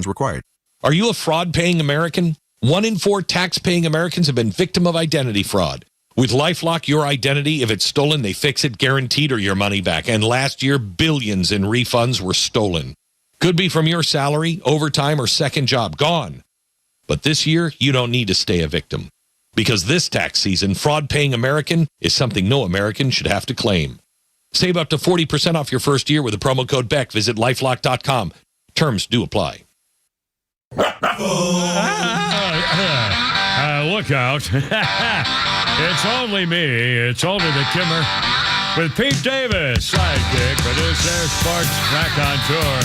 required. Are you a fraud-paying American? 1 in 4 tax-paying Americans have been victim of identity fraud. With LifeLock, your identity, if it's stolen, they fix it guaranteed or your money back. And last year, billions in refunds were stolen. Could be from your salary, overtime, or second job. Gone. But this year, you don't need to stay a victim. Because this tax season, fraud-paying American is something no American should have to claim. Save up to 40% off your first year with the promo code BECK. Visit LifeLock.com. Terms do apply. Look out. It's only me. It's only the Kimmer with Pete Davis, sidekick, producer, sports raconteur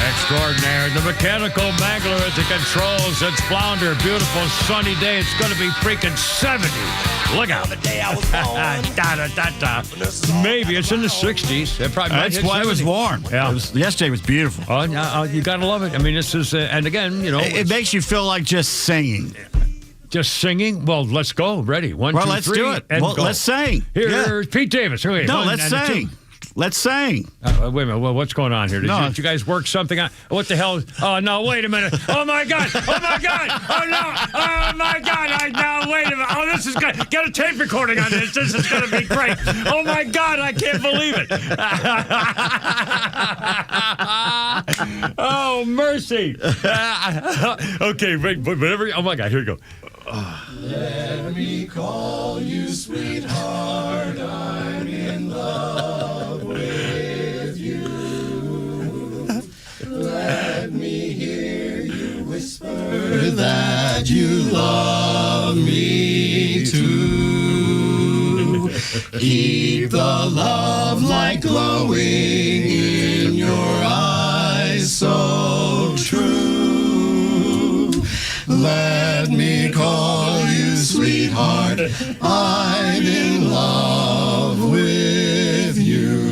extraordinaire, the mechanical mangler at the controls. It's Flounder. Beautiful sunny day. It's going to be freaking 70. Look out. Maybe it's in the 60s. It probably That's why 70. it was warm. Yeah. Yesterday was beautiful. Oh, you got to love it. I mean, this is, and again, you know. It makes you feel like just singing. Just singing? Well, let's go. Ready? 1, 2, 3. Let's do it. And Well, go. let's sing. Here's Pete Davis. Here we go. No, let's sing. Let's sing. Wait a minute. Well, what's going on here? Did you guys work something out? What the hell? Oh, no, wait a minute. Oh, my God. Oh, my God. Oh, no. Oh, my God. No, wait a minute. Oh, this is good. Get a tape recording on this. This is going to be great. Oh, my God. I can't believe it. Oh, mercy. Okay, whatever. Oh, my God. Here we go. Let me call you sweetheart. I'm in love with you. Let me hear you whisper that you love me too. Keep the love light glowing in your eyes so true. Let me call you sweetheart. I'm in love with you.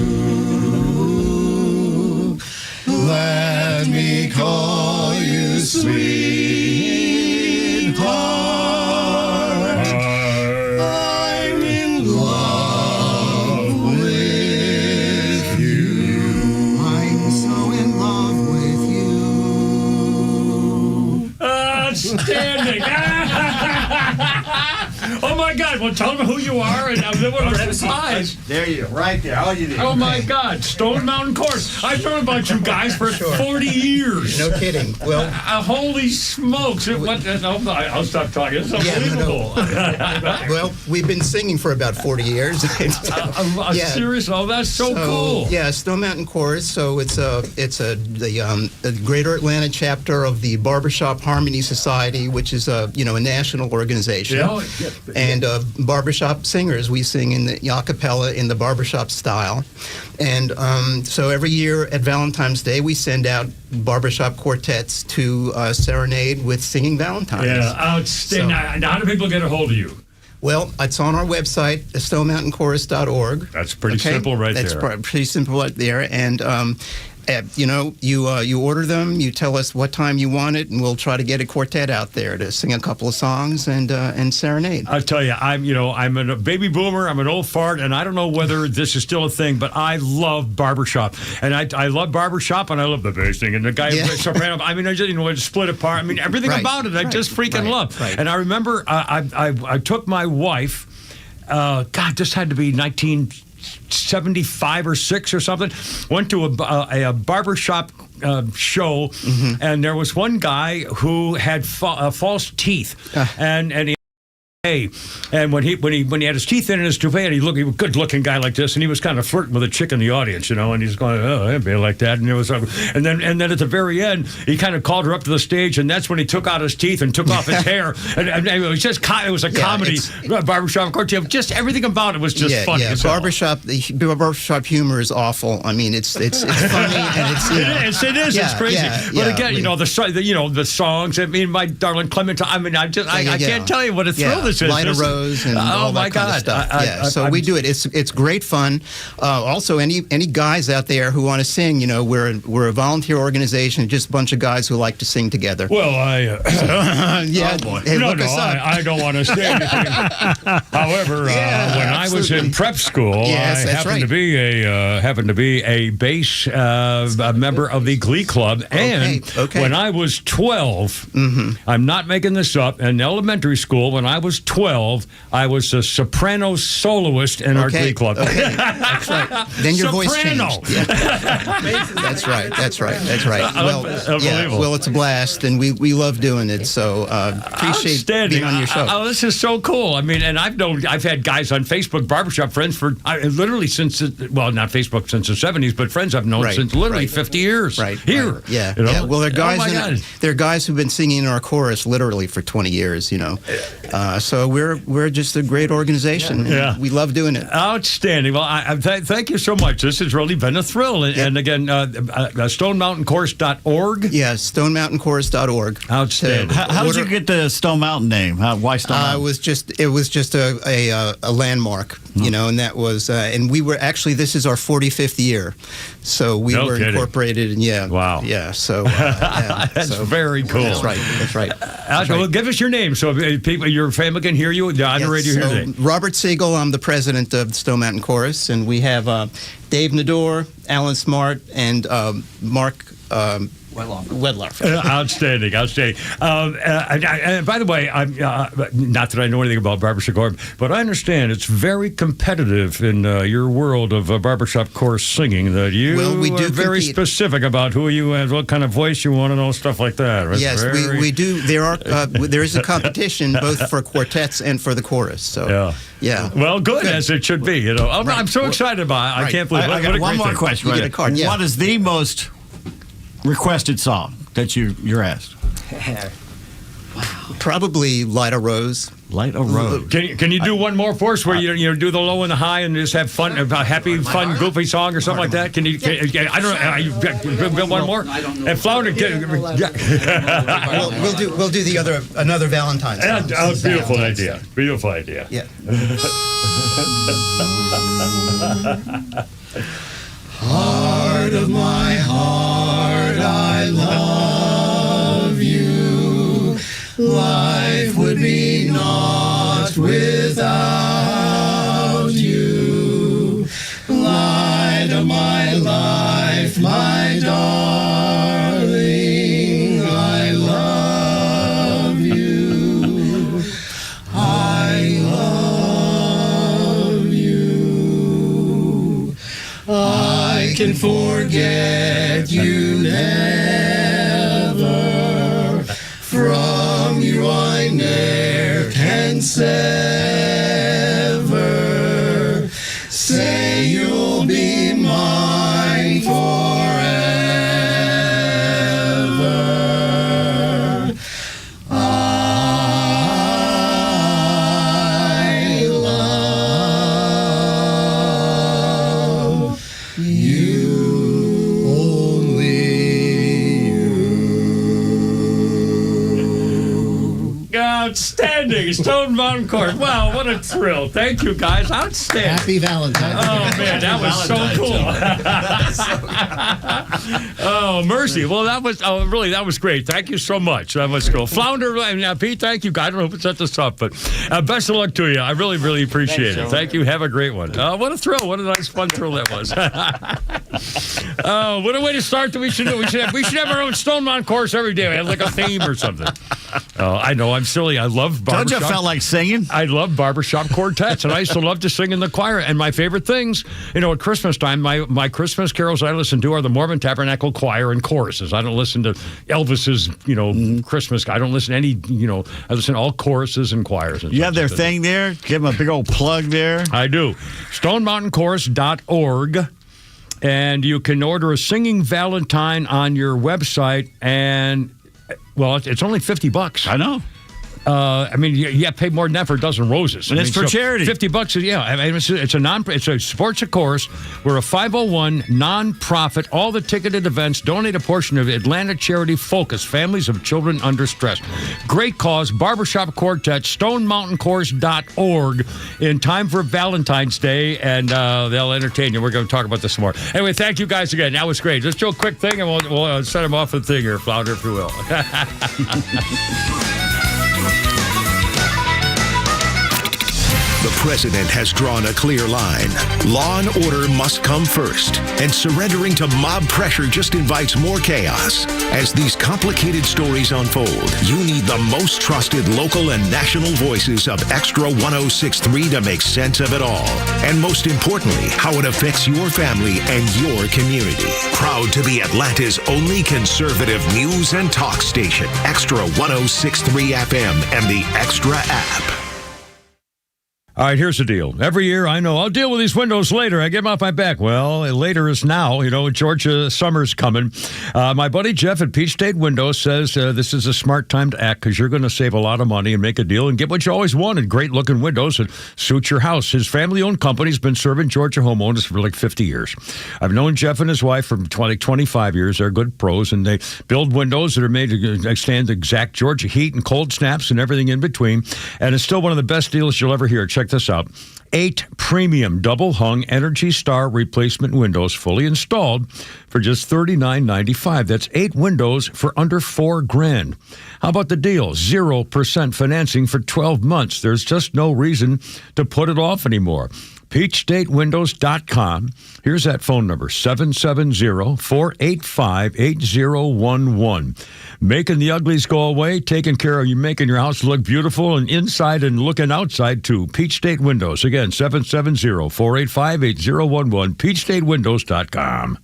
Let me call you sweetheart. I'm in love with you. I'm so in love with you. Outstanding. Oh, my God. Well, tell them who you are. And what size. There you go. Right there. All you need. Oh, my God. Stone Mountain Course. I've known about you guys for 40 years. No kidding. Well, Holy smokes. I'll stop talking. It's unbelievable. well, we've been singing for about 40 years. Serious? Oh, that's so cool. Yeah, Stone Mountain Chorus. So it's the Greater Atlanta chapter of the Barbershop Harmony Society, which is a national organization. Yeah. And barbershop singers, we sing in the a cappella in the barbershop style. And so every year at Valentine's Day, we send out barbershop quartets to serenade with singing Valentines. Yeah, outstanding. Now, how do people get a hold of you? Well, it's on our website, stonemountainchorus.org. That's pretty simple there. That's pretty simple right there. And, you order them, you tell us what time you want it, and we'll try to get a quartet out there to sing a couple of songs and serenade. I'll tell you, I'm a baby boomer, I'm an old fart, and I don't know whether this is still a thing, but I love barbershop. And I love barbershop, and I love the bass thing, and the guy soprano. I mean, I just split apart. I mean, everything about it, I just freaking love. Right. And I remember I took my wife, this had to be 1975 or 6 or something, went to a barbershop show, and there was one guy who had false teeth, and he and when he had his teeth in his toupee, and he was a good-looking guy like this, and he was kind of flirting with a chick in the audience, and he's going, oh, it'd be like that, and it was, and then at the very end, he kind of called her up to the stage, and that's when he took out his teeth and took off his hair, and it was just a comedy barbershop quartet. Just everything about it was just funny. Yeah, barbershop humor is awful. I mean, it's funny and it's it is it's crazy. But again, the songs. I mean, my darling Clementine. I mean, I can't tell you what a thrill this Light a Rose and all that kind of stuff. So we do it. It's great fun. Also, any guys out there who want to sing, we're a volunteer organization, just a bunch of guys who like to sing together. Well, yeah. Hey, look us up. I don't want to say anything. However, when I was in prep school, I happened to be a bass a member of the Glee Club, and when I was 12, I'm not making this up. In elementary school, when I was 12, I was a soprano soloist in our Glee Club. Okay, that's right. Then your voice changed. Yeah. That's right. Well, it's a blast, and we love doing it. So appreciate being on your show. Oh, this is so cool. I mean, and I've had guys on Facebook, barbershop friends for literally since not Facebook since the 70s, but friends I've known since literally 50 years. Right. Here. Right. Yeah. Well, there are guys who've been singing in our chorus literally for 20 years. So we're just a great organization. Yeah. We love doing it. Outstanding. Well, thank you so much. This has really been a thrill. And again, StoneMountainChorus.org. Yeah, StoneMountainChorus.org. Outstanding. How did you get the Stone Mountain name? Why Stone Mountain? It was just a landmark, and that was, and we were actually, this is our 45th year, so we were incorporated, and wow, so that's very cool. That's right. Well, give us your name so people, your family can hear you on the radio here today. Robert Siegel, I'm the president of the Stone Mountain Chorus, and we have Dave Nador, Alan Smart, and Mark Wedloff. Outstanding. And by the way, I'm not that I know anything about barbershop chorus, but I understand it's very competitive in your world of barbershop chorus singing. That you are very specific about who you and what kind of voice you want to know, stuff like that. Right? Yes, we do. There is a competition both for quartets and for the chorus. So yeah. Well, good as it should be. I'm so excited about it. I can't believe it. I got one more question. You get a card. What is the most requested song that you're asked? Probably Light a Rose. Light a Rose. Can you do one more for us where you do the low and the high and just have fun, happy, fun, goofy song or something like that? Can you? I don't know. You one more? I don't know. And Flounder, We'll do another Valentine's song. Beautiful idea. Yeah. Heart of my heart, I love you. Life would be naught without you. Light of my life, my darling, I love you. I love you. I can forget you never. From you I ne'er can sever. Say you'll be mine forever. I love you. Outstanding. Stone Mountain Chorus. Wow, what a thrill. Thank you, guys. Outstanding. Happy Valentine's Day. Oh, man, that was so cool. Oh, mercy. Well, that was great. Thank you so much. That was cool. Flounder and Pete, thank you. I don't know who set this up, but best of luck to you. I really, really appreciate it. Thank you. Have a great one. What a thrill. What a nice, fun thrill that was. What a way to start that we should do. We should have our own Stone Mountain Chorus every day. We have like a theme or something. I know, I'm silly. I love barbershop. Don't you felt like singing? I love barbershop quartets, and I used to love to sing in the choir. And my favorite things, at Christmas time, my Christmas carols I listen to are the Mormon Tabernacle Choir and choruses. I don't listen to Elvis's, Christmas. I don't listen to any, I listen to all choruses and choirs. And you have their thing there? Give them a big old plug there. I do. StoneMountainChorus.org. And you can order a Singing Valentine on your website, and, well, it's only $50. I know. I mean, you pay more than that for a dozen roses. And it's for charity. $50, yeah. I mean, it's a sports of course. We're a 501 nonprofit. All the ticketed events donate a portion of Atlanta charity Focus, Families of Children Under Stress. Great cause. Barbershop Quartet, StoneMountainCourse.org in time for Valentine's Day, and they'll entertain you. We're going to talk about this some more. Anyway, thank you guys again. That was great. Let's do a quick thing, and we'll set them off with the thing here, Flounder, if you will. The president has drawn a clear line. Law and order must come first, and surrendering to mob pressure just invites more chaos. As these complicated stories unfold, you need the most trusted local and national voices of Extra 106.3 to make sense of it all. And most importantly, how it affects your family and your community. Proud to be Atlanta's only conservative news and talk station, Extra 106.3 FM and the Extra app. All right, here's the deal. Every year, I know, I'll deal with these windows later. I get them off my back. Well, later is now. You know, Georgia summer's coming. My buddy Jeff at Peach State Windows says this is a smart time to act because you're going to save a lot of money and make a deal and get what you always wanted, great-looking windows that suit your house. His family-owned company's been serving Georgia homeowners for like 50 years. I've known Jeff and his wife for 25 years. They're good pros, and they build windows that are made to stand exact Georgia heat and cold snaps and everything in between. And it's still one of the best deals you'll ever hear. Check this out. 8 premium double-hung Energy Star replacement windows fully installed for just $39.95. That's 8 windows for under $4,000. How about the deal? 0% financing for 12 months. There's just no reason to put it off anymore. PeachStateWindows.com. Here's that phone number, 770-485-8011. Making the uglies go away, taking care of you, making your house look beautiful and inside and looking outside too. Peach State Windows. Again, 770-485-8011. PeachStateWindows.com.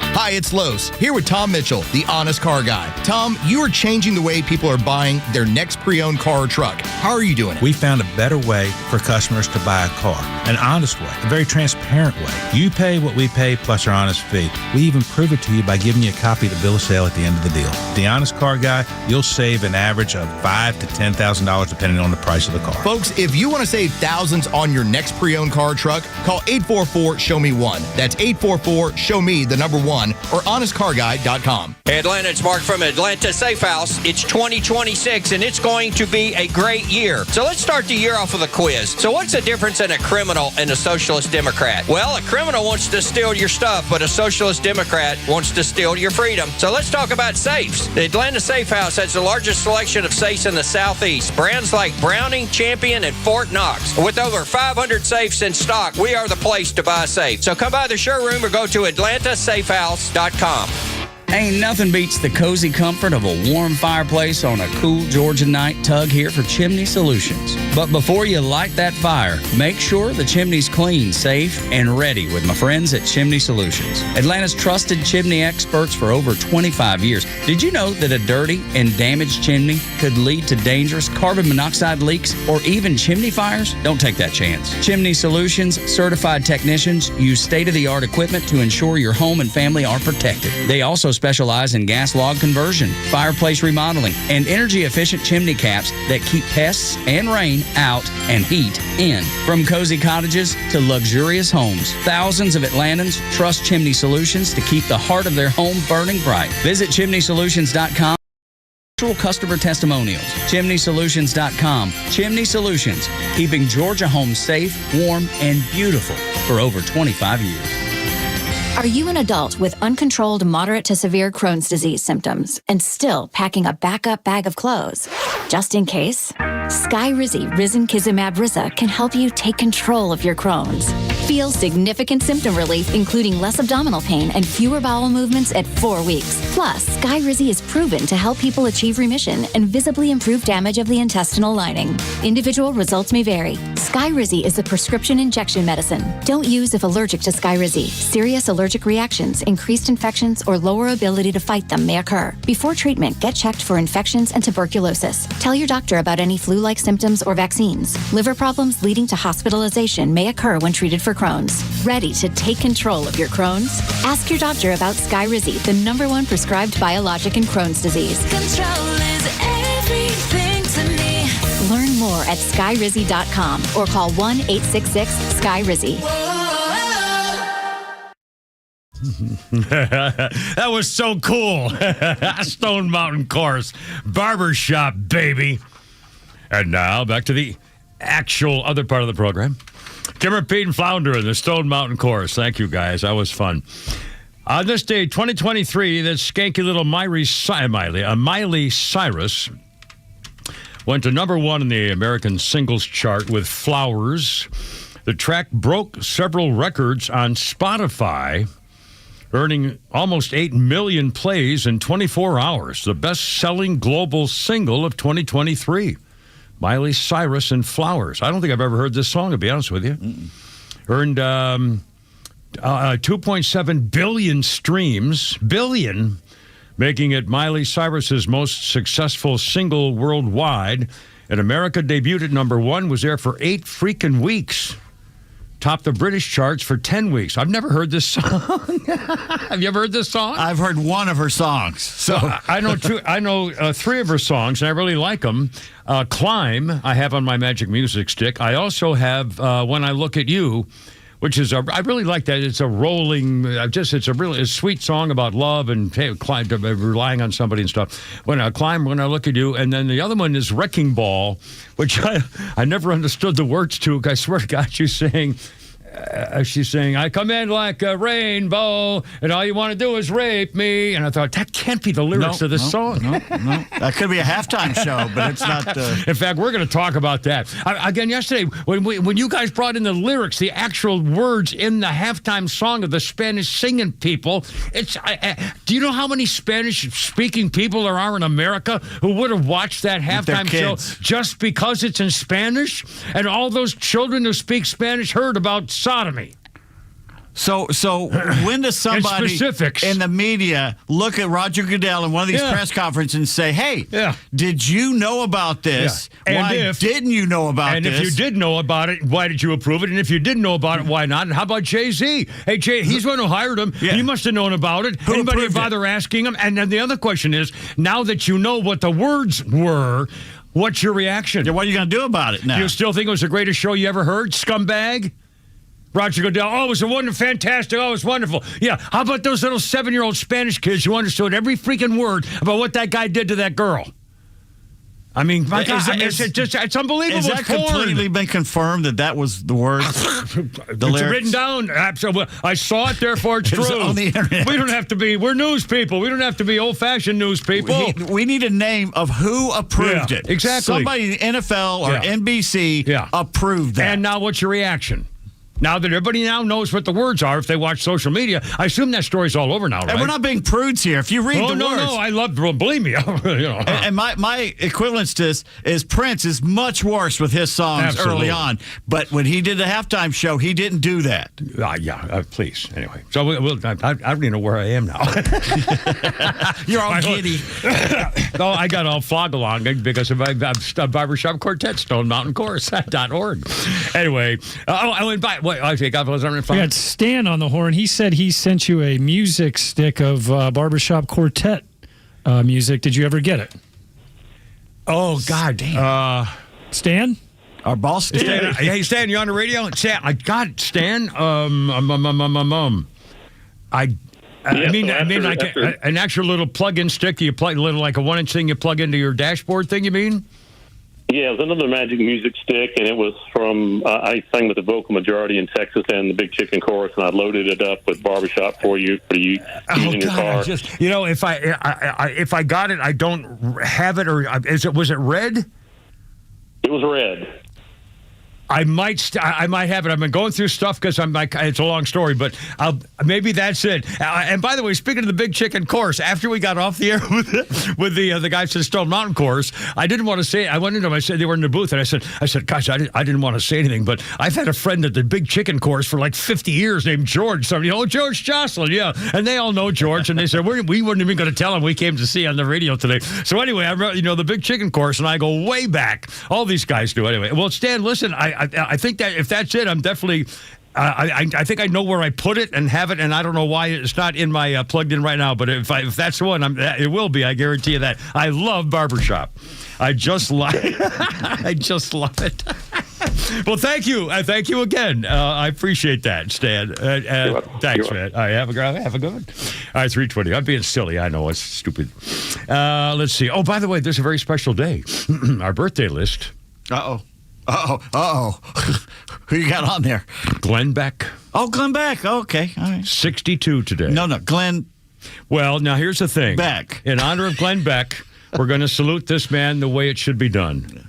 Hi, it's Los, here with Tom Mitchell, the Honest Car Guy. Tom, you are changing the way people are buying their next pre-owned car or truck. How are you doing it? We found a better way for customers to buy a car, an honest way, a very transparent way. You pay what we pay plus our honest fee. We even prove it to you by giving you a copy of the bill of sale at the end of the deal. The Honest Car Guy, you'll save an average of $5,000 to $10,000 depending on the price of the car. Folks, if you want to save thousands on your next pre-owned car or truck, call 844-SHOW-ME-1. That's 844-SHOW-ME, the number 1, or honestcarguy.com. Hey Atlanta, it's Mark from Atlanta Safe House. It's 2026 and it's going to be a great year. So let's start the year off with a quiz. So what's the difference in a criminal and a socialist Democrat? Well, a criminal wants to steal your stuff, but a socialist Democrat wants to steal your freedom. So let's talk about safes. The Atlanta Safe House has the largest selection of safes in the Southeast. Brands like Browning, Champion, and Fort Knox. With over 500 safes in stock, we are the place to buy a safe. So come by the showroom or go to AtlantaSafeHouse.com. Ain't nothing beats the cozy comfort of a warm fireplace on a cool Georgia night. Tug here for Chimney Solutions. But before you light that fire, make sure the chimney's clean, safe, and ready with my friends at Chimney Solutions. Atlanta's trusted chimney experts for over 25 years. Did you know that a dirty and damaged chimney could lead to dangerous carbon monoxide leaks or even chimney fires? Don't take that chance. Chimney Solutions certified technicians use state-of-the-art equipment to ensure your home and family are protected. They also specialize in gas log conversion, fireplace remodeling, and energy-efficient chimney caps that keep pests and rain out and heat in. From cozy cottages to luxurious homes, thousands of Atlantans trust Chimney Solutions to keep the heart of their home burning bright. Visit ChimneySolutions.com. Customer testimonials. ChimneySolutions.com. Chimney Solutions, keeping Georgia homes safe, warm, and beautiful for over 25 years. Are you an adult with uncontrolled moderate to severe Crohn's disease symptoms and still packing a backup bag of clothes? Just in case, Skyrizi Risankizumab Riza can help you take control of your Crohn's. Feel significant symptom relief, including less abdominal pain and fewer bowel movements at 4 weeks. Plus, Skyrizi is proven to help people achieve remission and visibly improve damage of the intestinal lining. Individual results may vary. Skyrizi is a prescription injection medicine. Don't use if allergic to Skyrizi. Serious allergic reactions, increased infections, or lower ability to fight them may occur. Before treatment, get checked for infections and tuberculosis. Tell your doctor about any flu-like symptoms or vaccines. Liver problems leading to hospitalization may occur when treated for Crohn's. Ready to take control of your Crohn's? Ask your doctor about Skyrizi, the #1 prescribed biologic in Crohn's disease. Control is everything to me. Learn more at skyrizzy.com or call 1-866-SKY-RIZZY. That was so cool. Stone Mountain Course. Barbershop, baby. And now back to the actual other part of the program. Kimmer, Pete, and Flounder in the Stone Mountain Course. Thank you, guys. That was fun. On this day, 2023, that skanky little Miley Cyrus went to number one in the American singles chart with Flowers. The track broke several records on Spotify, earning almost 8 million plays in 24 hours. The best-selling global single of 2023. Miley Cyrus and Flowers. I don't think I've ever heard this song, to be honest with you. Earned 2.7 billion streams. Making it Miley Cyrus's most successful single worldwide. In America, debuted at number one, was there for 8 freaking weeks. Topped the British charts for 10 weeks. I've never heard this song. Have you ever heard this song? I've heard one of her songs. So I know 3 of her songs, and I really like them. Climb, I have on my Magic Music Stick. I also have When I Look at You, which is I really like that. It's a rolling, it's a really sweet song about love and relying on somebody and stuff. When I Climb, When I Look at You, and then the other one is Wrecking Ball, which I never understood the words to. I swear to God, she's saying, I come in like a rainbow, and all you want to do is rape me. And I thought, that can't be the lyrics of this song. No. That could be a halftime show, but it's not. In fact, we're going to talk about that. Again, yesterday, when you guys brought in the lyrics, the actual words in the halftime song of the Spanish singing people, do you know how many Spanish-speaking people there are in America who would have watched that halftime show just because it's in Spanish? And all those children who speak Spanish heard about sodomy. So when does somebody in the media look at Roger Goodell in one of these press conferences and say, hey, did you know about this? Yeah. Why didn't you know about this? And if you did know about it, why did you approve it? And if you didn't know about it, why not? And how about Jay-Z? Hey, Jay, he's the one who hired him. Yeah. He must have known about it. Who Anybody bother asking him? And then the other question is, now that you know what the words were, what's your reaction? Yeah, what are you going to do about it now? Do you still think it was the greatest show you ever heard, scumbag? Roger Goodell, it was fantastic. Oh, it was wonderful. Yeah, how about those little 7-year-old Spanish kids who understood every freaking word about what that guy did to that girl? I mean, my God, it's unbelievable. Has that completely been confirmed that was the words? It's written down. Absolutely. I saw it, therefore it's true. On the internet. We don't have to be, we're news people. We don't have to be old-fashioned news people. We need a name of who approved it. Exactly. Somebody in the NFL or NBC approved that. And now what's your reaction? Now that everybody now knows what the words are, if they watch social media, I assume that story's all over now, right? And we're not being prudes here. If you read the words. No, I love, believe me. And my equivalence to this is Prince is much worse with his songs early on. But when he did the halftime show, he didn't do that. Please. Anyway, so I don't even know where I am now. You're all giddy. I got all flog along because of Barbershop Quartet, StoneMountainChorus.org. Anyway, we got Stan on the horn. He said he sent you a music stick of Barbershop Quartet music. Did you ever get it? Oh, God damn. Stan? Our boss Stan. Hey, Stan, you on the radio? Stan, I got it, Stan. I mean, like an actual little plug-in stick. You plug little like a 1-inch thing you plug into your dashboard thing. You mean? Yeah, it was another Magic Music Stick, and it was from, I sang with the Vocal Majority in Texas and the Big Chicken Chorus, and I loaded it up with Barbershop for you using your car. If I got it, I don't have it, or was it red? It was red. I might have it. I've been going through stuff because I'm like, it's a long story, but maybe that's it. And by the way, speaking of the Big Chicken Course, after we got off the air with the guys at Stone Mountain Course, I didn't want to say it. I went into them. I said they were in the booth, and I said, gosh, I didn't want to say anything, but I've had a friend at the Big Chicken Course for like 50 years named George. Somebody, George Jocelyn, yeah, and they all know George, and they said we weren't even going to tell him we came to see on the radio today. So anyway, I the Big Chicken Course, and I go way back. All these guys do anyway. Well, Stan, listen, I think that if that's it, I'm definitely I think I know where I put it and have it, and I don't know why it's not in my plugged in right now. But if that's the one, it will be. I guarantee you that. I love Barbershop. I just love it. Well, thank you. Thank you again. I appreciate that, Stan. Thanks, man. All right, have a good one. All right, 3:20. I'm being silly. I know it's stupid. Let's see. Oh, by the way, there's a very special day. Our birthday list. Uh-oh. Who you got on there? Glenn Beck. Oh, Glenn Beck. Okay. All right. 62 today. No, Glenn. Well, now here's the thing. Beck. In honor of Glenn Beck, we're going to salute this man the way it should be done.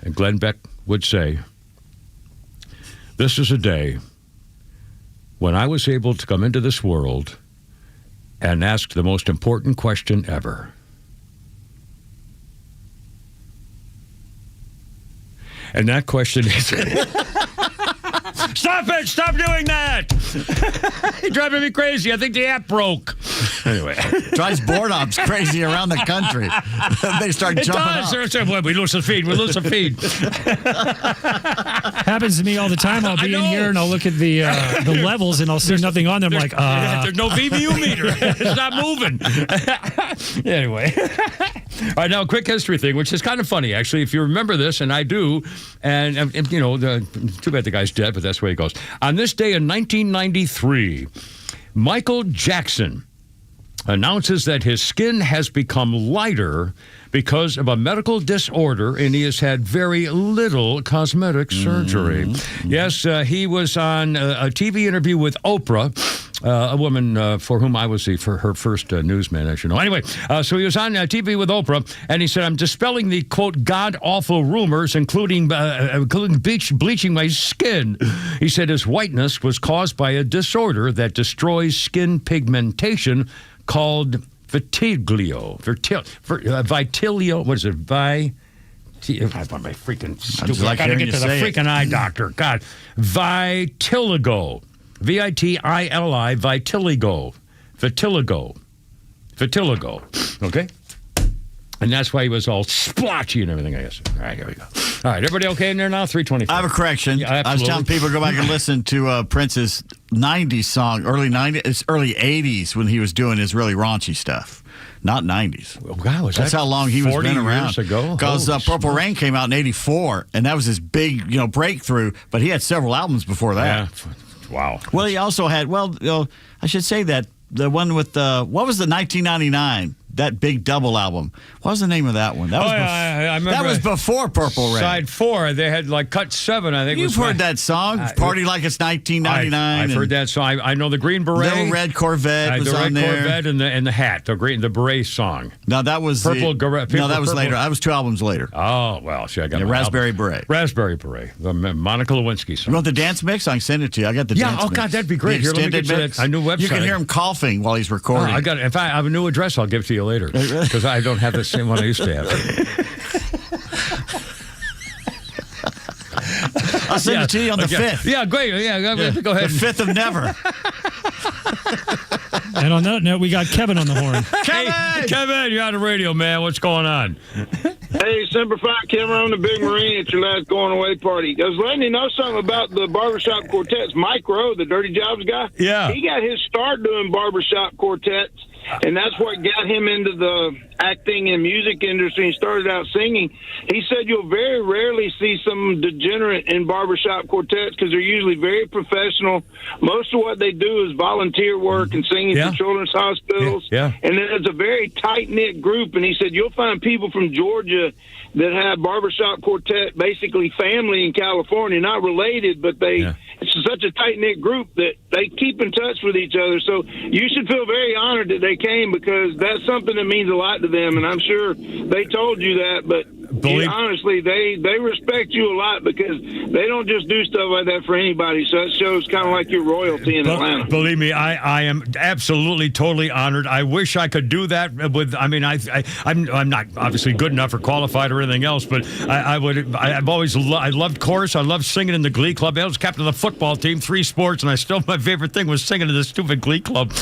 And Glenn Beck would say, "This is a day when I was able to come into this world and ask the most important question ever. And that question is..." Stop it! Stop doing that! You're driving me crazy. I think the app broke. Anyway. Drives board ops crazy around the country. They start jumping up. We lose the feed. Happens to me all the time. I'll be in here and I'll look at the levels and I'll see nothing on them. Like, there's no VBU meter. It's not moving. Anyway. All right, now a quick history thing, which is kind of funny, actually, if you remember this, and I do, and you know, too bad the guy's dead, but that's the way it goes. On this day in 1993, Michael Jackson announces that his skin has become lighter because of a medical disorder, and he has had very little cosmetic surgery. Yes, he was on a TV interview with Oprah, a woman for whom I was for her first newsman, as you know. Anyway, so he was on TV with Oprah, and he said, "I'm dispelling the, quote, god-awful rumors, including bleaching my skin." He said his whiteness was caused by a disorder that destroys skin pigmentation called vitiglio. What is it? I'm freaking stupid. I got to get to the freaking eye doctor. God. Vitiligo. V-I-T-I-L-I. Vitiligo. Okay? And that's why he was all splotchy and everything, I guess. All right, here we go. All right, everybody okay in there now? 3:24. I have a correction. Yeah, I was telling people to go back and listen to Prince's 90s song, early 80s, when he was doing his really raunchy stuff. Not 90s. Well, God, that's how long he was been around. 40 years ago? Because Purple Rain came out in 84, and that was his big, breakthrough. But he had several albums before that. Yeah. Wow. Well, he also had, I should say that the one with what was the 1999? That big double album. What was the name of that one? That was I remember. That was before Purple Rain. Side 4, they had like cut 7, I think. You've heard that song, Party Like It's 1999. I've heard that song. I know the Green Beret. Little Red Corvette was on there. The Red Corvette and the hat, the beret song. No, that was Purple. No, that was later. That was 2 albums later. Oh, well, see, I got Raspberry Beret. Raspberry Beret, the Monica Lewinsky song. You want the dance mix? I can send it to you. I got the dance mix. Oh, God, that'd be great. Here, let me get you a new website. You can hear him coughing while he's recording. I got it. If I have a new address, I'll give it to you later. Because I don't have the same one I used to have. I'll send it to you on the 5th. Yeah, great. Yeah, go ahead. The 5th of never. And on that note, we got Kevin on the horn. Kevin, you're on the radio, man. What's going on? Hey, Semper Fi, Kevin, I'm the Big Marine at your last going away party. I was letting you know something about the barbershop quartets. Mike Rowe, the Dirty Jobs guy. Yeah. He got his start doing barbershop quartets, and that's what got him into the acting and music industry. He started out singing. He said you'll very rarely see some degenerate in barbershop quartets because they're usually very professional. Most of what they do is volunteer work and singing for children's hospitals. Yeah. And then it's a very tight-knit group. And he said you'll find people from Georgia that have barbershop quartet, basically family in California, not related, but it's such a tight-knit group that they keep in touch with each other. So you should feel very honored that they came because that's something that means a lot to them, and I'm sure they told you that, but honestly, they respect you a lot because they don't just do stuff like that for anybody, so that shows kind of like your royalty in Atlanta. Believe me, I am absolutely, totally honored. I wish I could do that with, I'm not obviously good enough or qualified or anything else, but I loved chorus. I loved singing in the Glee Club. I was captain of the football team, 3 sports, and my favorite thing was singing in the stupid Glee Club.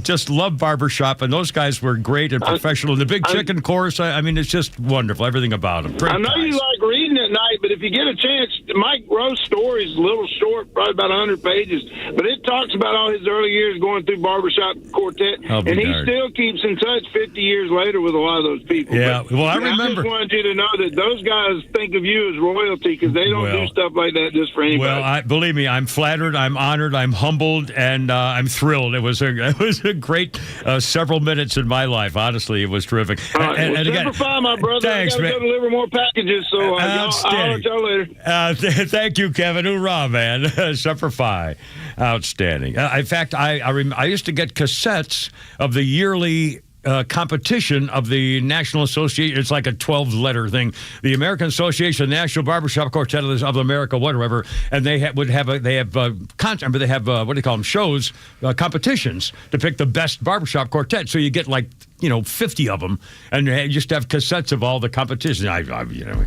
Just loved barbershop, and those guys were great and professional. The Big Chicken chorus, it's just wonderful, everything about them. Great I know guys. you like reading at night, but if you get a chance, Mike Rowe's story is a little short, probably about 100 pages, but it talks about all his early years going through Barbershop Quartet, and he still keeps in touch 50 years later with a lot of those people. Yeah, but, I remember. I just wanted you to know that those guys think of you as royalty because they don't do stuff like that just for anybody. Well, believe me, I'm flattered, I'm honored, I'm humbled, and I'm thrilled. It was a great several minutes in my life. Honestly, it was terrific. All right, and again, fine, my brother. Thanks, I gotta go deliver more packages, so I'll let y'all later. Thank you, Kevin. Hoorah, man. Semper Fi. Outstanding. In fact, I used to get cassettes of the yearly competition of the National Association. It's like a 12-letter thing. The American Association of National Barbershop Quartet of America, whatever. And they have what do you call them? Shows, competitions to pick the best barbershop quartet. So you get 50 of them, and you just have cassettes of all the competitions.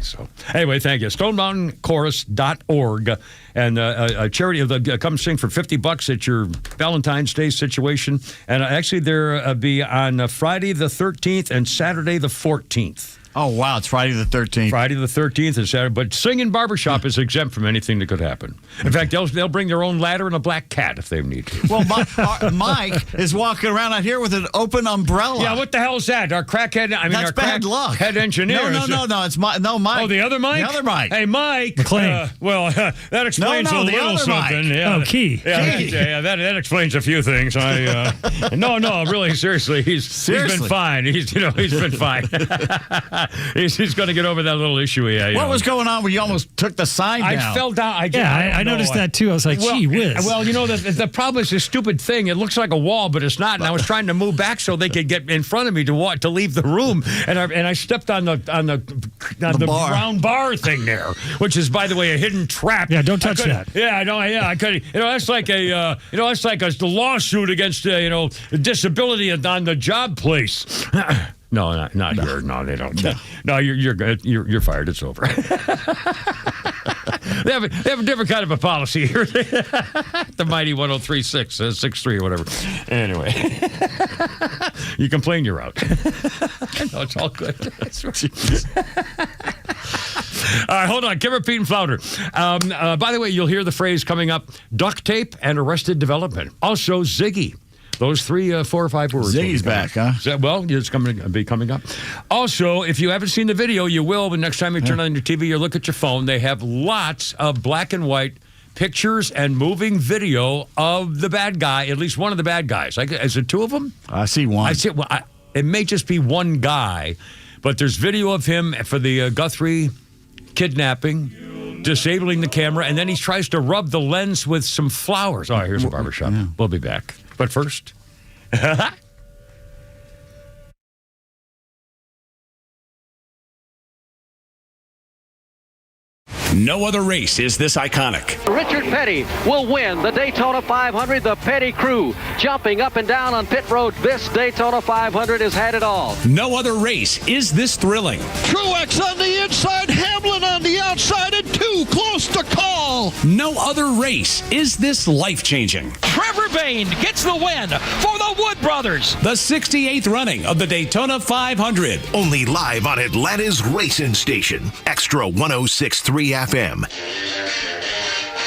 So anyway, thank you. StoneMountainChorus.org, and a charity of the come sing for $50 at your Valentine's Day situation. And actually, there be on Friday the 13th and Saturday the 14th. Oh, wow. It's Friday the 13th. Friday the 13th and Saturday. But singing barbershop is exempt from anything that could happen. In fact, they'll bring their own ladder and a black cat if they need to. Well, Mike is walking around out here with an open umbrella. Yeah, what the hell is that? Our crackhead, That's bad luck. Head engineer. No, it's Mike. Oh, the other Mike? The other Mike. Hey, Mike. McLean. That explains a little something. Yeah. Key. Yeah, that explains a few things. No, really, seriously, he's been fine. He's been fine. He's going to get over that little issue. What was going on when you almost took the sign down? I fell down. I noticed that too. I was like, gee whiz. Well, the problem is this stupid thing. It looks like a wall, but it's not. And I was trying to move back so they could get in front of me to leave the room. And I stepped on the brown bar thing there, which is, by the way, a hidden trap. Yeah, don't touch that. Yeah, I know. Yeah, I could. That's like a lawsuit against disability on the job place. No, not here. No, they don't. No, you're fired. It's over. They have a different kind of a policy here. The mighty 103663 or whatever. Anyway, you complain, you're out. No, it's all good. All right, hold on. Kimmer, Pete, and Flounder. By the way, you'll hear the phrase coming up: duct tape and Arrested Development. Also, Ziggy. Those 4 or 5 words. Ziggy's back, huh? Well, it's coming up. Also, if you haven't seen the video, you will. But next time you turn on your TV or look at your phone, they have lots of black and white pictures and moving video of the bad guy, at least one of the bad guys. Is it 2 of them? I see one. It may just be one guy, but there's video of him for the Guthrie kidnapping, disabling the camera, and then he tries to rub the lens with some flowers. Oh, here's a barbershop. Yeah. We'll be back. But first... No other race is this iconic. Richard Petty will win the Daytona 500, the Petty Crew. Jumping up and down on pit road, this Daytona 500 has had it all. No other race is this thrilling. Truex on the inside, Hamlin on the outside, and 2 close to call. No other race is this life-changing. Trevor Bayne gets the win for the Wood Brothers. The 68th running of the Daytona 500. Only live on Atlanta's racing station, Extra 106.3 FM.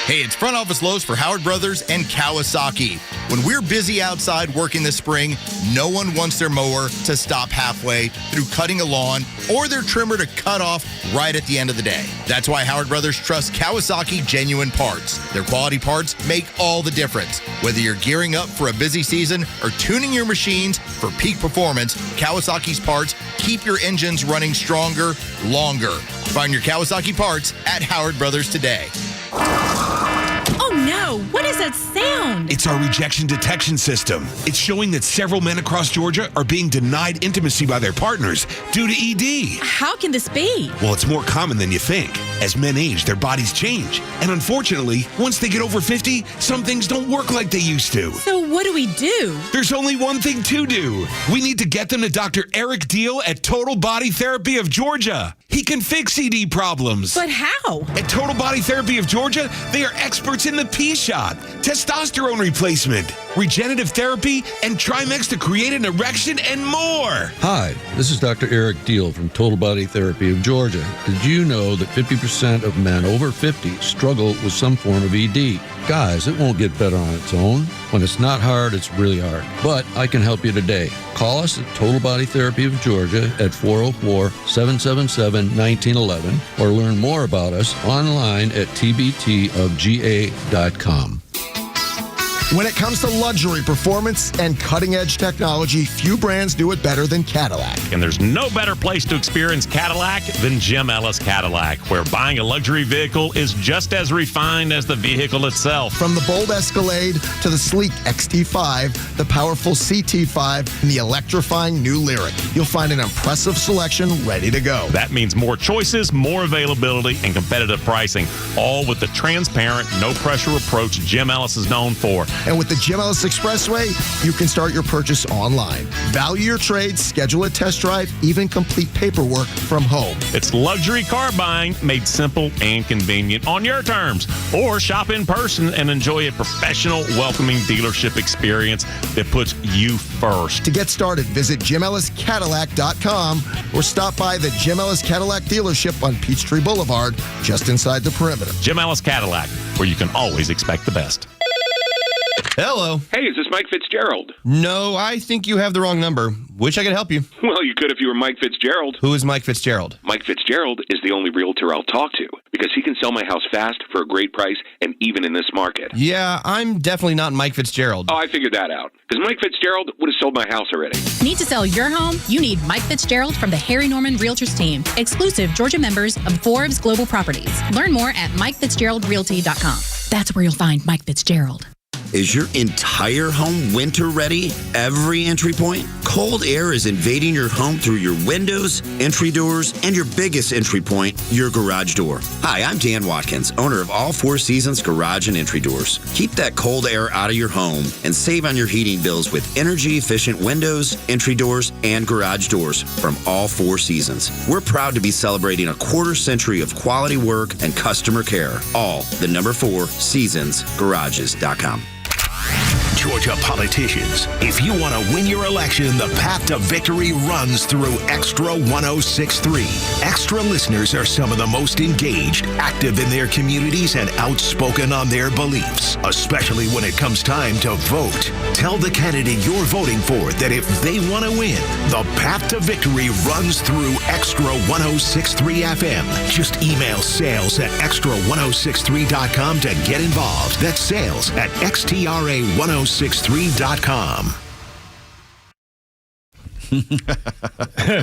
Hey, it's Front Office Lowe's for Howard Brothers and Kawasaki. When we're busy outside working this spring, no one wants their mower to stop halfway through cutting a lawn or their trimmer to cut off right at the end of the day. That's why Howard Brothers trusts Kawasaki Genuine Parts. Their quality parts make all the difference. Whether you're gearing up for a busy season or tuning your machines for peak performance, Kawasaki's parts keep your engines running stronger, longer. Find your Kawasaki parts at Howard Brothers today. Oh no, what is that sound? It's our rejection detection system. It's showing that several men across Georgia are being denied intimacy by their partners due to ED. How can this be? Well, it's more common than you think. As men age, their bodies change. And unfortunately, once they get over 50, some things don't work like they used to. So what do we do? There's only one thing to do. We need to get them to Dr. Eric Deal at Total Body Therapy of Georgia. He can fix ED problems. But how? At Total Body Therapy of Georgia, they are experts in the P-Shot. testosterone replacement, regenerative therapy, and Trimex to create an erection and more. Hi, this is Dr. Eric Deal from Total Body Therapy of Georgia. Did you know that 50% of men over 50 struggle with some form of ED? Guys, it won't get better on its own. When it's not hard, it's really hard. But I can help you today. Call us at Total Body Therapy of Georgia at 404-777-1911 or learn more about us online at tbtofga.com. When it comes to luxury, performance, and cutting-edge technology, few brands do it better than Cadillac. And there's no better place to experience Cadillac than Jim Ellis Cadillac, where buying a luxury vehicle is just as refined as the vehicle itself. From the bold Escalade to the sleek XT5, the powerful CT5, and the electrifying new Lyriq, you'll find an impressive selection ready to go. That means more choices, more availability, and competitive pricing, all with the transparent, no-pressure approach Jim Ellis is known for. And with the Jim Ellis Expressway, you can start your purchase online. Value your trade, schedule a test drive, even complete paperwork from home. It's luxury car buying made simple and convenient on your terms. Or shop in person and enjoy a professional, welcoming dealership experience that puts you first. To get started, visit JimEllisCadillac.com or stop by the Jim Ellis Cadillac dealership on Peachtree Boulevard, just inside the perimeter. Jim Ellis Cadillac, where you can always expect the best. Hello. Hey, is this Mike Fitzgerald? No, I think you have the wrong number. Wish I could help you. Well, you could if you were Mike Fitzgerald. Who is Mike Fitzgerald? Mike Fitzgerald is the only realtor I'll talk to because he can sell my house fast for a great price and even in this market. Yeah, I'm definitely not Mike Fitzgerald. Oh, I figured that out. Because Mike Fitzgerald would have sold my house already. Need to sell your home? You need Mike Fitzgerald from the Harry Norman Realtors team, exclusive Georgia members of Forbes Global Properties. Learn more at MikeFitzgeraldRealty.com. That's where you'll find Mike Fitzgerald. Is your entire home winter ready? Every entry point? Cold air is invading your home through your windows, entry doors, and your biggest entry point, your garage door. Hi, I'm Dan Watkins, owner of All Four Seasons Garage and Entry Doors. Keep that cold air out of your home and save on your heating bills with energy-efficient windows, entry doors, and garage doors from All Four Seasons. We're proud to be celebrating a quarter-century of quality work and customer care. All the number 4 seasonsgarages.com. Georgia politicians, if you want to win your election, the path to victory runs through Extra 106.3. Extra listeners are some of the most engaged, active in their communities, and outspoken on their beliefs, especially when it comes time to vote. Tell the candidate you're voting for that if they want to win, the path to victory runs through Extra 106.3 FM. Just email sales@extra1063.com to get involved. That's sales at XTRA1063.com.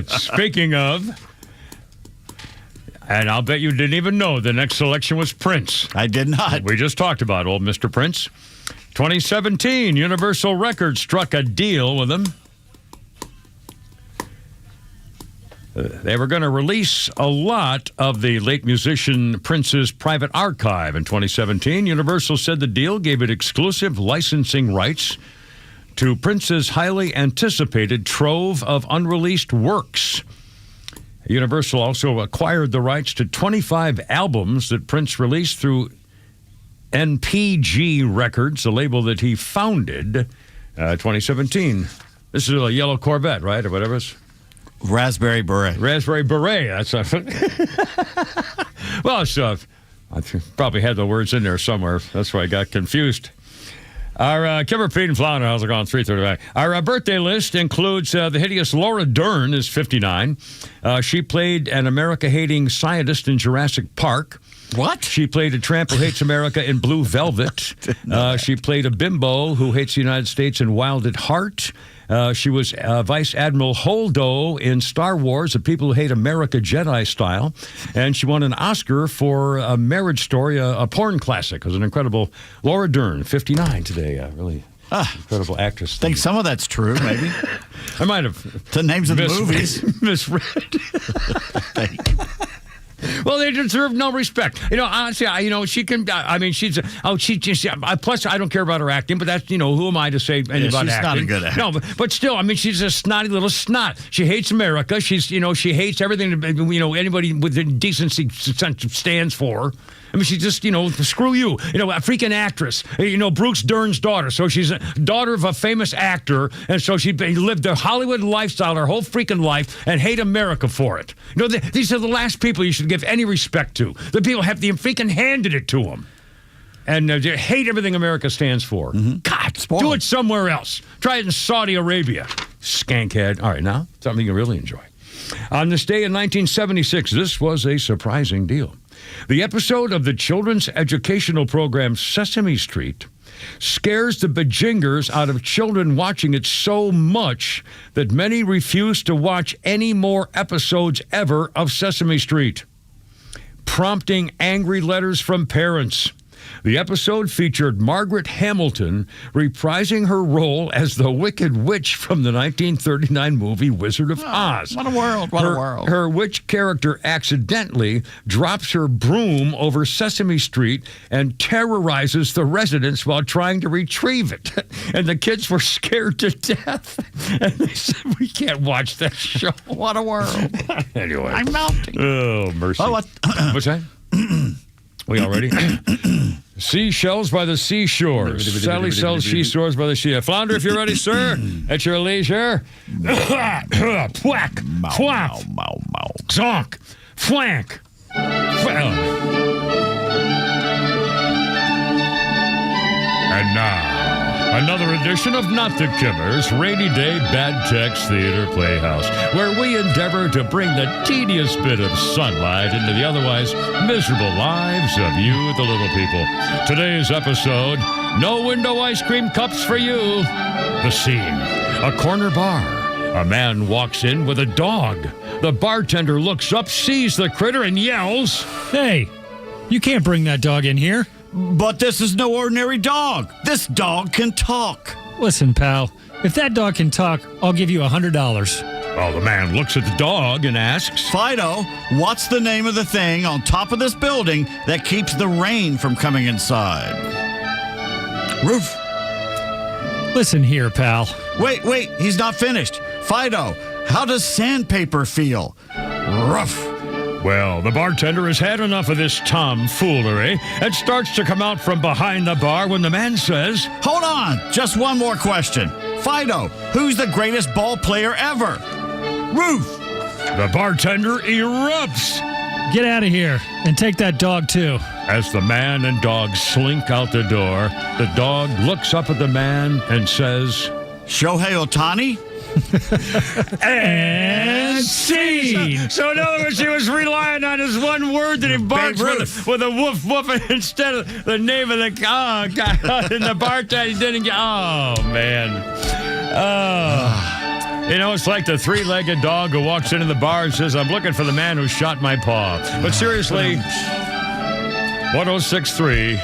Speaking of, and I'll bet you didn't even know the next selection was Prince. I did not. We just talked about old Mr. Prince. 2017, Universal Records struck a deal with him. They were going to release a lot of the late musician Prince's private archive in 2017. Universal said the deal gave it exclusive licensing rights to Prince's highly anticipated trove of unreleased works. Universal also acquired the rights to 25 albums that Prince released through NPG Records, a label that he founded 2017. This is a yellow Corvette, right, or whatever it's... Raspberry Beret. Raspberry Beret. That's well, so I probably had the words in there somewhere. That's why I got confused. Our Kimber, Pete, and Flounder, how's it going? 3:35. Our birthday list includes the hideous Laura Dern is 59. She played an America-hating scientist in Jurassic Park. What? She played a tramp who hates America in Blue Velvet. She played a bimbo who hates the United States in Wild at Heart. She was Vice Admiral Holdo in Star Wars, The People Who Hate America Jedi Style. And she won an Oscar for a Marriage Story, a porn classic. It was an incredible Laura Dern, 59 today. Really incredible actress. I think some of that's true, maybe. I might have. The names of the movies. Misread. Well, they deserve no respect. Honestly, she can. I mean, she's. Plus, I don't care about her acting, but that's who am I to say anything about she's acting? Not a good actor. No, but still, I mean, she's a snotty little snot. She hates America. She hates everything. Anybody with decency stands for. I mean, she's just, screw you. A freaking actress. Bruce Dern's daughter. So she's a daughter of a famous actor, and so she lived the Hollywood lifestyle her whole freaking life and hate America for it. These are the last people you should give any respect to. The people have freaking handed it to them. And they hate everything America stands for. Mm-hmm. God, do it somewhere else. Try it in Saudi Arabia. Skankhead. All right, now, something you really enjoy. On this day in 1976, this was a surprising deal. The episode of the children's educational program Sesame Street scares the bejingers out of children watching it so much that many refuse to watch any more episodes ever of Sesame Street, prompting angry letters from parents. The episode featured Margaret Hamilton reprising her role as the Wicked Witch from the 1939 movie Wizard of Oz. What a world, what a world. Her witch character accidentally drops her broom over Sesame Street and terrorizes the residents while trying to retrieve it. And the kids were scared to death. And they said, we can't watch that show. What a world. Anyway. I'm melting. Oh, mercy. Oh, what? What's that? We all ready? Seashells by the seashores. Sally sells seashores by the sea. Flounder, if you're ready, sir, at your leisure. Thwack, thwap, zonk, flank. And now, another edition of Not the Kimmers Rainy Day Bad Text Theater Playhouse, where we endeavor to bring the tedious bit of sunlight into the otherwise miserable lives of you, the little people. Today's episode, No Window Ice Cream Cups for You. The scene, a corner bar. A man walks in with a dog. The bartender looks up, sees the critter, and yells, "Hey, you can't bring that dog in here." But this is no ordinary dog. This dog can talk. Listen, pal, if that dog can talk, I'll give you $100. Well, the man looks at the dog and asks, Fido, what's the name of the thing on top of this building that keeps the rain from coming inside? Roof. Listen here, pal. Wait, he's not finished. Fido, how does sandpaper feel? Rough. Well, the bartender has had enough of this tomfoolery and starts to come out from behind the bar when the man says, Hold on, just one more question. Fido, who's the greatest ball player ever? Roof. The bartender erupts. Get out of here and take that dog too. As the man and dog slink out the door, the dog looks up at the man and says, Shohei Ohtani? And scene. So in other words, he was relying on his one word that he barks with a woof woof instead of the name of the God. And the bartender didn't get. Oh man. It's like the three-legged dog who walks into the bar and says, "I'm looking for the man who shot my paw." But seriously, 106.3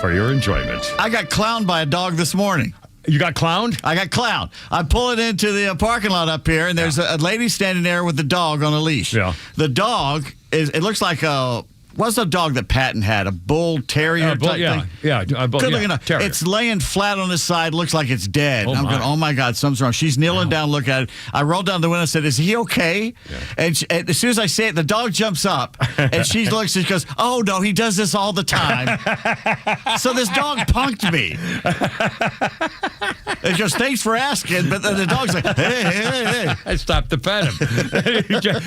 for your enjoyment. I got clowned by a dog this morning. You got clowned? I got clowned. I'm pulling into the parking lot up here, and there's a lady standing there with the dog on a leash. Yeah. The dog it looks like what's the dog that Patton had? A bull terrier type thing? Yeah, a bull terrier. It's laying flat on its side, looks like it's dead. I'm going, oh my God, something's wrong. She's kneeling down, looking at it. I rolled down the window and said, is he okay? Yeah. And as soon as I say it, the dog jumps up, and she looks and she goes, oh no, he does this all the time. So this dog punked me. And she goes, thanks for asking, but then the dog's like, hey. I stopped to pet him.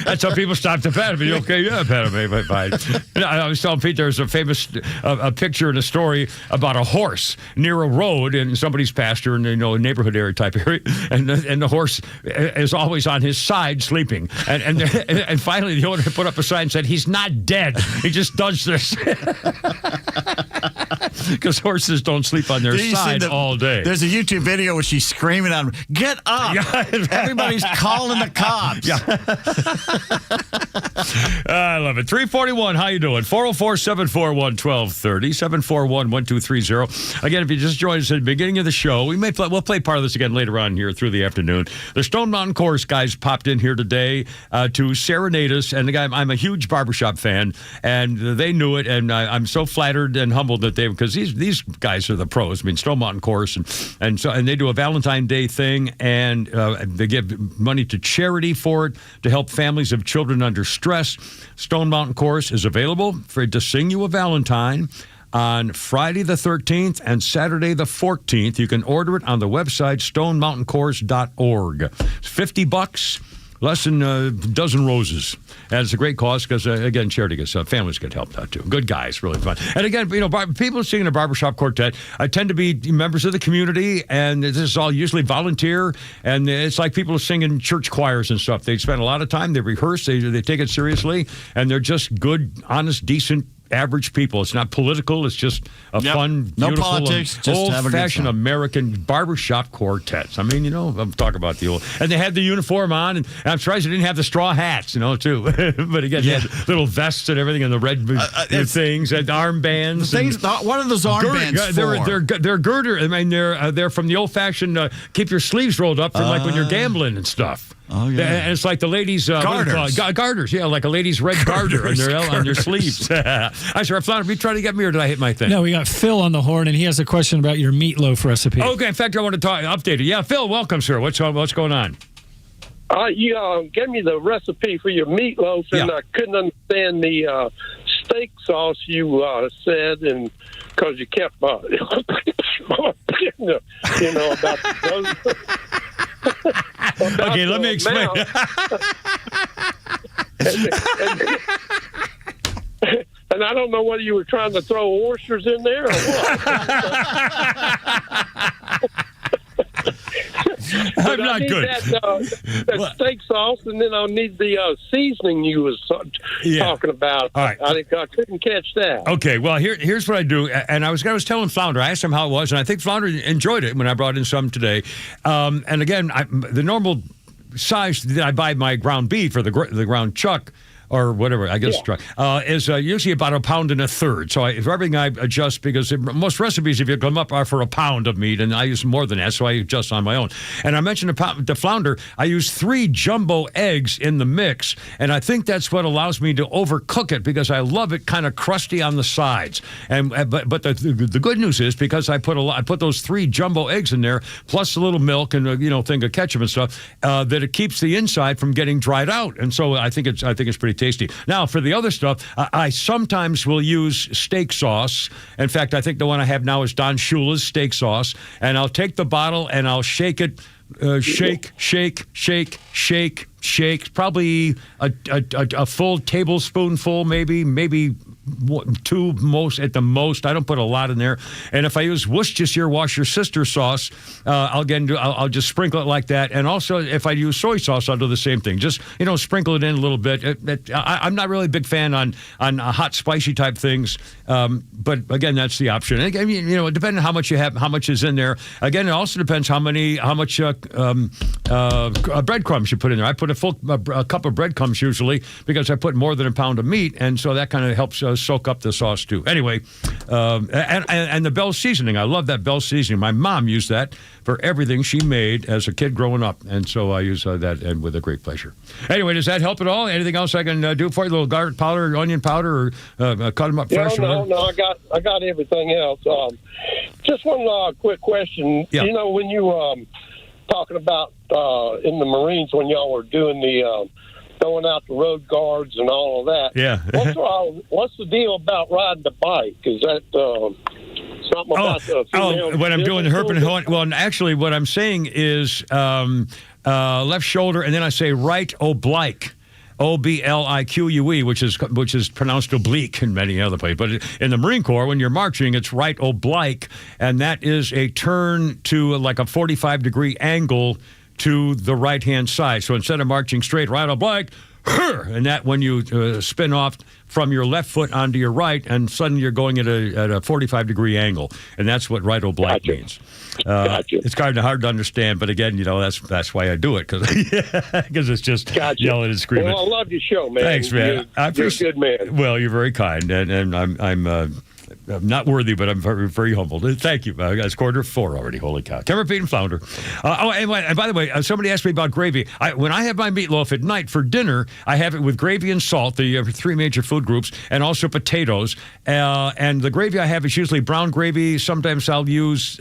That's how people stop to pet him. Are you okay? Yeah, pet him. Fine. I was telling Pete there's a famous a picture in a story about a horse near a road in somebody's pasture in a neighborhood area type area, and the horse is always on his side sleeping, and finally the owner put up a sign and said he's not dead, he just does this. Because horses don't sleep on their side all day. There's a YouTube video where she's screaming at him, get up! Yeah. Everybody's calling the cops. Yeah. I love it. 341, how you doing? 404-741-1230, 741-1230. Again, if you just joined us at the beginning of the show, we'll play part of this again later on here through the afternoon. The Stone Mountain Chorus guys popped in here today to serenade us, and I'm a huge barbershop fan, and they knew it, and I'm so flattered and humbled that because these guys are the pros. I mean, Stone Mountain Chorus, and they do a Valentine's Day thing, and they give money to charity for it to help families of children under stress. Stone Mountain Chorus is available to sing you a Valentine on Friday the 13th and Saturday the 14th. You can order it on the website stonemountainchorus.org. It's $50. Less than a dozen roses. And it's a great cause because, again, charity gets families get helped out, too. Good guys, really fun. And again, people singing a barbershop quartet tend to be members of the community, and this is all usually volunteer, and it's like people singing church choirs and stuff. They spend a lot of time, they rehearse, they take it seriously, and they're just good, honest, decent, average people. It's not political. It's just a fun, beautiful, politics, just old-fashioned American barbershop quartets. I mean, I'm talking about the old. And they had the uniform on, and I'm surprised they didn't have the straw hats, too. But again, they had little vests and everything, and the red things, and armbands. What are those armbands for? They're girder. I mean, they're from the old-fashioned keep your sleeves rolled up from like when you're gambling and stuff. Oh, yeah. And it's like the ladies' garters. Garters, yeah, like a lady's red garter on their sleeves. I swear, Flounder, are you trying to get me, or did I hit my thing? No, we got Phil on the horn, and he has a question about your meatloaf recipe. Okay, in fact, I want to update it. Yeah, Phil, welcome, sir. What's going on? You gave me the recipe for your meatloaf, and I couldn't understand the steak sauce you said, and because you kept, about those. Okay, let me explain. And I don't know whether you were trying to throw oysters in there or what. I'm not good. That steak sauce, and then I'll need the seasoning you was talking about. All right. I couldn't catch that. Okay, well, here's what I do. And I was telling Flounder, I asked him how it was, and I think Flounder enjoyed it when I brought in some today. And again, the normal size that I buy my ground beef or the ground chuck, or whatever, I guess, is usually about 1.33 pounds. So for everything I adjust, because most recipes, if you come up, are for 1 pound of meat, and I use more than that, so I adjust on my own. And I mentioned the Flounder, I use 3 jumbo eggs in the mix, and I think that's what allows me to overcook it, because I love it kind of crusty on the sides. And but the good news is, because I put those 3 jumbo eggs in there, plus a little milk and thing of ketchup and stuff, that it keeps the inside from getting dried out. And so I think it's pretty tasty. Now, for the other stuff, I sometimes will use steak sauce. In fact, I think the one I have now is Don Shula's steak sauce. And I'll take the bottle and I'll shake it, shake. Probably a full tablespoonful, maybe 2 at the most. I don't put a lot in there. And if I use Worcestershire Wash Your Sister sauce, I'll just sprinkle it like that. And also, if I use soy sauce, I'll do the same thing. Just sprinkle it in a little bit. I'm not really a big fan on hot, spicy type things. But again, that's the option. And again, depending on how much you have, how much is in there. Again, it also depends how much breadcrumbs you put in there. I put a cup of breadcrumbs usually, because I put more than 1 pound of meat, and so that kind of helps soak up the sauce too. Anyway, and the Bell's seasoning. I love that Bell's seasoning. My mom used that for everything she made as a kid growing up, and so I use that and with a great pleasure. Anyway, does that help at all? Anything else I can do for you? A little garlic powder, onion powder, or cut them up fresh? No, I got everything else. Just one quick question. Yeah. When you talking about in the Marines, when y'all were doing the throwing out the road guards and all of that. Yeah. What's the deal about riding the bike? Is that something about the female? When I'm doing the herp and horn? Well, actually, what I'm saying is left shoulder, and then I say right oblique. OBLIQUE, which is pronounced oblique in many other places. But in the Marine Corps, when you're marching, it's right oblique, and that is a turn to like a 45-degree angle to the right-hand side. So instead of marching straight, right oblique, and that when you spin off from your left foot onto your right, and suddenly you're going at a 45-degree angle, and that's what right oblique means. It's kind of hard to understand, but again, that's why I do it, because it's just yelling and screaming. Well, I love your show, man. Thanks, man. You're a good man. Well, you're very kind, and I'm not worthy, but I'm very, very humbled. Thank you. I got quarter 4 already. Holy cow. Timber Pete and Flounder. And by the way, somebody asked me about gravy. When I have my meatloaf at night for dinner, I have it with gravy and salt, the 3 major food groups, and also potatoes. And the gravy I have is usually brown gravy. Sometimes I'll use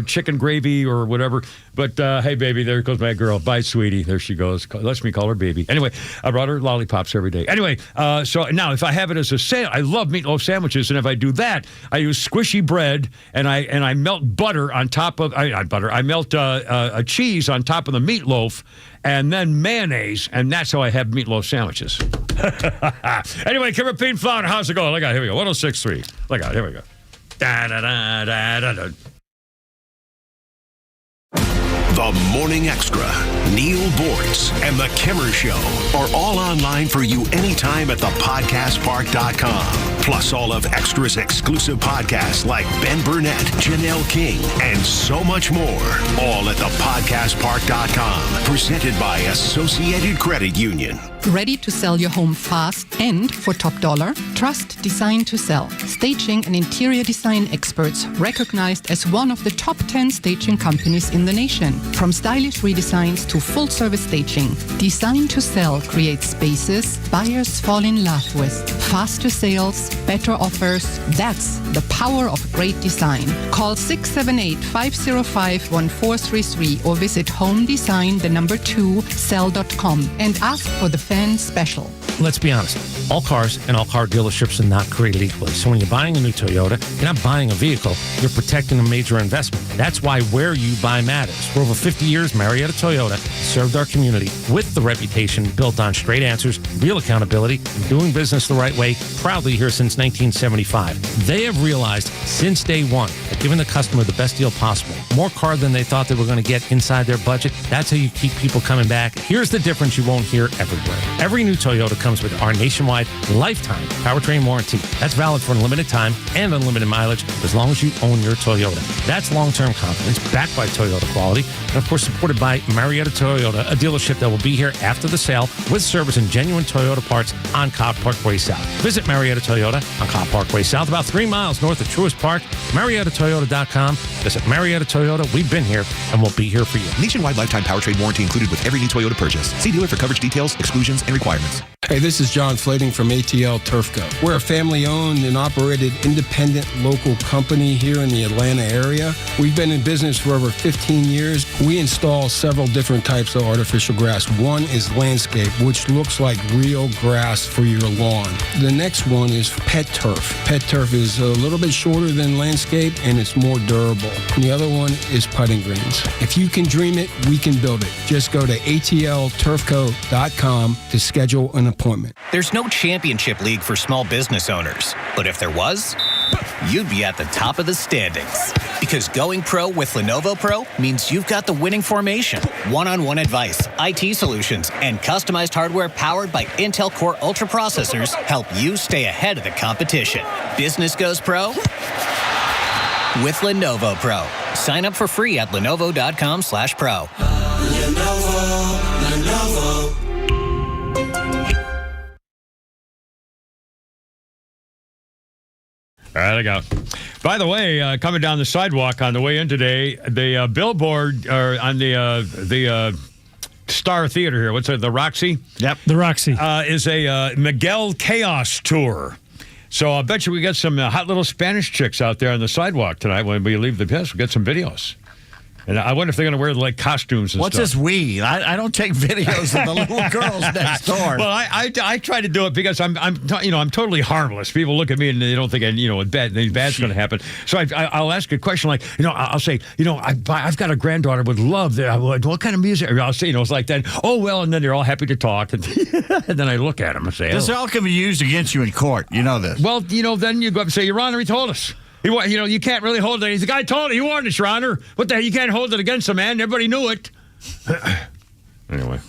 chicken gravy or whatever. But, hey, baby, there goes my girl. Bye, sweetie. There she goes. Lets me call her baby. Anyway, I brought her lollipops every day. Anyway, so now if I have it as I love meatloaf sandwiches, and if I do that, I use squishy bread, and I melt butter on top of, I melt a cheese on top of the meatloaf, and then mayonnaise, and that's how I have meatloaf sandwiches. Anyway, Kimber Pete and Flounder, how's it going? Look out, here we go. 106.3. Look out, here we go. Da-da-da-da-da-da. The Morning Extra, Neil Bortz, and The Kimmer Show are all online for you anytime at thepodcastpark.com. Plus all of Extra's exclusive podcasts like Ben Burnett, Janelle King, and so much more. All at thepodcastpark.com. Presented by Associated Credit Union. Ready to sell your home fast and for top dollar? Trust Design to Sell. Staging and interior design experts recognized as one of the top 10 staging companies in the nation. From stylish redesigns to full-service staging, Design to Sell creates spaces buyers fall in love with. Faster sales, better offers. That's the power of great design. Call 678-505-1433 or visit homedesign2sell.com and ask for the fan special. Let's be honest. All cars and all car dealerships are not created equally. So when you're buying a new Toyota, you're not buying a vehicle, you're protecting a major investment. That's why where you buy matters. For over 50 years, Marietta Toyota served our community with the reputation built on straight answers, real accountability, and doing business the right way, proudly here since 1975. They have realized since day one that giving the customer the best deal possible, more car than they thought they were going to get inside their budget, that's how you keep people coming back. Here's the difference you won't hear everywhere. Every new Toyota comes with our nationwide lifetime powertrain warranty. That's valid for unlimited time and unlimited mileage as long as you own your Toyota. That's long-term confidence backed by Toyota quality and, of course, supported by Marietta Toyota, a dealership that will be here after the sale with service and genuine Toyota parts on Cobb Parkway South. Visit Marietta Toyota on Cobb Parkway South, about 3 miles north of Truist Park. MariettaToyota.com. Visit Marietta Toyota. We've been here and we'll be here for you. Nationwide lifetime powertrain warranty included with every new Toyota purchase. See dealer for coverage details, exclusions, and requirements. Hey, this is John Flading from ATL Turfco. We're a family-owned and operated independent local company here in the Atlanta area. We've been in business for over 15 years. We install several different types of artificial grass. One is landscape, which looks like real grass for your lawn. The next one is pet turf. Pet turf is a little bit shorter than landscape, and it's more durable. And the other one is putting greens. If you can dream it, we can build it. Just go to atlturfco.com to schedule an appointment. There's no championship league for small business owners, but if there was, you'd be at the top of the standings. Because going pro with Lenovo Pro means you've got the winning formation, one-on-one advice, IT solutions, and customized hardware powered by Intel Core Ultra processors help you stay ahead of the competition. Business goes pro with Lenovo Pro. Sign up for free at lenovo.com/pro. Lenovo. All right, I go. By the way, coming down the sidewalk on the way in today, the billboard on the Star Theater here. What's it? The Roxy? Yep, the Roxy is a Miguel Chaos tour. So I bet you we got some hot little Spanish chicks out there on the sidewalk tonight when we leave the piss. We'll get some videos. And I wonder if they're going to wear like costumes and What's stuff. this we? I don't take videos of the little girls next door. Well, I try to do it because I'm totally harmless. People look at me and they don't think bad's going to happen. So I'll ask a question like, I'll say, I've got a granddaughter would love that. What kind of music? I'll say, it's like that. Oh well, and then they're all happy to talk, and then I look at them and say, this all can be used against you in court. You know this. Well, then you go up and say, Your Honor, he told us. You can't really hold it. The guy told it. He warned us, Your Honor. What the hell? You can't hold it against a man. Everybody knew it. Anyway.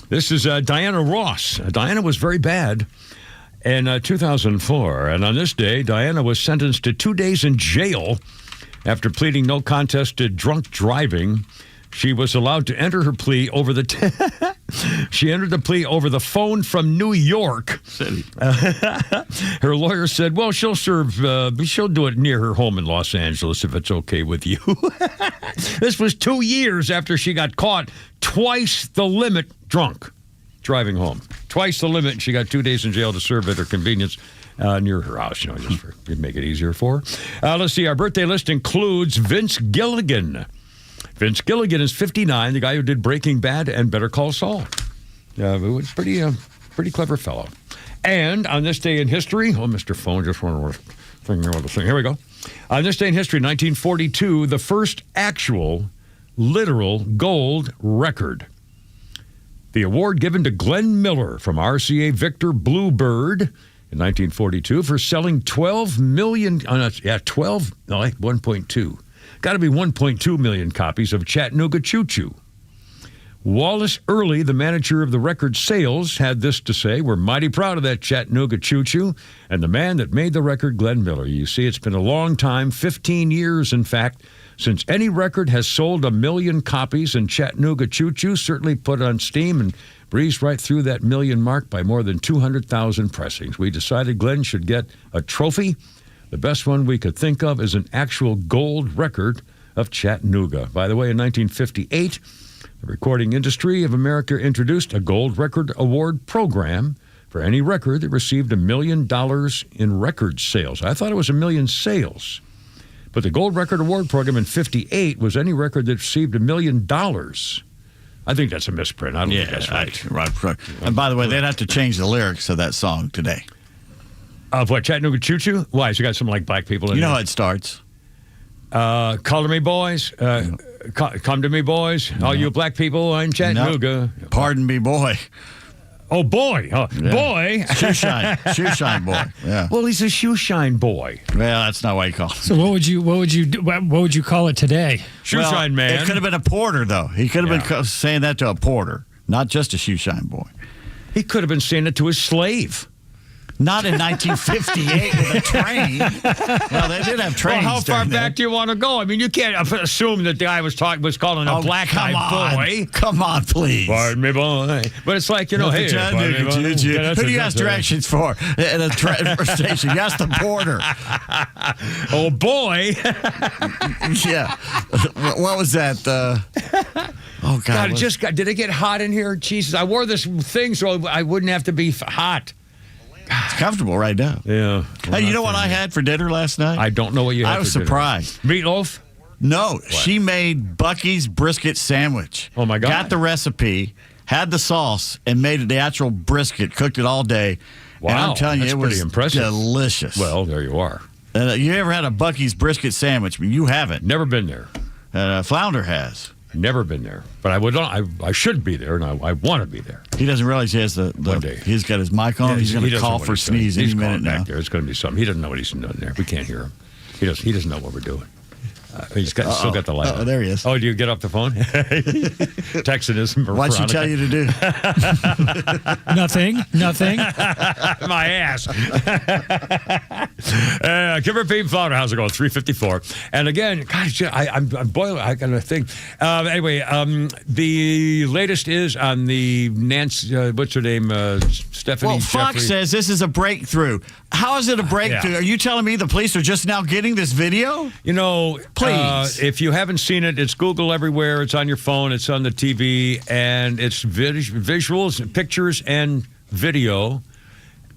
This is Diana Ross. Diana was very bad in 2004. And on this day, Diana was sentenced to 2 days in jail after pleading no contest to drunk driving. She was allowed to enter her plea over the she entered the plea over the phone from New York City. Her lawyer said, well, she'll do it near her home in Los Angeles if it's okay with you. This was 2 years after she got caught twice the limit drunk driving home. Twice the limit. She got 2 days in jail to serve at her convenience near her house, just to make it easier for her. Let's see. Our birthday list includes Vince Gilligan. Vince Gilligan is 59, the guy who did Breaking Bad and Better Call Saul. It was pretty clever fellow. And on this day in history, Mr. Phone, just one more thing. Here we go. On this day in history, 1942, the first actual, literal gold record. The award given to Glenn Miller from RCA Victor Bluebird in 1942 for selling 12 million, 1.2. Got to be 1.2 million copies of Chattanooga Choo Choo. Wallace Early, the manager of the record sales, had this to say: we're mighty proud of that Chattanooga Choo Choo and the man that made the record, Glenn Miller. You see, it's been a long time, 15 years, in fact, since any record has sold 1 million copies, and Chattanooga Choo Choo certainly put on steam and breezed right through that million mark by more than 200,000 pressings. We decided Glenn should get a trophy. The best one we could think of is an actual gold record of Chattanooga. By the way, in 1958, the Recording Industry of America introduced a gold record award program for any record that received $1 million in record sales. I thought it was 1 million sales. But the gold record award program in 58 was any record that received $1 million. I think that's a misprint. I don't think that's right. Right. And by the way, they'd have to change the lyrics of that song today. Of what, Chattanooga Choo Choo? Why? So you got something like black people in You know there? how it starts. Color me, boys. Come to me, boys. All you black people in Chattanooga. No. Pardon me, boy. Oh, boy. Oh, Yeah. Boy. Shoeshine boy. Yeah. Well, he's a shoeshine boy. Well, that's not what you call it. So what would you call it today? Shoeshine man. It could have been a porter, though. He could have been saying that to a porter, not just a shoeshine boy. He could have been saying it to his slave. Not in 1958 with a train. Well, they did have trains. Well, how far during back do you want to go? I mean, you can't assume that the guy was calling a black guy boy. Come on, please. Pardon me, boy. But it's like, hey, pardon me, boy. Who do you ask directions for at a station? You ask the porter. Oh, boy. Yeah. What was that? Oh, God. Did it get hot in here? Jesus, I wore this thing so I wouldn't have to be hot. It's comfortable right now. Yeah. Hey, you know what I had for dinner last night? I don't know what you had I was for dinner. surprised. Meatloaf? No, she made Bucky's brisket sandwich. Oh, my God. Got the recipe, had the sauce, and made it the actual brisket, cooked it all day. Wow. And I'm telling you, that's it was pretty impressive. delicious. Well, there you are. You ever had a Bucky's brisket sandwich? I mean, you haven't. Never been there. Flounder has. Never been there. But I would. I should be there, and I want to be there. He doesn't realize he has One day. He's got his mic on. Yeah, he's going he to doesn't know call what for he's doing. sneeze any He's minute calling now. back there. It's going to be something. He doesn't know what he's doing there. We can't hear him. He doesn't know what we're doing. He's still got the light on. There he is. Oh, do you get off the phone? Texting his What'd she tell you to do? Nothing. My ass. Kimber Pete Flounder, how's it going? 354. And again, gosh, I'm boiling. I got to think. Anyway, the latest is on the Nancy, what's her name? Stephanie Well, Fox Jeffrey. says this is a breakthrough. How is it a breakthrough? Yeah. Are you telling me the police are just now getting this video? You know, Please. if you haven't seen it, it's Google everywhere. It's on your phone. It's on the TV. And it's visuals, pictures, and video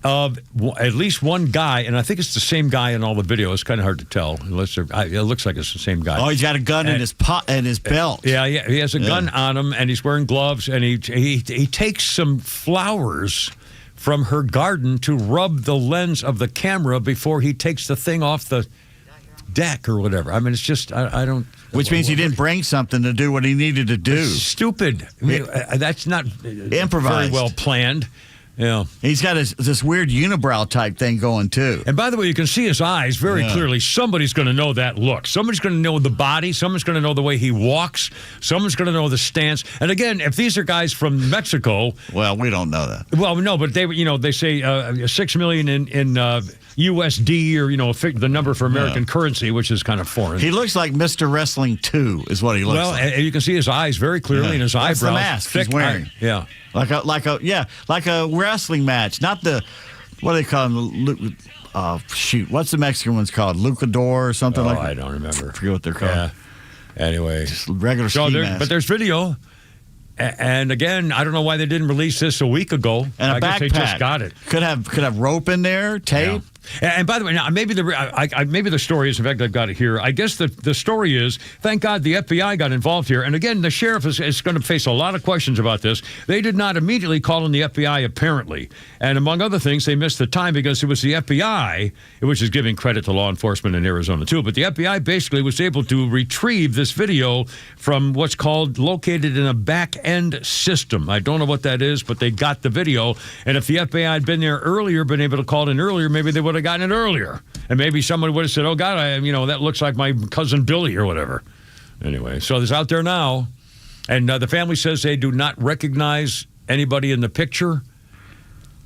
of at least one guy. And I think it's the same guy in all the videos. It's kind of hard to tell. Unless it looks like it's the same guy. Oh, he's got a gun in his belt. Yeah, he has a gun on him, and he's wearing gloves. And he takes some flowers from her garden to rub the lens of the camera before he takes the thing off the deck or whatever. I mean, it's just, I don't... Which means he didn't bring something to do what he needed to do. It's stupid. I mean, that's not improvised. very well planned. Yeah. He's got this weird unibrow type thing going, too. And by the way, you can see his eyes very clearly. Somebody's going to know that look. Somebody's going to know the body. Someone's going to know the way he walks. Someone's going to know the stance. And again, if these are guys from Mexico. Well, we don't know that. Well, no, but they say $6 million in USD or, the number for American currency, which is kind of foreign. He looks like Mr. Wrestling 2 is what he looks like. Well, you can see his eyes very clearly and his eyebrows. That's the mask he's wearing. Yeah. Like a wrestling match, not the what do they call them? What's the Mexican one's called? Luchador or something like that? I don't remember. I forget what they're called. Yeah. Anyway, just regular ski mask. But there's video, and again, I don't know why they didn't release this a week ago. And I guess they just got it. Could have rope in there, tape. Yeah. And by the way, now maybe the story is, in fact, I've got it here. I guess the story is, thank God the FBI got involved here. And again, the sheriff is going to face a lot of questions about this. They did not immediately call in the FBI, apparently. And among other things, they missed the time because it was the FBI, which is giving credit to law enforcement in Arizona, too. But the FBI basically was able to retrieve this video from what's called located in a back-end system. I don't know what that is, but they got the video. And if the FBI had been there earlier, been able to call it in earlier, maybe they would have gotten it earlier. And maybe someone would have said, oh, God, that looks like my cousin Billy or whatever. Anyway, so it's out there now. And the family says they do not recognize anybody in the picture.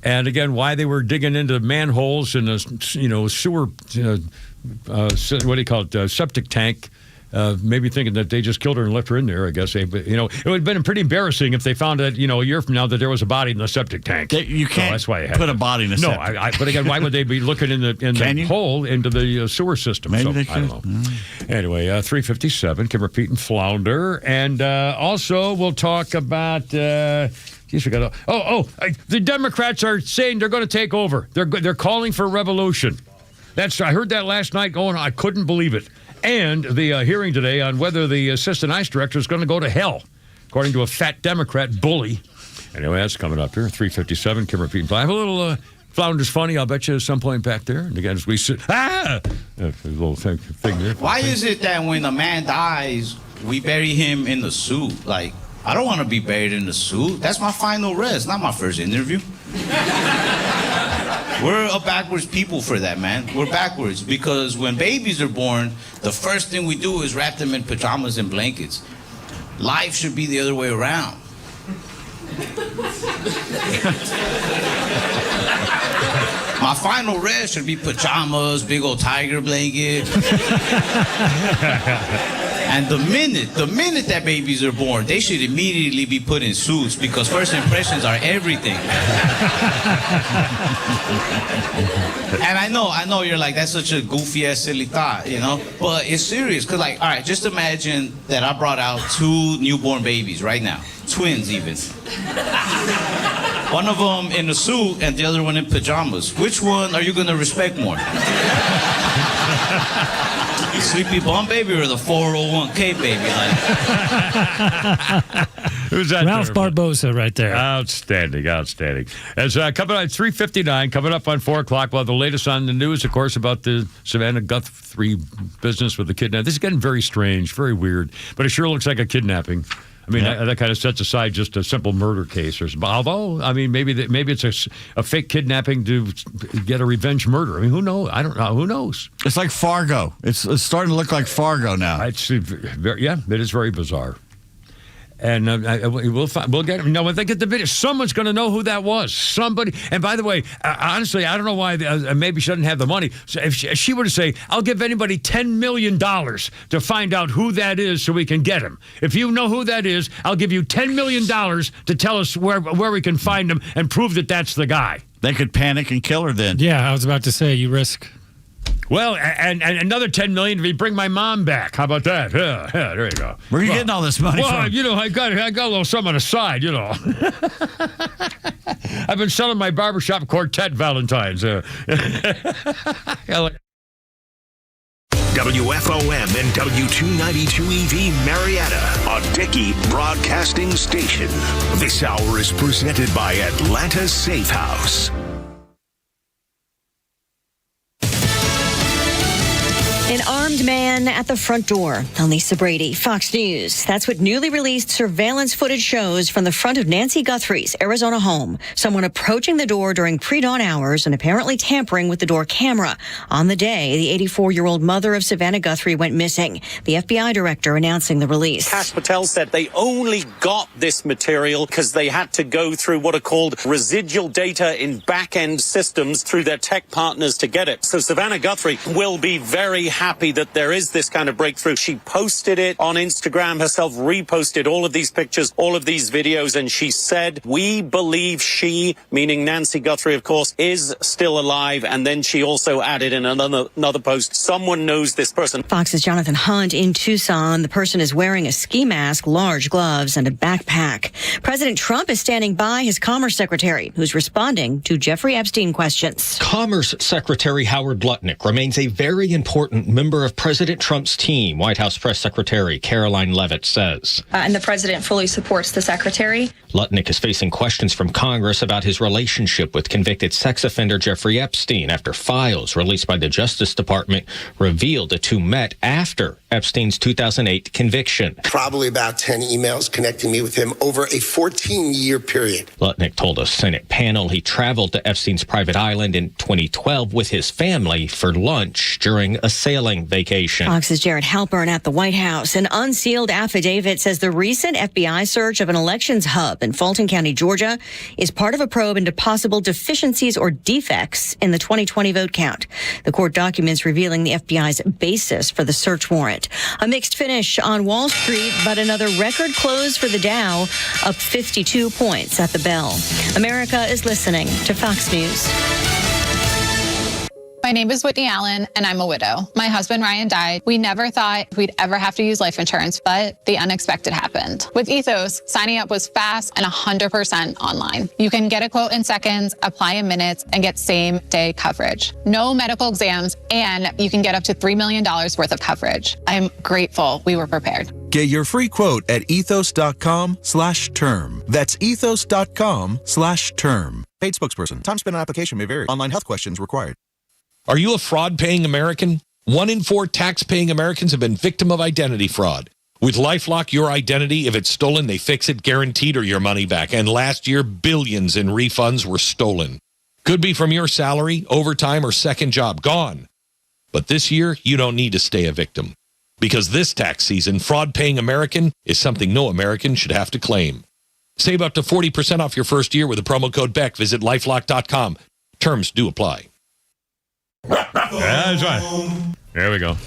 And again, why they were digging into manholes in a, sewer, what do you call it, septic tank. Maybe thinking that they just killed her and left her in there, I guess. It would have been pretty embarrassing if they found that, a year from now that there was a body in the septic tank. You can't that's why put a body in a septic tank. No, but again, why would they be looking in the hole into the sewer system? Maybe so, they could. I don't know. Anyway, 357, Kim Repeat and Flounder. And also, we'll talk about... the Democrats are saying they're going to take over. They're calling for revolution. I heard that last night going, I couldn't believe it. And the hearing today on whether the assistant ICE director is going to go to hell, according to a fat Democrat bully. Anyway, that's coming up here. 357, Kim Repeat. I have a little Flounder's funny, I'll bet you, at some point back there. And again, as we sit, a little thing there. Why is it that when a man dies, we bury him in the suit? Like, I don't want to be buried in the suit. That's my final rest, not my first interview. We're a backwards people for that, man. We're backwards because when babies are born, the first thing we do is wrap them in pajamas and blankets. Life should be the other way around. My final rest should be pajamas, big old tiger blanket. And the minute that babies are born, they should immediately be put in suits because first impressions are everything. And I know you're like, that's such a goofy ass silly thought, but it's serious because all right, just imagine that I brought out 2 newborn babies right now, twins even. One of them in a suit and the other one in pajamas. Which one are you gonna respect more? Sleepy Bum baby or the 401k baby? Who's that? Ralph Barbosa right there. Outstanding. As coming on 3:59, coming up on 4 o'clock. Well, the latest on the news, of course, about the Savannah Guthrie business with the kidnapping. This is getting very strange, very weird, but it sure looks like a kidnapping. I mean, that kind of sets aside just a simple murder case or something. Although, I mean, maybe it's a fake kidnapping to get a revenge murder. I mean, who knows? I don't know. Who knows? It's like Fargo. It's starting to look like Fargo now. It is very bizarre. And we'll get it. Now, when they get the video, someone's going to know who that was. Somebody. And by the way, honestly, I don't know why. Maybe she doesn't have the money. So if she were to say, "I'll give anybody $10 million to find out who that is, so we can get him. If you know who that is, I'll give you $10 million to tell us where we can find him and prove that that's the guy." They could panic and kill her then. Yeah, I was about to say, you risk. Well, and another $10 million if you bring my mom back. How about that? Yeah, there you go. Where are you getting all this money from? I got a little something on the side, I've been selling my barbershop quartet Valentines. WFOM and W292EV Marietta, a Dickey Broadcasting Station. This hour is presented by Atlanta Safe House. An armed man at the front door. I'm Lisa Brady, Fox News. That's what newly released surveillance footage shows from the front of Nancy Guthrie's Arizona home. Someone approaching the door during pre-dawn hours and apparently tampering with the door camera. On the day, the 84-year-old mother of Savannah Guthrie went missing. The FBI director announcing the release. Kash Patel said they only got this material because they had to go through what are called residual data in back-end systems through their tech partners to get it. So Savannah Guthrie will be very happy that there is this kind of breakthrough. She posted it on Instagram herself, reposted all of these pictures, all of these videos, and she said, we believe she, meaning Nancy Guthrie, of course, is still alive. And then she also added in another post, someone knows this person. Fox's Jonathan Hunt in Tucson. The person is wearing a ski mask, large gloves, and a backpack. President Trump is standing by his Commerce Secretary, who's responding to Jeffrey Epstein questions. Commerce Secretary Howard Lutnick remains a very important member of President Trump's team, White House Press Secretary Caroline Leavitt says. And the president fully supports the secretary. Lutnick is facing questions from Congress about his relationship with convicted sex offender Jeffrey Epstein after files released by the Justice Department revealed the two met after Epstein's 2008 conviction. Probably about 10 emails connecting me with him over a 14-year period. Lutnick told a Senate panel he traveled to Epstein's private island in 2012 with his family for lunch during a sailing vacation. Fox's Jared Halpern at the White House. An unsealed affidavit says the recent FBI search of an elections hub in Fulton County, Georgia, is part of a probe into possible deficiencies or defects in the 2020 vote count. The court documents revealing the FBI's basis for the search warrant. A mixed finish on Wall Street, but another record close for the Dow, up 52 points at the bell. America is listening to Fox News. My name is Whitney Allen, and I'm a widow. My husband, Ryan, died. We never thought we'd ever have to use life insurance, but the unexpected happened. With Ethos, signing up was fast and 100% online. You can get a quote in seconds, apply in minutes, and get same-day coverage. No medical exams, and you can get up to $3 million worth of coverage. I'm grateful we were prepared. Get your free quote at ethos.com/term. That's ethos.com/term. Paid spokesperson. Time spent on application may vary. Online health questions required. Are you a fraud-paying American? 1 in 4 tax-paying Americans have been victim of identity fraud. With LifeLock, your identity, if it's stolen, they fix it guaranteed or your money back. And last year, billions in refunds were stolen. Could be from your salary, overtime, or second job. Gone. But this year, you don't need to stay a victim. Because this tax season, fraud-paying American is something no American should have to claim. Save up to 40% off your first year with the promo code BECK. Visit LifeLock.com. Terms do apply. That's right. There we go.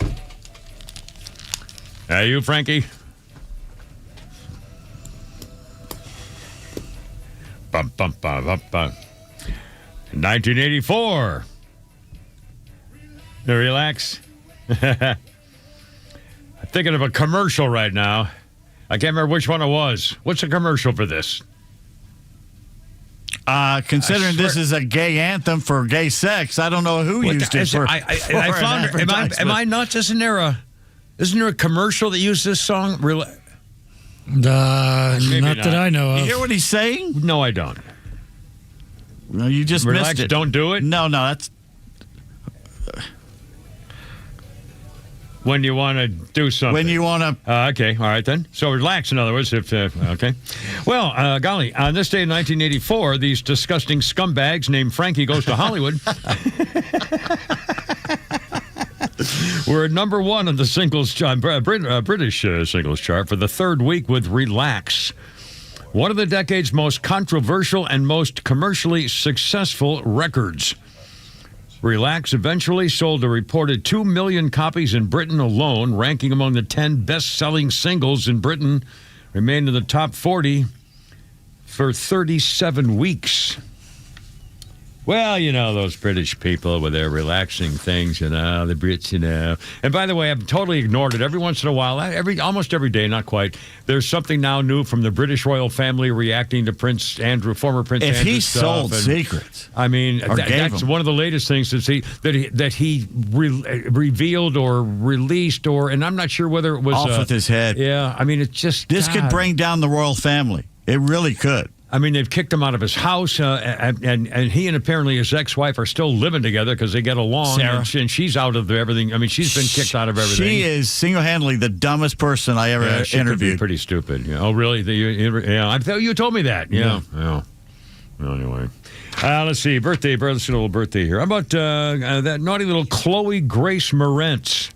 You, Frankie? Bum, bum, bum, bum, bum. 1984. To relax. I'm thinking of a commercial right now. I can't remember which one it was. What's the commercial for this? Considering this is a gay anthem for gay sex, I don't know who used it for. I found it. Am I nuts? Isn't there a commercial that used this song? Really? Not that I know of. You hear what he's saying? No, I don't. No, you just Relax, missed it. Don't do it? No, that's... When you want to do something. When you want to... okay, all right then. So relax, in other words. Okay. Well, golly, on this day in 1984, these disgusting scumbags named Frankie Goes to Hollywood were at number 1 on the singles British singles chart for the 3rd week with Relax. One of the decade's most controversial and most commercially successful records. Relax eventually sold a reported 2 million copies in Britain alone, ranking among the 10 best-selling singles in Britain, remained in the top 40 for 37 weeks. Well, you know, those British people with their relaxing things, the Brits, And by the way, I've totally ignored it. Every once in a while, almost every day, not quite, there's something now new from the British royal family reacting to Prince Andrew, former Prince Andrew. If he sold secrets. I mean, that's one of the latest things that he revealed or released, and I'm not sure whether it was... Off with his head. Yeah, I mean, it's just... This could bring down the royal family. It really could. I mean, they've kicked him out of his house, and he and apparently his ex-wife are still living together because they get along. Sarah. And she's out of everything. I mean, she's been kicked out of everything. She is single-handedly the dumbest person I ever she could be interviewed. pretty stupid. Yeah. Oh, really? Yeah, I thought you told me that. Yeah. Well, anyway. Let's see. Let's get a little birthday here. How about that naughty little Chloe Grace Moretz?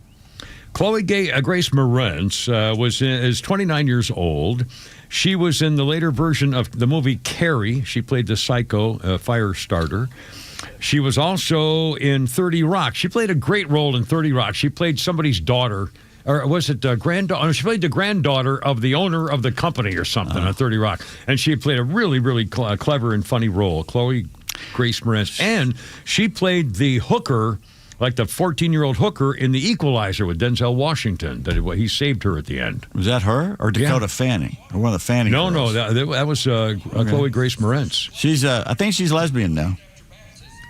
Chloe Grace Moretz is 29 years old. She was in the later version of the movie Carrie. She played the psycho fire starter. She was also in 30 Rock. She played a great role in 30 Rock. She played somebody's daughter. Or was it granddaughter? She played the granddaughter of the owner of the company or something on 30 Rock. And she played a really, really clever and funny role, Chloe Grace Moretz. And she played the hooker, like the 14-year-old hooker in The Equalizer with Denzel Washington. That he saved her at the end. Was that her or Dakota Fanning? Or one of the Fanning girls? No, that was Chloe Grace Moretz. She's, I think she's lesbian now.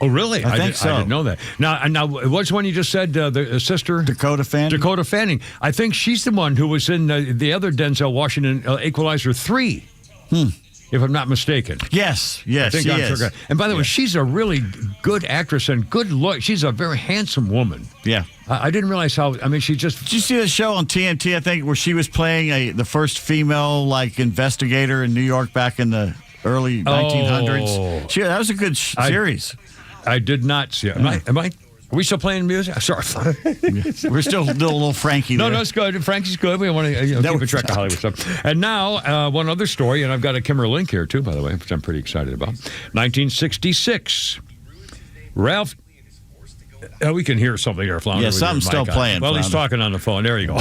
Oh, really? I think so. I didn't know that. Now, what's one you just said, the sister? Dakota Fanning. Dakota Fanning. I think she's the one who was in the other Denzel Washington, Equalizer 3, if I'm not mistaken. Yes, she is. And by the way, she's a really good actress and good look. She's a very handsome woman. Yeah. I didn't realize how, I mean, she just... Did you see the show on TNT, I think, where she was playing the first female, investigator in New York back in the early 1900s? That was a good series. I did not see it. Are we still playing music? Sorry. We're still doing a little Frankie there. No, it's good. Frankie's good. We want to keep a track of Hollywood stuff. And now, one other story, and I've got a Kimmer link here, too, by the way, which I'm pretty excited about. 1966. Ralph... we can hear something here, Flounder. Yeah, something's still playing. Well, Flounder. he's talking on the phone. There you go.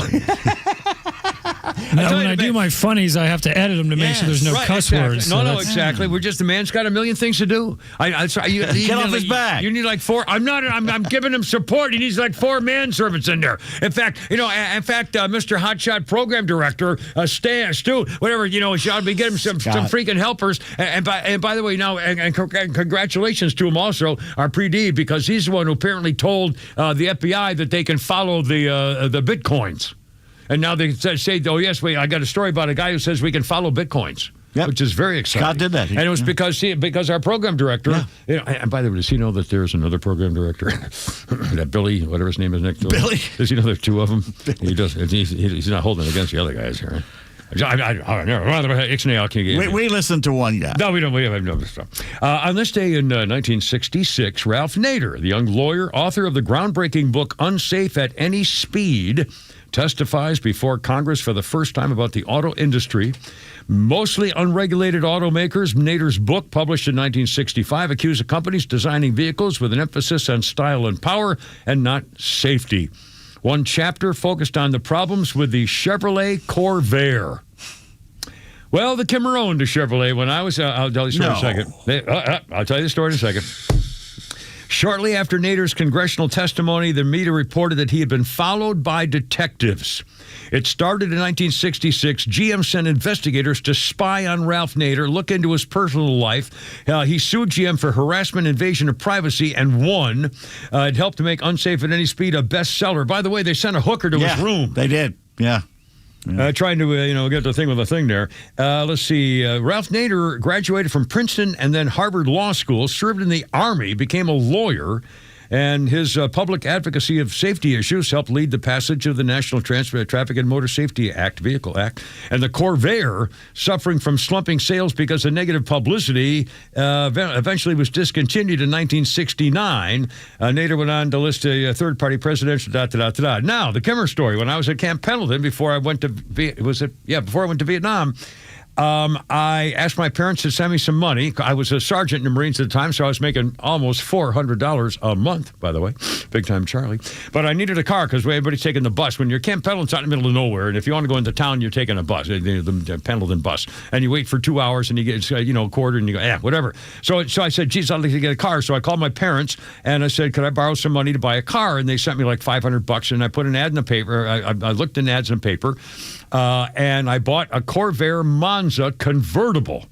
Now, when I do my funnies, I have to edit them to make sure there's no cuss words. No, exactly. We're just the man's got a million things to do. Get off his back. You need like 4. I'm giving him support. He needs like 4 manservants in there. In fact, Mr. Hotshot Program Director, Stu, whatever, he ought to be getting some freaking helpers. And by the way, now, and congratulations to him also, our pre-D, because he's the one who apparently told the FBI that they can follow the Bitcoins. And now they say, oh, yes, I got a story about a guy who says we can follow Bitcoins, which is very exciting. Scott did that. And it was because our program director, and by the way, does he know that there's another program director? That Billy, whatever his name is next to him? Billy. Does he know there's 2 of them? He does. He's not holding it against the other guys here. We listened to one guy. No, we don't. We have no stuff. On this day in 1966, Ralph Nader, the young lawyer, author of the groundbreaking book Unsafe at Any Speed, testifies before Congress for the first time about the auto industry. Mostly unregulated automakers. Nader's book, published in 1965, accused companies designing vehicles with an emphasis on style and power and not safety. One chapter focused on the problems with the Chevrolet Corvair. Well, the Kimmer owned a Chevrolet when I was... I'll tell you the story in a second. I'll tell you the story in a second. Shortly after Nader's congressional testimony, the media reported that he had been followed by detectives. It started in 1966. GM sent investigators to spy on Ralph Nader, look into his personal life. He sued GM for harassment, invasion of privacy, and won. It helped to make Unsafe at Any Speed a bestseller. By the way, they sent a hooker to his room. They did, trying to, get the thing with the thing there. Let's see. Ralph Nader graduated from Princeton and then Harvard Law School, served in the Army, became a lawyer, and his public advocacy of safety issues helped lead the passage of the National Traffic and Motor Safety Vehicle Act. And the Corvair, suffering from slumping sales because of negative publicity, eventually was discontinued in 1969. Nader went on to list a third-party presidential Now, the Kimmer story. When I was at Camp Pendleton before I went to Vietnam, I asked my parents to send me some money. I was a sergeant in the Marines at the time, so I was making almost $400 a month, by the way. Big time Charlie. But I needed a car because everybody's taking the bus. When you're Camp Pendleton's out in the middle of nowhere, and if you want to go into town, you're taking a bus, the Pendleton bus. And you wait for 2 hours, and you get, a quarter, and you go, whatever. So I said, geez, I'd like to get a car. So I called my parents, and I said, could I borrow some money to buy a car? And they sent me like $500, and I put an ad in the paper. I looked in ads in the paper. And I bought a Corvair Monza convertible.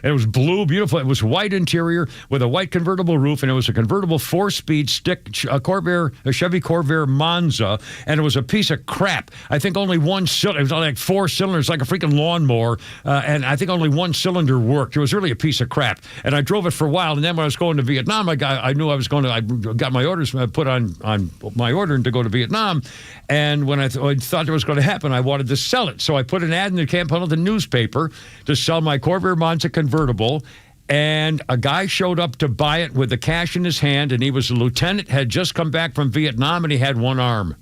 And it was blue, beautiful. It was white interior with a white convertible roof, and it was a convertible 4-speed stick a Chevy Corvair Monza, and it was a piece of crap. I think only one cylinder. It was like 4 cylinders, like a freaking lawnmower, and I think only one cylinder worked. It was really a piece of crap. And I drove it for a while, and then when I was going to Vietnam, I knew I was going to. I got my orders put on my order to go to Vietnam, and when I thought it was going to happen, I wanted to sell it. So I put an ad in the Camp Pendleton newspaper to sell my Corvair Monza convertible. And a guy showed up to buy it with the cash in his hand, and he was a lieutenant, had just come back from Vietnam, and he had one arm.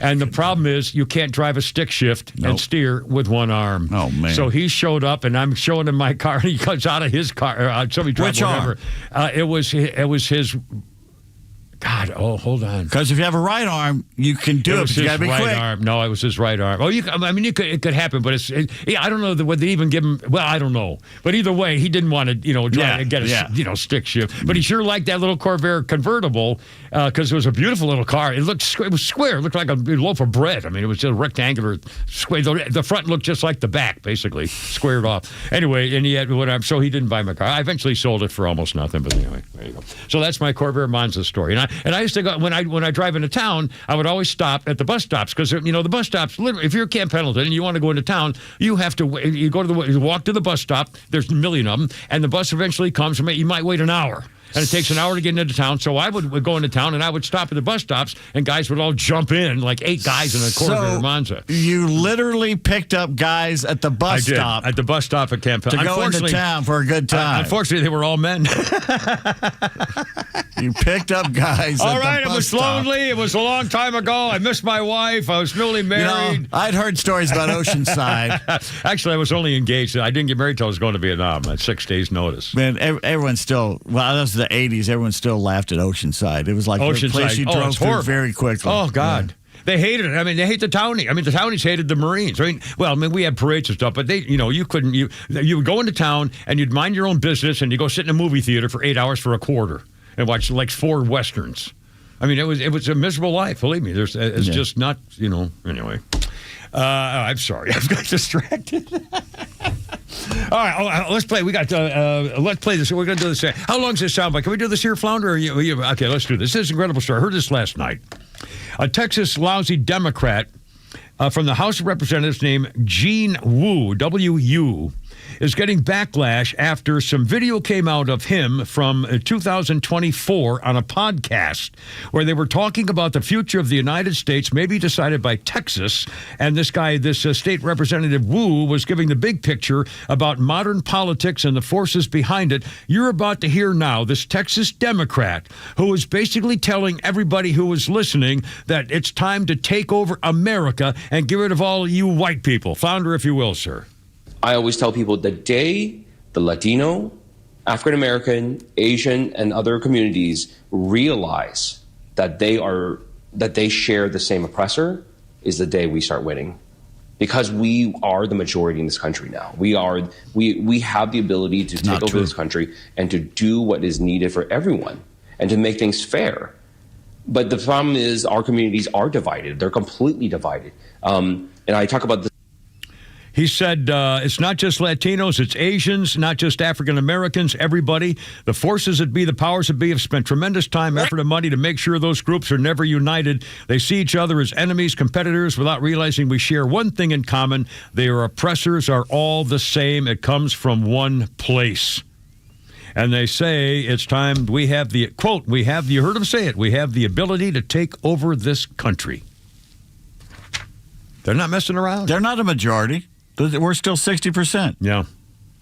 And the problem is you can't drive a stick shift and steer with one arm. Oh, man. So he showed up, and I'm showing him my car, and he comes out of his car. Somebody drive Which whatever. arm? It was his... God, hold on. Because if you have a right arm, you can do it, but you got to be right quick. Arm. No, it was his right arm. Oh, it could happen, but I don't know whether they even give him. Well, I don't know. But either way, he didn't want to, drive and get a stick shift. But he sure liked that little Corvair convertible because it was a beautiful little car. It was square. It looked like a loaf of bread. I mean, it was just a rectangular square. The front looked just like the back, basically squared off. Anyway, and he had whatever. So he didn't buy my car. I eventually sold it for almost nothing. But anyway, there you go. So that's my Corvair Monza story. And I used to go when I drive into town, I would always stop at the bus stops because the bus stops. Literally, if you're at Camp Pendleton and you want to go into town, you have to you walk to the bus stop. There's a million of them, and the bus eventually comes. You might wait an hour. And it takes an hour to get into town. So I would go into town, and I would stop at the bus stops, and guys would all jump in, like 8 guys in a Corvair Monza. You literally picked up guys at the bus stop. At the bus stop at Camp Pendleton. To go into town for a good time. Unfortunately, they were all men. You picked up guys all at right, the bus it was stop. lonely. It was a long time ago. I missed my wife. I was newly married. I'd heard stories about Oceanside. Actually, I was only engaged. I didn't get married until I was going to Vietnam at 6 days' notice. Man, everyone still, that was the 80s, everyone still laughed at Oceanside. It was like a place you drove through very quickly. Oh, God. Yeah. They hated it. I mean, they hate the townie. I mean, the townies hated the Marines. We had parades and stuff, but you couldn't. You would go into town and you'd mind your own business, and you go sit in a movie theater for 8 hours for a quarter and watch like 4 westerns. I mean, it was a miserable life. Believe me, it's just not. Anyway, I'm sorry, I've got distracted. All right, let's play. Let's play this. We're going to do this. How long does this sound like? Can we do this here, Flounder? Okay, let's do this. This is an incredible story. I heard this last night. A Texas lousy Democrat from the House of Representatives named Gene Wu, W-U, is getting backlash after some video came out of him from 2024 on a podcast where they were talking about the future of the United States, maybe decided by Texas. And this guy, this state representative Wu, was giving the big picture about modern politics and the forces behind it. You're about to hear now this Texas Democrat who is basically telling everybody who is listening that it's time to take over America and get rid of all you white people. Flounder, if you will, sir. I always tell people the day the Latino, African American, Asian, and other communities realize that they share the same oppressor is the day we start winning. Because we are the majority in this country now. We have the ability to take over this country and to do what is needed for everyone and to make things fair. But the problem is our communities are divided. They're completely divided. And I talk about this. He said it's not just Latinos, it's Asians, not just African Americans, everybody. The forces that be, the powers that be, have spent tremendous time, effort, and money to make sure those groups are never united. They see each other as enemies, competitors, without realizing we share one thing in common. Their oppressors are all the same. It comes from one place. And they say it's time we have the, quote, you heard him say it, we have the ability to take over this country. They're not messing around. They're not a majority. We're still 60%. Yeah.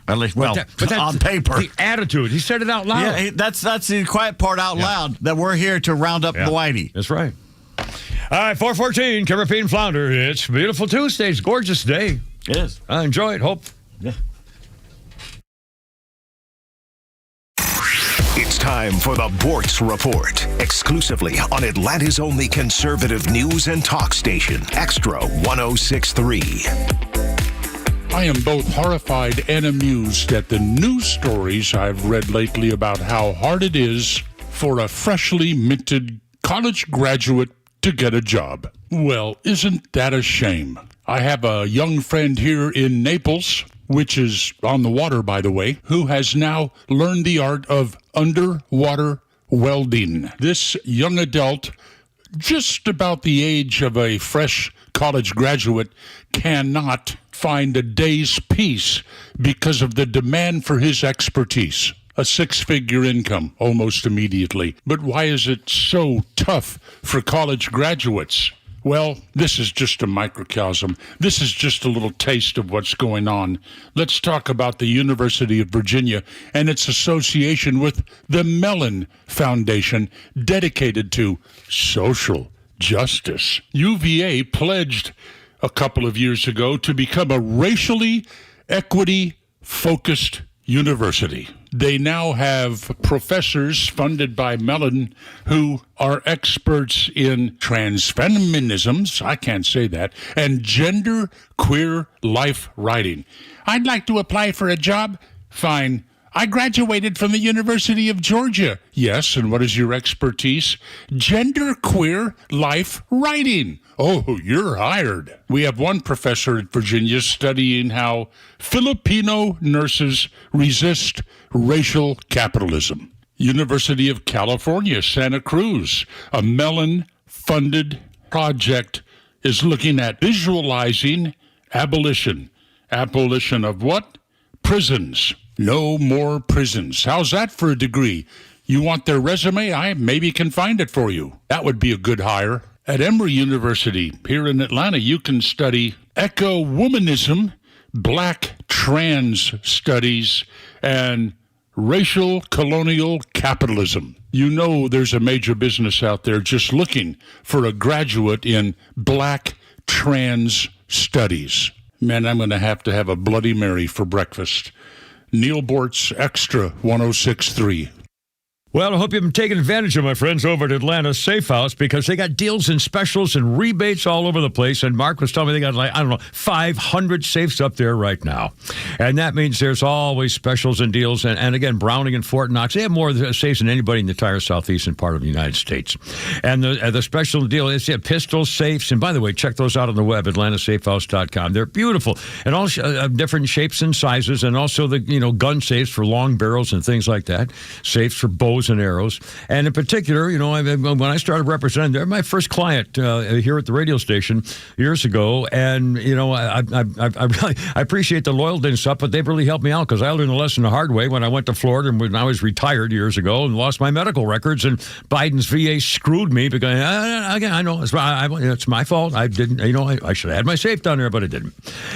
At least, but that's on paper. The attitude. He said it out loud. Yeah, that's the quiet part out loud, that we're here to round up the whitey. That's right. All right, 414, Caribbean Flounder. It's a beautiful Tuesday. It's a gorgeous day. It is. Enjoy it. Hope. Yeah. It's time for the Bortz Report, exclusively on Atlanta's only conservative news and talk station, Extra 106.3. I am both horrified and amused at the news stories I've read lately about how hard it is for a freshly minted college graduate to get a job. Well, isn't that a shame? I have a young friend here in Naples which is on the water, by the way, who has now learned the art of underwater welding. This young adult, just about the age of a fresh college graduate, cannot find a day's peace because of the demand for his expertise. A six-figure income almost immediately. But why is it so tough for college graduates? Well, this is just a microcosm. This is just a little taste of what's going on. Let's talk about the University of Virginia and its association with the Mellon Foundation, dedicated to social justice. UVA pledged a couple of years ago to become a racially equity-focused university. They now have professors funded by Mellon who are experts in transfeminisms, I can't say that, and gender queer life writing. I'd like to apply for a job. Fine. I graduated from the University of Georgia. Yes, and what is your expertise? Gender queer life writing. Oh, you're hired. We have one professor at Virginia studying how Filipino nurses resist racial capitalism. University of California, Santa Cruz, a Mellon-funded project is looking at visualizing abolition. Abolition of what? Prisons. No more prisons. How's that for a degree? You want their resume? I maybe can find it for you. That would be a good hire. At Emory University here in Atlanta, you can study eco-womanism, black trans studies, and racial colonial capitalism. You know there's a major business out there just looking for a graduate in black trans studies. Man, I'm going to have a Bloody Mary for breakfast. Neil Bortz, Extra 106.3. Well, I hope you've been taking advantage of my friends over at Atlanta Safe House, because they got deals and specials and rebates all over the place. And Mark was telling me they got 500 safes up there right now. And that means there's always specials and deals. And again, Browning and Fort Knox, they have more safes than anybody in the entire southeastern part of the United States. And the special deal is pistol safes. And by the way, check those out on the web, atlantasafehouse.com. They're beautiful and all different shapes and sizes, and also the gun safes for long barrels and things like that. Safes for bows and arrows. And in particular, when I started representing, they're my first client here at the radio station years ago. And, I really appreciate the loyalty and stuff, but they've really helped me out, because I learned the lesson the hard way when I went to Florida and when I was retired years ago and lost my medical records, and Biden's VA screwed me because, again, I know it's my fault. I didn't, I should have had my safe down there, but I didn't.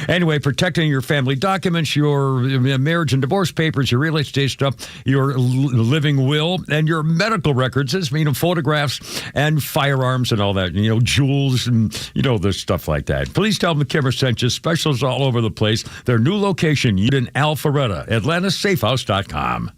Anyway, protecting your family documents, your marriage and divorce papers, your real estate stuff, your living will, and your medical records, photographs and firearms and all that, jewels and, there's stuff like that. Please tell them Kimmer sent you. Specials all over the place. Their new location in Alpharetta, atlantasafehouse.com.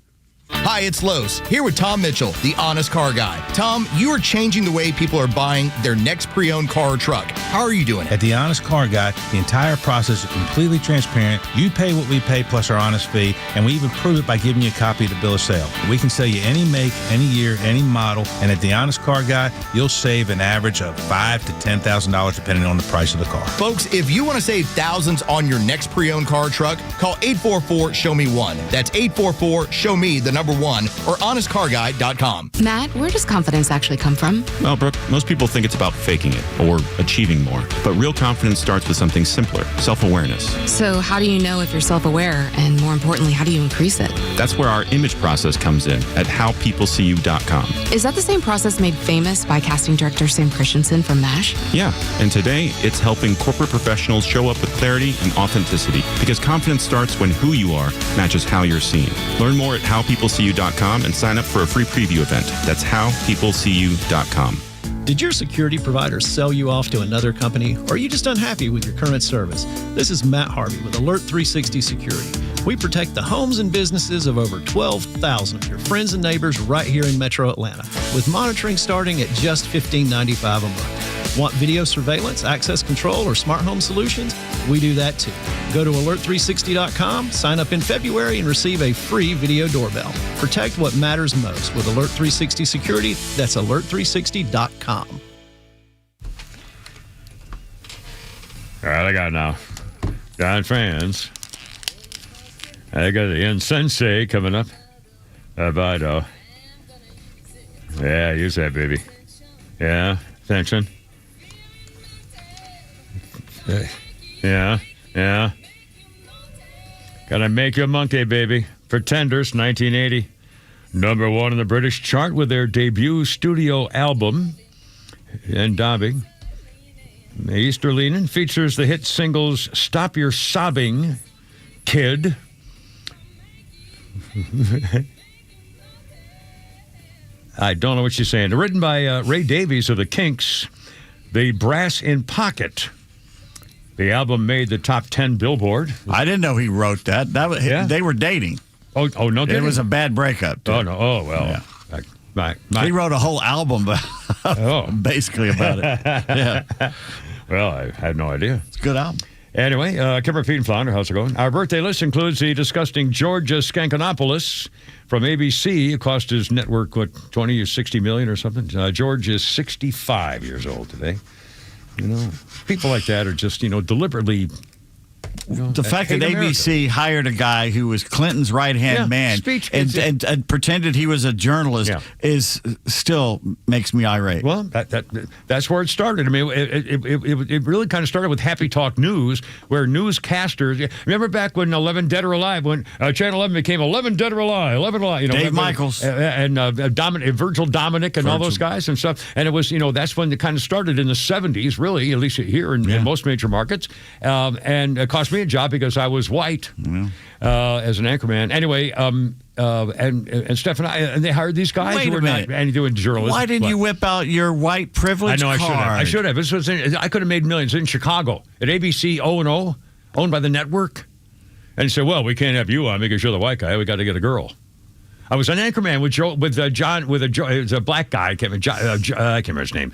Hi, it's Los, here with Tom Mitchell, the Honest Car Guy. Tom, you are changing the way people are buying their next pre-owned car or truck. How are you doing it? At the Honest Car Guy, the entire process is completely transparent. You pay what we pay plus our honest fee, and we even prove it by giving you a copy of the bill of sale. We can sell you any make, any year, any model, and at the Honest Car Guy, you'll save an average of $5,000 to $10,000 depending on the price of the car. Folks, if you want to save thousands on your next pre-owned car or truck, call 844-SHOW-ME-1. That's 844-SHOW-ME, the number 1, or honestcarguy.com. Matt, where does confidence actually come from? Well, Brooke, most people think it's about faking it or achieving more. But real confidence starts with something simpler, self-awareness. So how do you know if you're self-aware? And more importantly, how do you increase it? That's where our image process comes in at howpeopleseeyou.com. Is that the same process made famous by casting director Sam Christensen from MASH? Yeah, and today it's helping corporate professionals show up with clarity and authenticity, because confidence starts when who you are matches how you're seen. Learn more at howpeopleseeyou.com and sign up for a free preview event. That's howpeopleseeyou.com. Did your security provider sell you off to another company, or are you just unhappy with your current service? This is Matt Harvey with Alert 360 Security. We protect the homes and businesses of over 12,000 of your friends and neighbors right here in Metro Atlanta, with monitoring starting at just $15.95 a month. Want video surveillance, access control, or smart home solutions? We do that too. Go to alert360.com, sign up in February, and receive a free video doorbell. Protect what matters most with Alert 360 Security. That's alert360.com. All right, I got it now. Giant fans. I got the Insensei coming up. Vido. Yeah, use that, baby. Yeah, attention. Yeah. Gotta make you a monkey, baby. Pretenders, 1980. Number 1 on the British chart with their debut studio album. And Dobby. Easterlinen features the hit singles Stop Your Sobbing, Kid. I don't know what she's saying. Written by Ray Davies of the Kinks, The Brass in Pocket. The album made the top 10 Billboard. I didn't know he wrote that. They were dating. Oh, no kidding? It was a bad breakup, too. Oh, no. Oh, well. Yeah. He wrote a whole album basically about it. Yeah. Well, I had no idea. It's a good album. Anyway, Kimber, Pete, and Flounder, how's it going? Our birthday list includes the disgusting George Skankanopoulos from ABC. It cost his network, 20 or 60 million or something. George is 65 years old today. You know, people like that are just, deliberately... the fact that ABC hired a guy who was Clinton's right-hand man and pretended he was a journalist is still makes me irate. Well, that's where it started. I mean, it really kind of started with Happy Talk News, where newscasters... Remember back when 11 Dead or Alive, when Channel 11 became 11 Dead or Alive, 11 Alive. Dave Michaels. And Virgil Dominic and all those guys and stuff. And it was, that's when it kind of started in the 70s, really, at least here in most major markets. And it cost me a job because I was white as an anchorman. Anyway, and Steph and they hired these guys who were not doing journalism. Why didn't you whip out your white privilege card? I should have. I could have made millions in Chicago at ABC O&O, owned by the network. And he said, well, we can't have you on because you're the white guy. We got to get a girl. I was an anchorman with a black guy. I can't remember his name.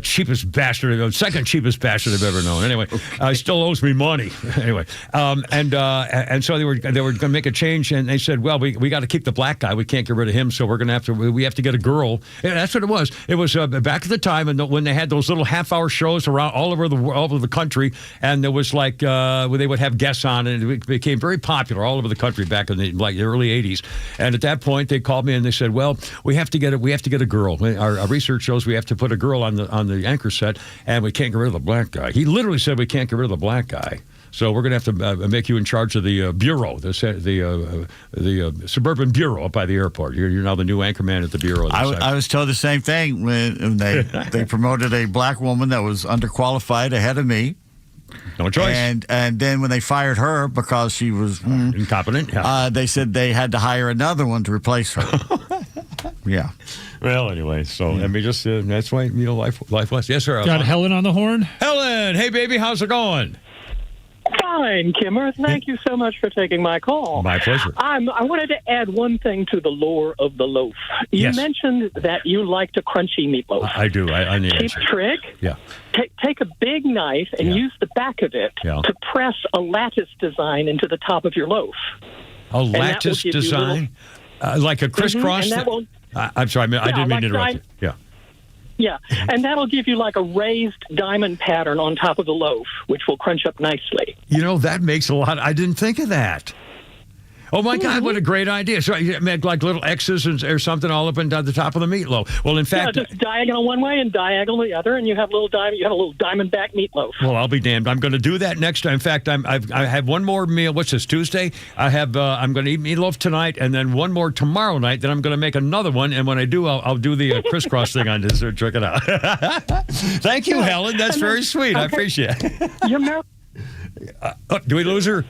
Cheapest bastard, second cheapest bastard I've ever known. Anyway, he still owes me money. Anyway, and so they were going to make a change, and they said, well, we got to keep the black guy. We can't get rid of him, so we have to get a girl. Yeah, that's what it was. It was back at the time, and when they had those little half-hour shows around all over the country, and there was like they would have guests on, and it became very popular all over the country back in the early '80s. And at that point, they called me and they said, well, we have to get a girl. Our research shows we have to put a girl on the anchor set, and we can't get rid of the black guy. He literally said we can't get rid of the black guy. So we're going to have to make you in charge of the bureau, the suburban bureau up by the airport. You're now the new anchorman at the bureau. I was told the same thing when they promoted a black woman that was underqualified ahead of me. No choice. And then when they fired her because she was incompetent, they said they had to hire another one to replace her. Yeah. Well, anyway, so I mean, just that's why life was. Yes, sir. Got Helen on the horn. Helen, hey baby, how's it going? Fine, Kimmer. Thank you so much for taking my call. My pleasure. I wanted to add one thing to the lore of the loaf. You mentioned that you liked a crunchy meatloaf. I do. I need Cheap trick. Yeah. Take a big knife and use the back of it to press a lattice design into the top of your loaf. A lattice design? Like a crisscross? I'm sorry. I didn't mean to interrupt you. Yeah. Yeah, and that'll give you like a raised diamond pattern on top of the loaf, which will crunch up nicely. That makes a lot. I didn't think of that. Oh, my God, what a great idea. So you make like little X's or something all up and down the top of the meatloaf. Well, in fact... just diagonal one way and diagonal the other, and you have a little diamondback meatloaf. Well, I'll be damned. I'm going to do that next time. In fact, I have one more meal. What's this, Tuesday? I'm going to eat meatloaf tonight, and then one more tomorrow night. Then I'm going to make another one, and when I do, I'll do the crisscross thing on this. Check it out. Thank you, Helen. That's very sweet. Okay. I appreciate it. You're do we lose her?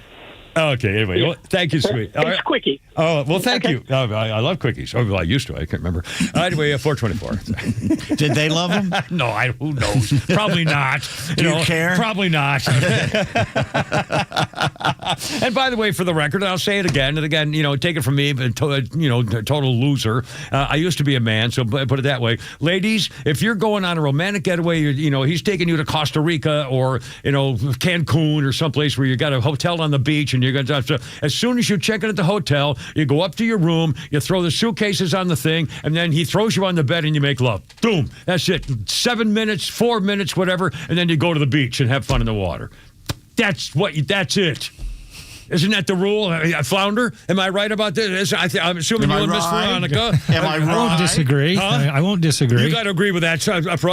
Okay, anyway, well, thank you, sweet. It's Quickie. Oh, well, thank you. I love quickies. Oh, well, I used to. I can't remember. Anyway, 424. Did they love them? No, who knows? Probably not. Do you care? Probably not. And by the way, for the record, I'll say it again and again, take it from me, total loser. I used to be a man, so put it that way. Ladies, if you're going on a romantic getaway, he's taking you to Costa Rica or, Cancun or someplace where you got a hotel on the beach and you're going to, as soon as you check in at the hotel, you go up to your room, you throw the suitcases on the thing, and then he throws you on the bed and you make love. Boom. That's it. 7 minutes, 4 minutes, whatever, and then you go to the beach and have fun in the water. That's it. Isn't that the rule? Flounder, am I right about this? I'm assuming you and Miss Veronica. Am I right? I won't disagree. Huh? I won't disagree. You got to agree with that.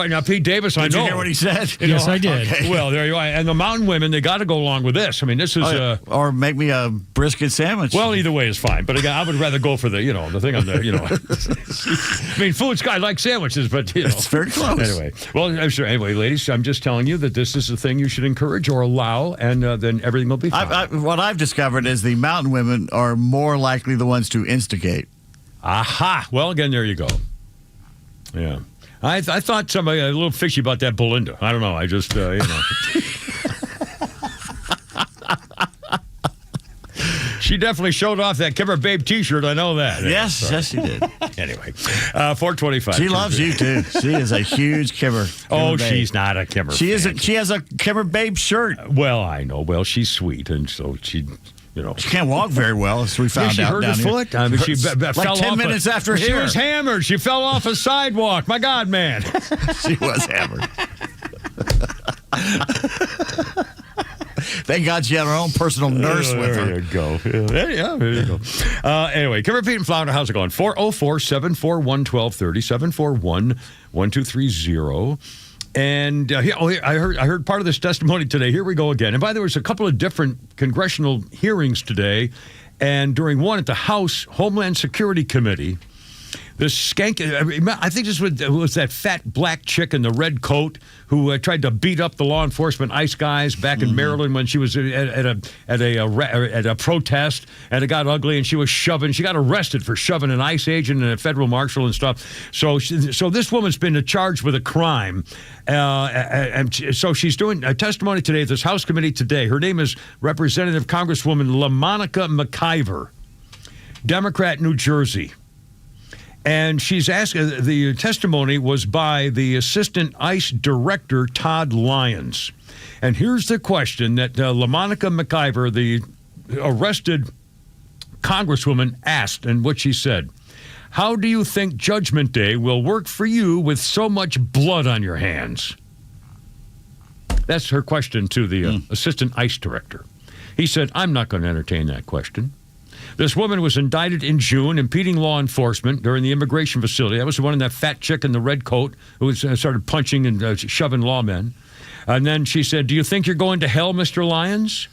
Now, Pete Davis, I know. Did you hear what he said? Yes, I did. Okay. Well, there you are. And the mountain women, they got to go along with this. I mean, this is... or make me a brisket sandwich. Well, either way is fine. But again, I would rather go for the thing on the, I mean, food's I like sandwiches, but, It's very close. Anyway. Well, I'm sure. Anyway, ladies, I'm just telling you that this is a thing you should encourage or allow, and then everything will be fine. What I've discovered is the mountain women are more likely the ones to instigate. Aha. Well, again, there you go. Yeah. I thought somebody a little fishy about that Belinda. I don't know. I just, She definitely showed off that Kimmer Babe T-shirt. I know that. Yes, yes, she did. Anyway, 425. She loves you too. She is a huge Kimmer. Oh, Babe. she's not a Kimmer. She fan. She has a Kimmer Babe shirt. Well, I know. Well, she's sweet, and so she. She can't walk very well, as we found out. She hurt her foot. I mean, she like fell 10 off minutes after She here. was hammered. She fell off a sidewalk. My God, man. She was hammered. Thank God she had her own personal nurse with her. There you go. Yeah, there you go. Anyway, Kimmer, Pete, and Flounder, how's it going? 404-741-1230, 741-1230. And I heard part of this testimony today. Here we go again. And by the way, there's a couple of different congressional hearings today. And during one at the House Homeland Security Committee, this skank, I think this was that fat black chick in the red coat who tried to beat up the law enforcement ICE guys back in Maryland when she was at a protest, and it got ugly, and she was shoving. She got arrested for shoving an ICE agent and a federal marshal and stuff. So this woman's been charged with a crime, and so she's doing a testimony today at this House committee today. Her name is Representative Congresswoman LaMonica McIver, Democrat, New Jersey. And she's asked, the testimony was by the Assistant ICE Director, Todd Lyons. And here's the question that LaMonica McIver, the arrested Congresswoman, asked, and what she said. How do you think Judgment Day will work for you with so much blood on your hands? That's her question to the Assistant ICE Director. He said, I'm not going to entertain that question. This woman was indicted in June, impeding law enforcement during the immigration facility. That was the one in that fat chick in the red coat who started punching and shoving lawmen. And then she said, do you think you're going to hell, Mr. Lyons?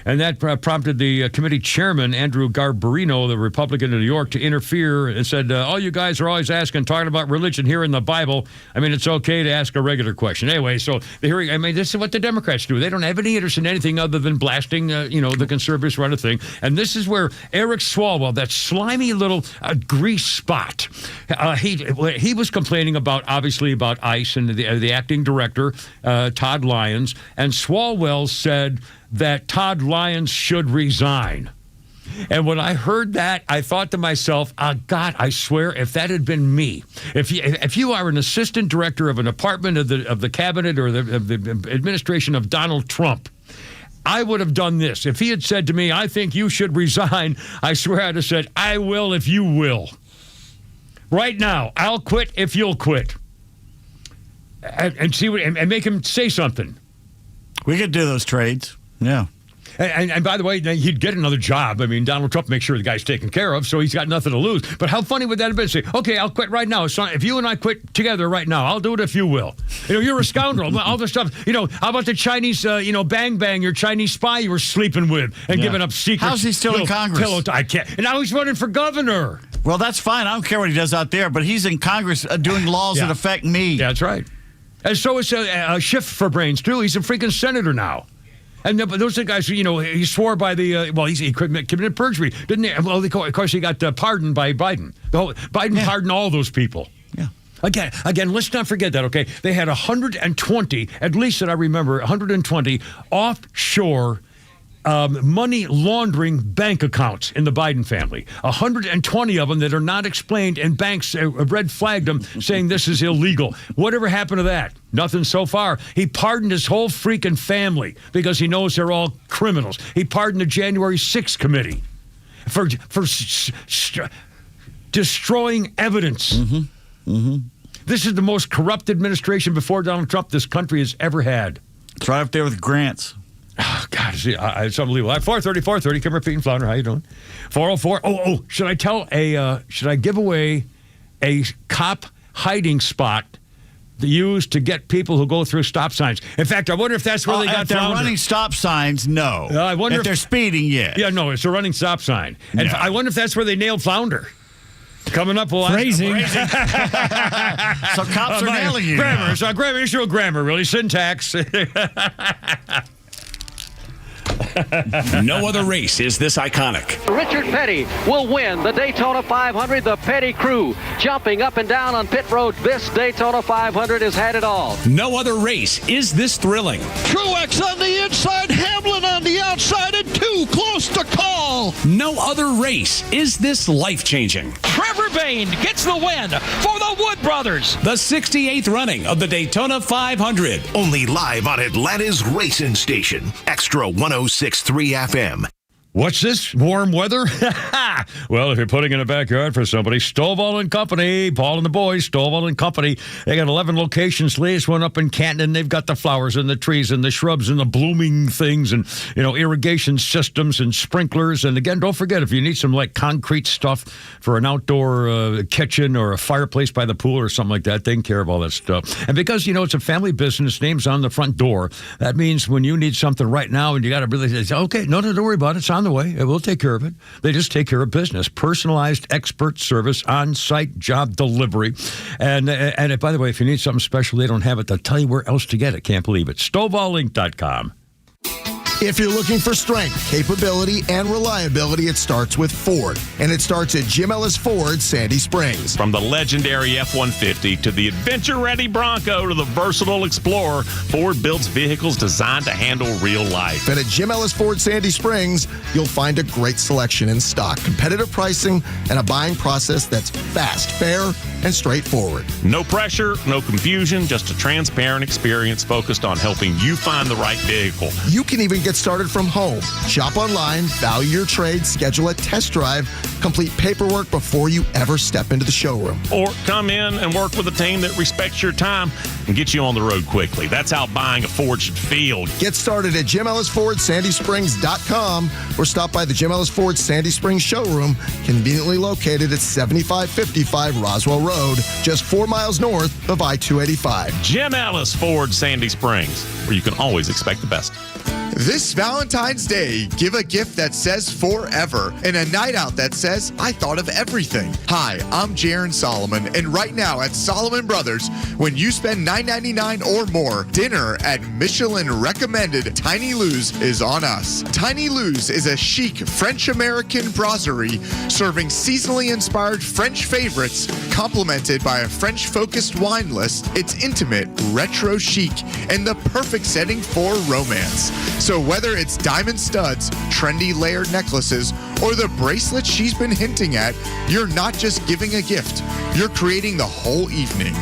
And that prompted the committee chairman, Andrew Garbarino, the Republican of New York, to interfere and said, all you guys are always talking about religion here in the Bible. I mean, it's okay to ask a regular question. Anyway, so the hearing, I mean, this is what the Democrats do. They don't have any interest in anything other than blasting, the conservatives run a thing. And this is where Eric Swalwell, that slimy little grease spot, he was complaining about ICE and the acting director, Todd Lyons. And Swalwell said that Todd Lyons should resign. And when I heard that, I thought to myself, God, I swear, if that had been me, if you are an assistant director of a department of the cabinet or of the administration of Donald Trump, I would have done this. If he had said to me, I think you should resign, I swear I'd have said, I will if you will. Right now, I'll quit if you'll quit. And see and make him say something. We could do those trades. Yeah. And by the way, he'd get another job. I mean, Donald Trump makes sure the guy's taken care of, so he's got nothing to lose. But how funny would that have been? Say, okay, I'll quit right now. So if you and I quit together right now, I'll do it if you will. You're a scoundrel. All this stuff. How about the Chinese, bang bang, your Chinese spy you were sleeping with and giving up secrets? How's he still in Congress? I can't. And now he's running for governor. Well, that's fine. I don't care what he does out there, but he's in Congress doing laws that affect me. That's right. And so is Schiff for brains, too. He's a freaking senator now. And those are the guys, he swore by the, he committed perjury, didn't he? Well, of course, he got pardoned by Biden. Biden pardoned all those people. Yeah. Again, let's not forget that, okay? They had 120, at least that I remember, 120 offshore money laundering bank accounts in the Biden family. 120 of them that are not explained, and banks red flagged them saying this is illegal. Whatever happened to that? Nothing so far. He pardoned his whole freaking family because he knows they're all criminals. He pardoned the January 6th committee for destroying evidence. This is the most corrupt administration before Donald Trump this country has ever had. It's right up there with Grant's. Oh, God. God, it's unbelievable. 430, Kim Repeat and Flounder. How you doing? 404. Should I give away a cop hiding spot used to get people who go through stop signs? In fact, I wonder if that's where they got if they're Flounder. running stop signs, no. I wonder if they're speeding, yes. Yeah, no, it's a running stop sign. And I wonder if that's where they nailed Flounder. Coming up, Phrasing. So cops are nailing you. Grammar. So grammar, issue of grammar, really. Syntax. No other race is this iconic. Richard Petty will win the Daytona 500, the Petty Crew. Jumping up and down on pit road, this Daytona 500 has had it all. No other race is this thrilling. Truex on the inside, Hamlin on the outside, and too close to call. No other race is this life-changing. Trevor Bayne gets the win for the Wood Brothers. The 68th running of the Daytona 500. Only live on Atlanta's racing station. Extra 106.3 FM. What's this? Warm weather? Well, if you're putting in a backyard for somebody, Stovall and Company, Paul and the boys, Stovall and Company, they got 11 locations. Latest one up in Canton. They've got the flowers and the trees and the shrubs and the blooming things and, irrigation systems and sprinklers. And again, don't forget, if you need some concrete stuff for an outdoor kitchen or a fireplace by the pool or something like that, taking care of all that stuff. And because, it's a family business, name's on the front door, that means when you need something right now and you got to really say, okay, no, don't worry about it. It's on the way. We'll take care of it. They just take care of business. Personalized expert service, on-site job delivery. And by the way, if you need something special, they don't have it. They'll tell you where else to get it. Can't believe it. StovallInc.com. If you're looking for strength, capability, and reliability, it starts with Ford. And it starts at Jim Ellis Ford, Sandy Springs. From the legendary F-150 to the adventure-ready Bronco to the versatile Explorer, Ford builds vehicles designed to handle real life. And at Jim Ellis Ford, Sandy Springs, you'll find a great selection in stock, competitive pricing, and a buying process that's fast, fair, and straightforward. No pressure, no confusion, just a transparent experience focused on helping you find the right vehicle. You can even get started from home. Shop online, value your trade, schedule a test drive, complete paperwork before you ever step into the showroom. Or come in and work with a team that respects your time and get you on the road quickly. That's how buying a Ford should feel. Get started at Jim Ellis Ford, SandySprings.com or stop by the Jim Ellis Ford Sandy Springs showroom, conveniently located at 7555 Roswell Road, just 4 miles north of I-285. Jim Ellis Ford, Sandy Springs, where you can always expect the best. This Valentine's Day, give a gift that says forever and a night out that says I thought of everything. Hi, I'm Jaron Solomon, and right now at Solomon Brothers, when you spend $9.99 or more, dinner at Michelin recommended Tiny Lou's is on us. Tiny Lou's is a chic French-American brasserie serving seasonally inspired French favorites, complemented by a French-focused wine list. It's intimate, retro chic, and the perfect setting for romance. So whether it's diamond studs, trendy layered necklaces, or the bracelet she's been hinting at, you're not just giving a gift, you're creating the whole evening.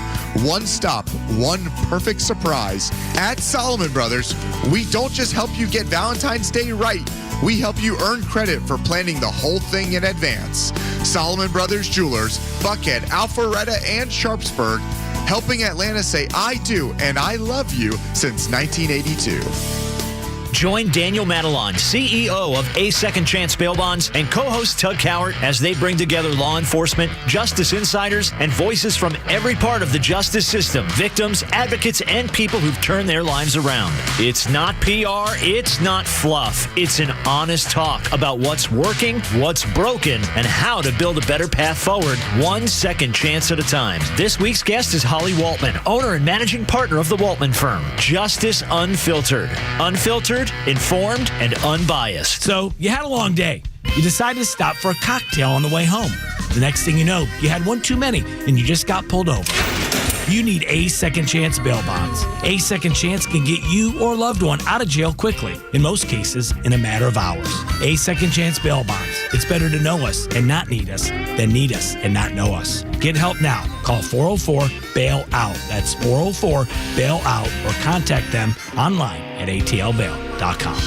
One stop, one perfect surprise. At Solomon Brothers, we don't just help you get Valentine's Day right, we help you earn credit for planning the whole thing in advance. Solomon Brothers Jewelers, Buckhead, Alpharetta, and Sharpsburg, helping Atlanta say I do and I love you since 1982. Join Daniel Matalon, CEO of A Second Chance Bail Bonds, and co-host Tug Cowart as they bring together law enforcement, justice insiders, and voices from every part of the justice system, victims, advocates, and people who've turned their lives around. It's not PR, it's not fluff. It's an honest talk about what's working, what's broken, and how to build a better path forward, one second chance at a time. This week's guest is Holly Waltman, owner and managing partner of the Waltman firm. Justice Unfiltered. Unfiltered, informed, and unbiased. So, you had a long day. You decided to stop for a cocktail on the way home. The next thing you know, you had one too many, and you just got pulled over. You need A Second Chance Bail Bonds. A Second Chance can get you or a loved one out of jail quickly, in most cases, in a matter of hours. A Second Chance Bail Bonds. It's better to know us and not need us than need us and not know us. Get help now. Call 404-BAIL-OUT. That's 404-BAIL-OUT, or contact them online at atlbail.com.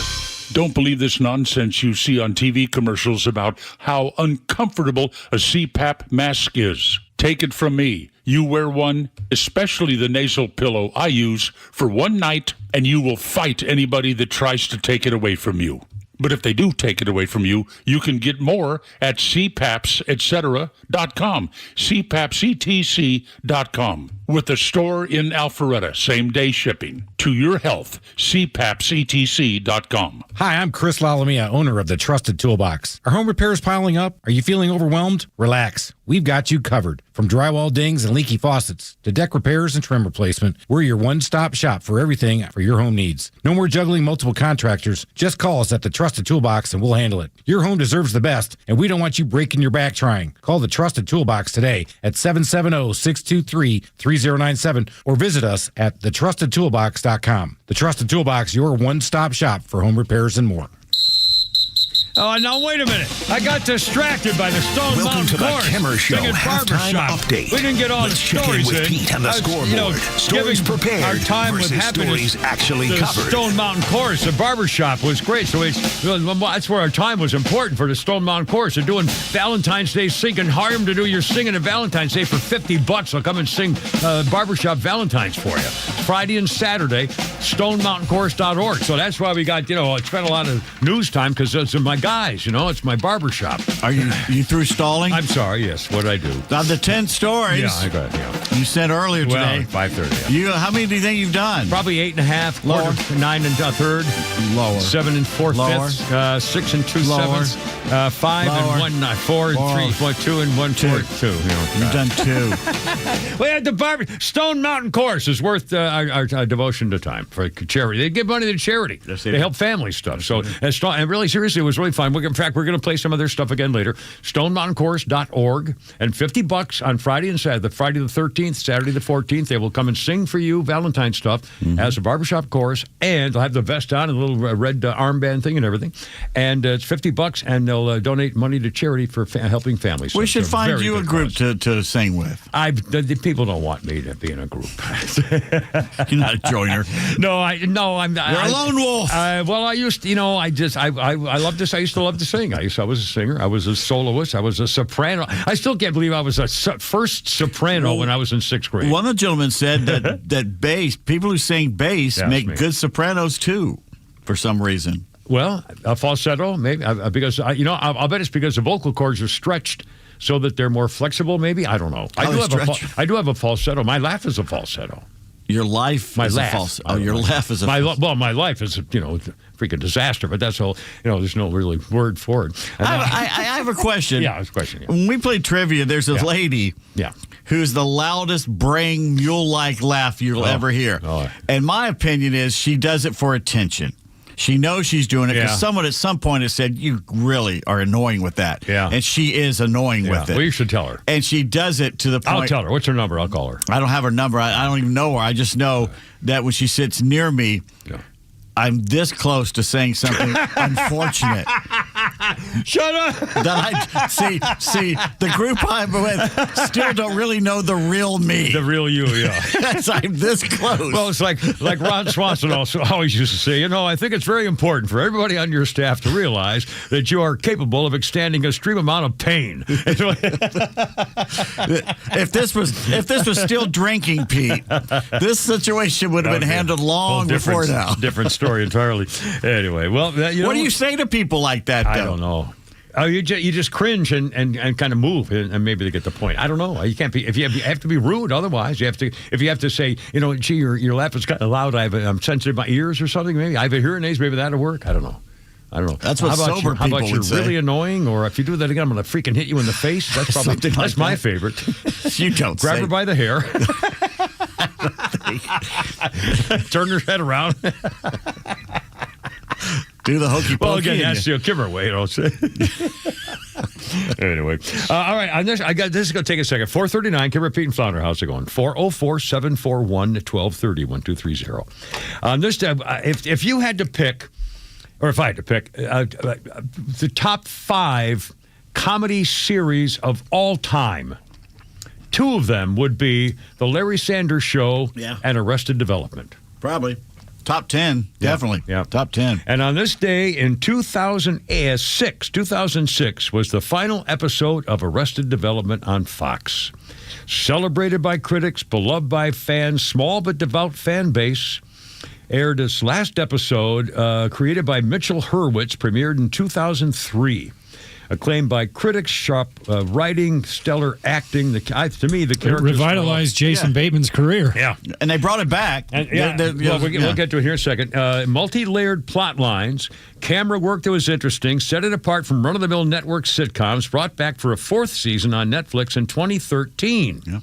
Don't believe this nonsense you see on TV commercials about how uncomfortable a CPAP mask is. Take it from me. You wear one, especially the nasal pillow I use, for one night, and you will fight anybody that tries to take it away from you. But if they do take it away from you, you can get more at cpapsetcetera.com, cpapsetc.com, with a store in Alpharetta, same-day shipping. To your health, cpapsetc.com. Hi, I'm Chris Lalamia, owner of the Trusted Toolbox. Are home repairs piling up? Are you feeling overwhelmed? Relax. We've got you covered. From drywall dings and leaky faucets to deck repairs and trim replacement, we're your one-stop shop for everything for your home needs. No more juggling multiple contractors. Just call us at the Trusted Toolbox and we'll handle it. Your home deserves the best, and we don't want you breaking your back trying. Call the Trusted Toolbox today at 770-623-3097 or visit us at thetrustedtoolbox.com. The Trusted Toolbox, your one-stop shop for home repairs and more. Oh, now wait a minute. I got distracted by the Stone Welcome Mountain to the Course. Kimmer Show Singing halftime barbershop. update. We didn't get all Let's the check stories in with Pete on the scoreboard. Stories giving prepared our time with versus happiness. stories actually the covered. Stone Mountain Course, the barbershop was great. So that's where our time was important for the Stone Mountain Course. They're doing Valentine's Day singing. Hire them to do your singing at Valentine's Day for $50. They'll come and sing barbershop Valentines for you. Friday and Saturday, stonemountaincourse.org. So that's why we got, I spent a lot of news time because those are my guys, it's my barbershop. Are you through stalling? I'm sorry, yes. What did I do? Of the 10 stories I got it, you said earlier today. 5:30. How many do you think you've done? Probably 8.5, Lower. 9 and a third. Lower. 7 and 4 Lower. fifths. 6 and 2 Lower. sevenths. 5 Lower. and 1 9. 4 and 3. 2 and 1 4 2. You've done 2. We had the Stone Mountain Course is worth our devotion to time for charity. They give money to charity. They help family stuff. So, and really, seriously, it was really fun. In fact, we're going to play some of their stuff again later. StoneMountainCourse.org. And $50 on Friday and Saturday. Friday the 13th, Saturday the 14th. They will come and sing for you Valentine's stuff as a barbershop course. And they'll have the vest on and a little red armband thing and everything. And it's $50, and they'll donate money to charity for helping families. We should find you a group to sing with. The people don't want me to be in a group. You're not a joiner. I'm. You're a lone wolf. Well, I used to, I love this. I used to love to sing. I was a singer. I was a soloist. I was a soprano. I still can't believe I was a first soprano when I was in 6th grade. One of the gentlemen said that bass, people who sing bass make good sopranos too, for some reason. Well, a falsetto, maybe, because, I'll bet it's because the vocal cords are stretched so that they're more flexible, maybe. I don't know. I do have a falsetto. My laugh is a falsetto. Your life is a falsetto. Oh, your laugh is a falsetto. Well, my life is, a freaking disaster, but that's all, there's no really word for it. I have a question. Yeah, it's a question. Yeah. When we play trivia, there's a lady who's the loudest braying mule-like laugh you'll ever hear. Oh. And my opinion is she does it for attention. She knows she's doing it because someone at some point has said, you really are annoying with that. Yeah. And she is annoying with it. Well, you should tell her. And she does it to the point. I'll tell her. What's her number? I'll call her. I don't have her number. I don't even know her. I just know that when she sits near me, I'm this close to saying something unfortunate. Shut up! That I see. The group I'm with still don't really know the real me. The real you, yeah. I'm this close. Well, it's like Ron Swanson always used to say, I think it's very important for everybody on your staff to realize that you are capable of extending a extreme amount of pain. If this was still drinking, Pete, this situation would have been handled long before now. Different story entirely. Anyway, well, what do you say to people like that, though? I don't know. Oh, you just cringe and kind of move, and maybe they get the point. I don't know. You can't be you have to be rude. Otherwise, if you have to say, gee, your laugh is kind of loud. I'm sensitive to my ears or something. Maybe I have a hearing aids. Maybe that'll work. I don't know. That's what sober people would say. How about you're really annoying, or if you do that again, I'm going to freaking hit you in the face. That's probably that's my favorite. You don't grab her by the hair, turn her head around. Do the hokey pokey. Well, again, that's give her away. Anyway, all right. This is going to take a second. 439, Kimmer, Pete, and Flounder. How's it going? 404-741-1230, 1230. If you had to pick, or if I had to pick, the top 5 comedy series of all time, 2 of them would be The Larry Sanders Show and Arrested Development. Probably. Top 10, definitely. Yeah. Top 10. And on this day in 2006 was the final episode of Arrested Development on Fox. Celebrated by critics, beloved by fans, small but devout fan base. Aired its last episode, created by Mitchell Hurwitz, premiered in 2003. Acclaimed by critics, sharp writing, stellar acting. To me, the characters revitalized Jason Bateman's career. Yeah, and they brought it back. And, we'll get to it here in a second. Multi-layered plot lines, camera work that was interesting, set it apart from run-of-the-mill network sitcoms. Brought back for a 4th season on Netflix in 2013. Yeah.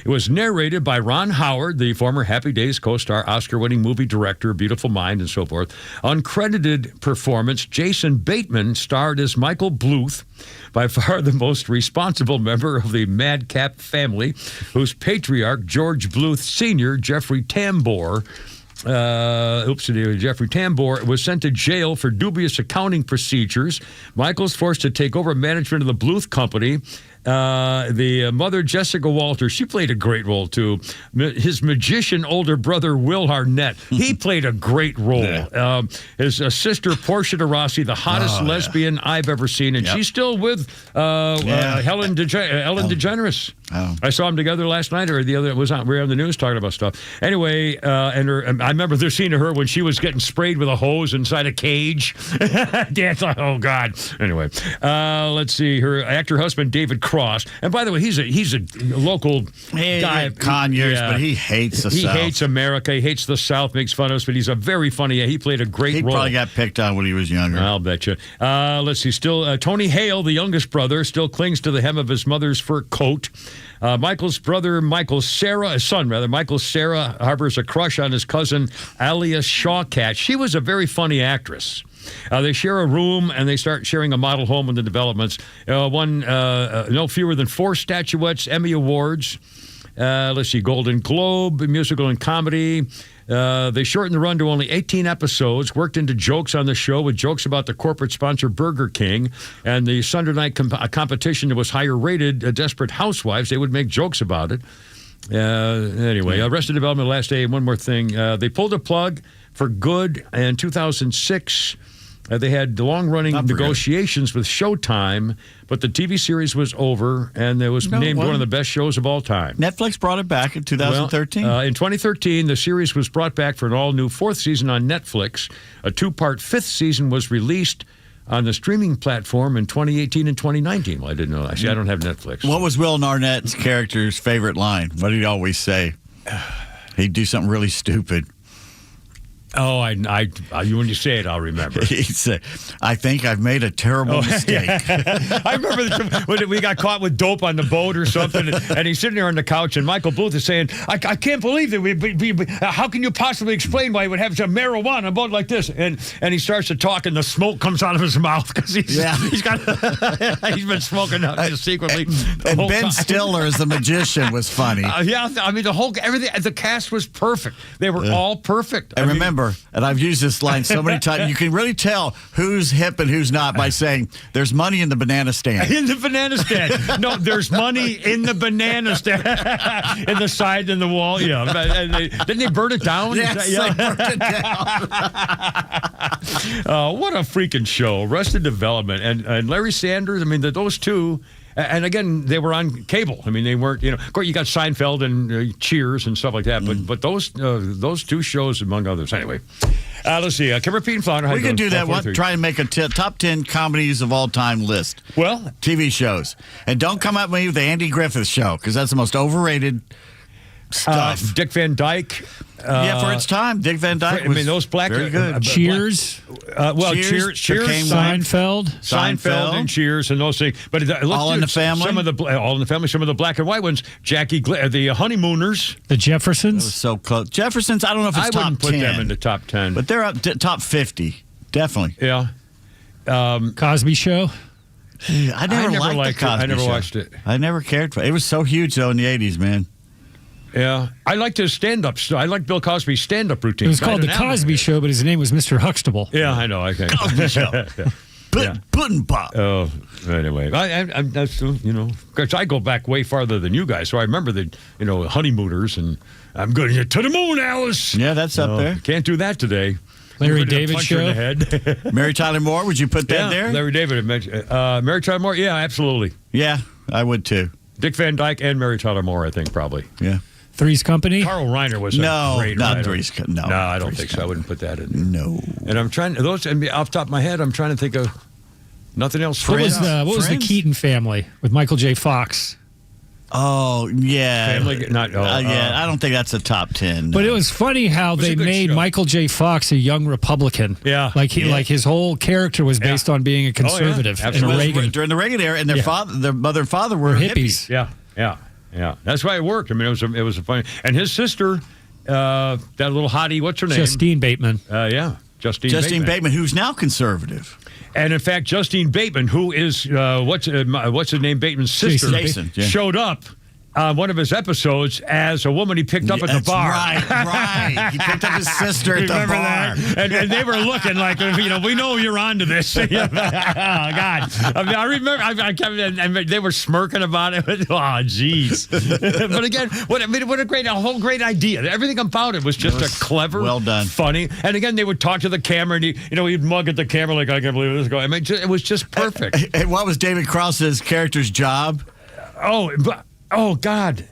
It was narrated by Ron Howard, the former Happy Days co-star, Oscar-winning movie director, Beautiful Mind, and so forth. Uncredited performance, Jason Bateman starred as Michael Bluth, by far the most responsible member of the Madcap family, whose patriarch, George Bluth Sr., Jeffrey Tambor, was sent to jail for dubious accounting procedures. Michael's forced to take over management of the Bluth Company. The mother, Jessica Walter, she played a great role, too. His magician older brother, Will Arnett, he played a great role. Yeah. His sister, Portia de Rossi, the hottest lesbian I've ever seen, and she's still with Ellen DeGeneres. Oh. I saw them together last night, or the other we were on the news talking about stuff. Anyway, and I remember the scene of her when she was getting sprayed with a hose inside a cage. Oh God. Anyway, let's see. Her actor husband, David Cross, and by the way, he's a local guy. Conyers, but he hates the South. He hates America. He hates the South. Makes fun of us, but he's a very funny. He played a great role. He probably got picked on when he was younger. I'll bet you. Let's see. Still, Tony Hale, the youngest brother, still clings to the hem of his mother's fur coat. Michael's brother, Michael Cera, harbors a crush on his cousin, Alia Shawkat. She was a very funny actress. They share a room, and they start sharing a model home in the developments. Won no fewer than 4 statuettes, Emmy Awards. Let's see, Golden Globe, musical and comedy. They shortened the run to only 18 episodes, worked into jokes on the show with jokes about the corporate sponsor Burger King and the Sunday night competition that was higher rated, Desperate Housewives. They would make jokes about it. Anyway, Arrested Development last day. One more thing. They pulled a plug for good in 2006. They had long-running negotiations with Showtime, but the TV series was over, and it was named one of the best shows of all time. Netflix brought it back in 2013. In 2013, the series was brought back for an all-new 4th season on Netflix. A 2-part 5th season was released on the streaming platform in 2018 and 2019. Well, I didn't know that. See, I don't have Netflix. What was Will Arnett's character's favorite line? What did he always say? He'd do something really stupid. Oh, when you say it, I'll remember. He said, I think I've made a terrible mistake. I remember when we got caught with dope on the boat or something, and he's sitting there on the couch, and Michael Bluth is saying, I can't believe that how can you possibly explain why he would have some marijuana on a boat like this? And he starts to talk, and the smoke comes out of his mouth because he's been smoking secretly. And Ben Stiller as the magician was funny. I mean, the cast was perfect. They were all perfect. I remember, and I've used this line so many times, you can really tell who's hip and who's not by saying, there's money in the banana stand. In the banana stand. No, there's money in the banana stand. In the side and the wall, yeah. Didn't they burn it down? Yes, they burned it down. What a freaking show. Arrested Development. And Larry Sanders, I mean, those two... And again, they were on cable. I mean, they weren't, of course, you got Seinfeld and Cheers and stuff like that, but those 2 shows, among others. Anyway, let's see. Kimber, Pete, and Flounder. We can do that. Try and make a top 10 comedies of all time list. Well, TV shows. And don't come at me with the Andy Griffith Show, because that's the most overrated stuff. Dick Van Dyke. For its time, Dick Van Dyke was those black, very good. Cheers. Cheers, Seinfeld, and Cheers, and those things. But All in the Family. All in the Family. Some of the black and white ones. the Honeymooners. The Jeffersons. That was so close. Jeffersons. I don't know if it's top 10. I wouldn't put them in the top 10, but they're up top 50. Definitely. Yeah. Cosby Show. I never liked the Cosby Show. I never watched it. I never cared for it. It was so huge though in the 80s, man. Yeah, I liked his stand-up. I liked Bill Cosby's stand-up routine. It was called The Cosby Show, but his name was Mr. Huxtable. Yeah, I know. Okay. Cosby Show. Pudding pop. Oh, anyway, that's because I go back way farther than you guys, so I remember the honeymooners and I'm going to the moon, Alice. Yeah, that's up there. Can't do that today. Larry Put a David puncher in show. the head. Mary Tyler Moore, would you put that there? Larry David had mentioned. Mary Tyler Moore, yeah, absolutely. Yeah, I would too. Dick Van Dyke and Mary Tyler Moore, I think, probably. Yeah. Three's Company? Carl Reiner was a great not writer. Three's Company. No, I don't think so. I wouldn't put that in. No. And I'm trying, off the top of my head, I'm trying to think of nothing else. What was the Keaton family with Michael J. Fox? Oh, yeah. Family, not, I don't think that's a top 10. But it was funny how they made Michael J. Fox a young Republican. Yeah. Like his whole character was based on being a conservative in Reagan. During the Reagan era, and their mother and father were hippies. Yeah. That's why it worked. I mean, it was a funny. And his sister, that little hottie, what's her name? Justine Bateman. Justine Bateman, who's now conservative. And in fact, Justine Bateman, who is what's his name, Bateman's sister, Jason, showed up on one of his episodes as a woman he picked up at the bar. Right. He picked up his sister at the bar. That? And they were looking like, we know you're onto this. Oh, God. I mean, I remember, and they were smirking about it. Oh, jeez. But again, what a whole great idea. Everything about it was just a clever, well done, funny. And again, they would talk to the camera, and he'd mug at the camera like, I can't believe this is going. I mean, it was just perfect. And what was David Krause's character's job? Oh, God.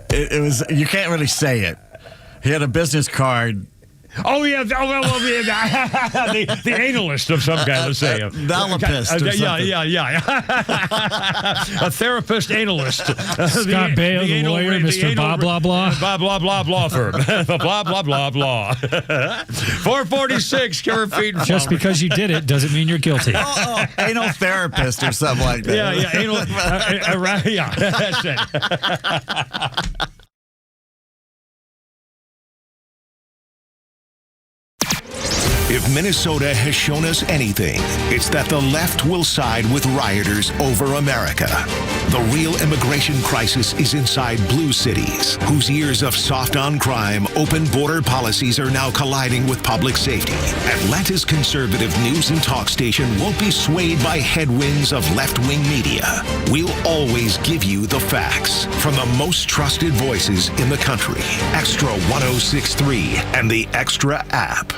It was, you can't really say it. He had a business card. Oh, yeah. The analyst of some kind, let's say. Nalopist or something. Yeah. A therapist analyst. Scott Baio, the lawyer, Mr. Blah, blah, blah. Blah, blah, blah, blah firm. Blah, blah, blah, blah. 446, Karen Feed. Just because you did it doesn't mean you're guilty. Anal therapist or something like that. Yeah. Anal, that's it. If Minnesota has shown us anything, it's that the left will side with rioters over America. The real immigration crisis is inside blue cities, whose years of soft on crime, open border policies are now colliding with public safety. Atlanta's conservative news and talk station won't be swayed by headwinds of left-wing media. We'll always give you the facts from the most trusted voices in the country. Extra 106.3 and the Extra app.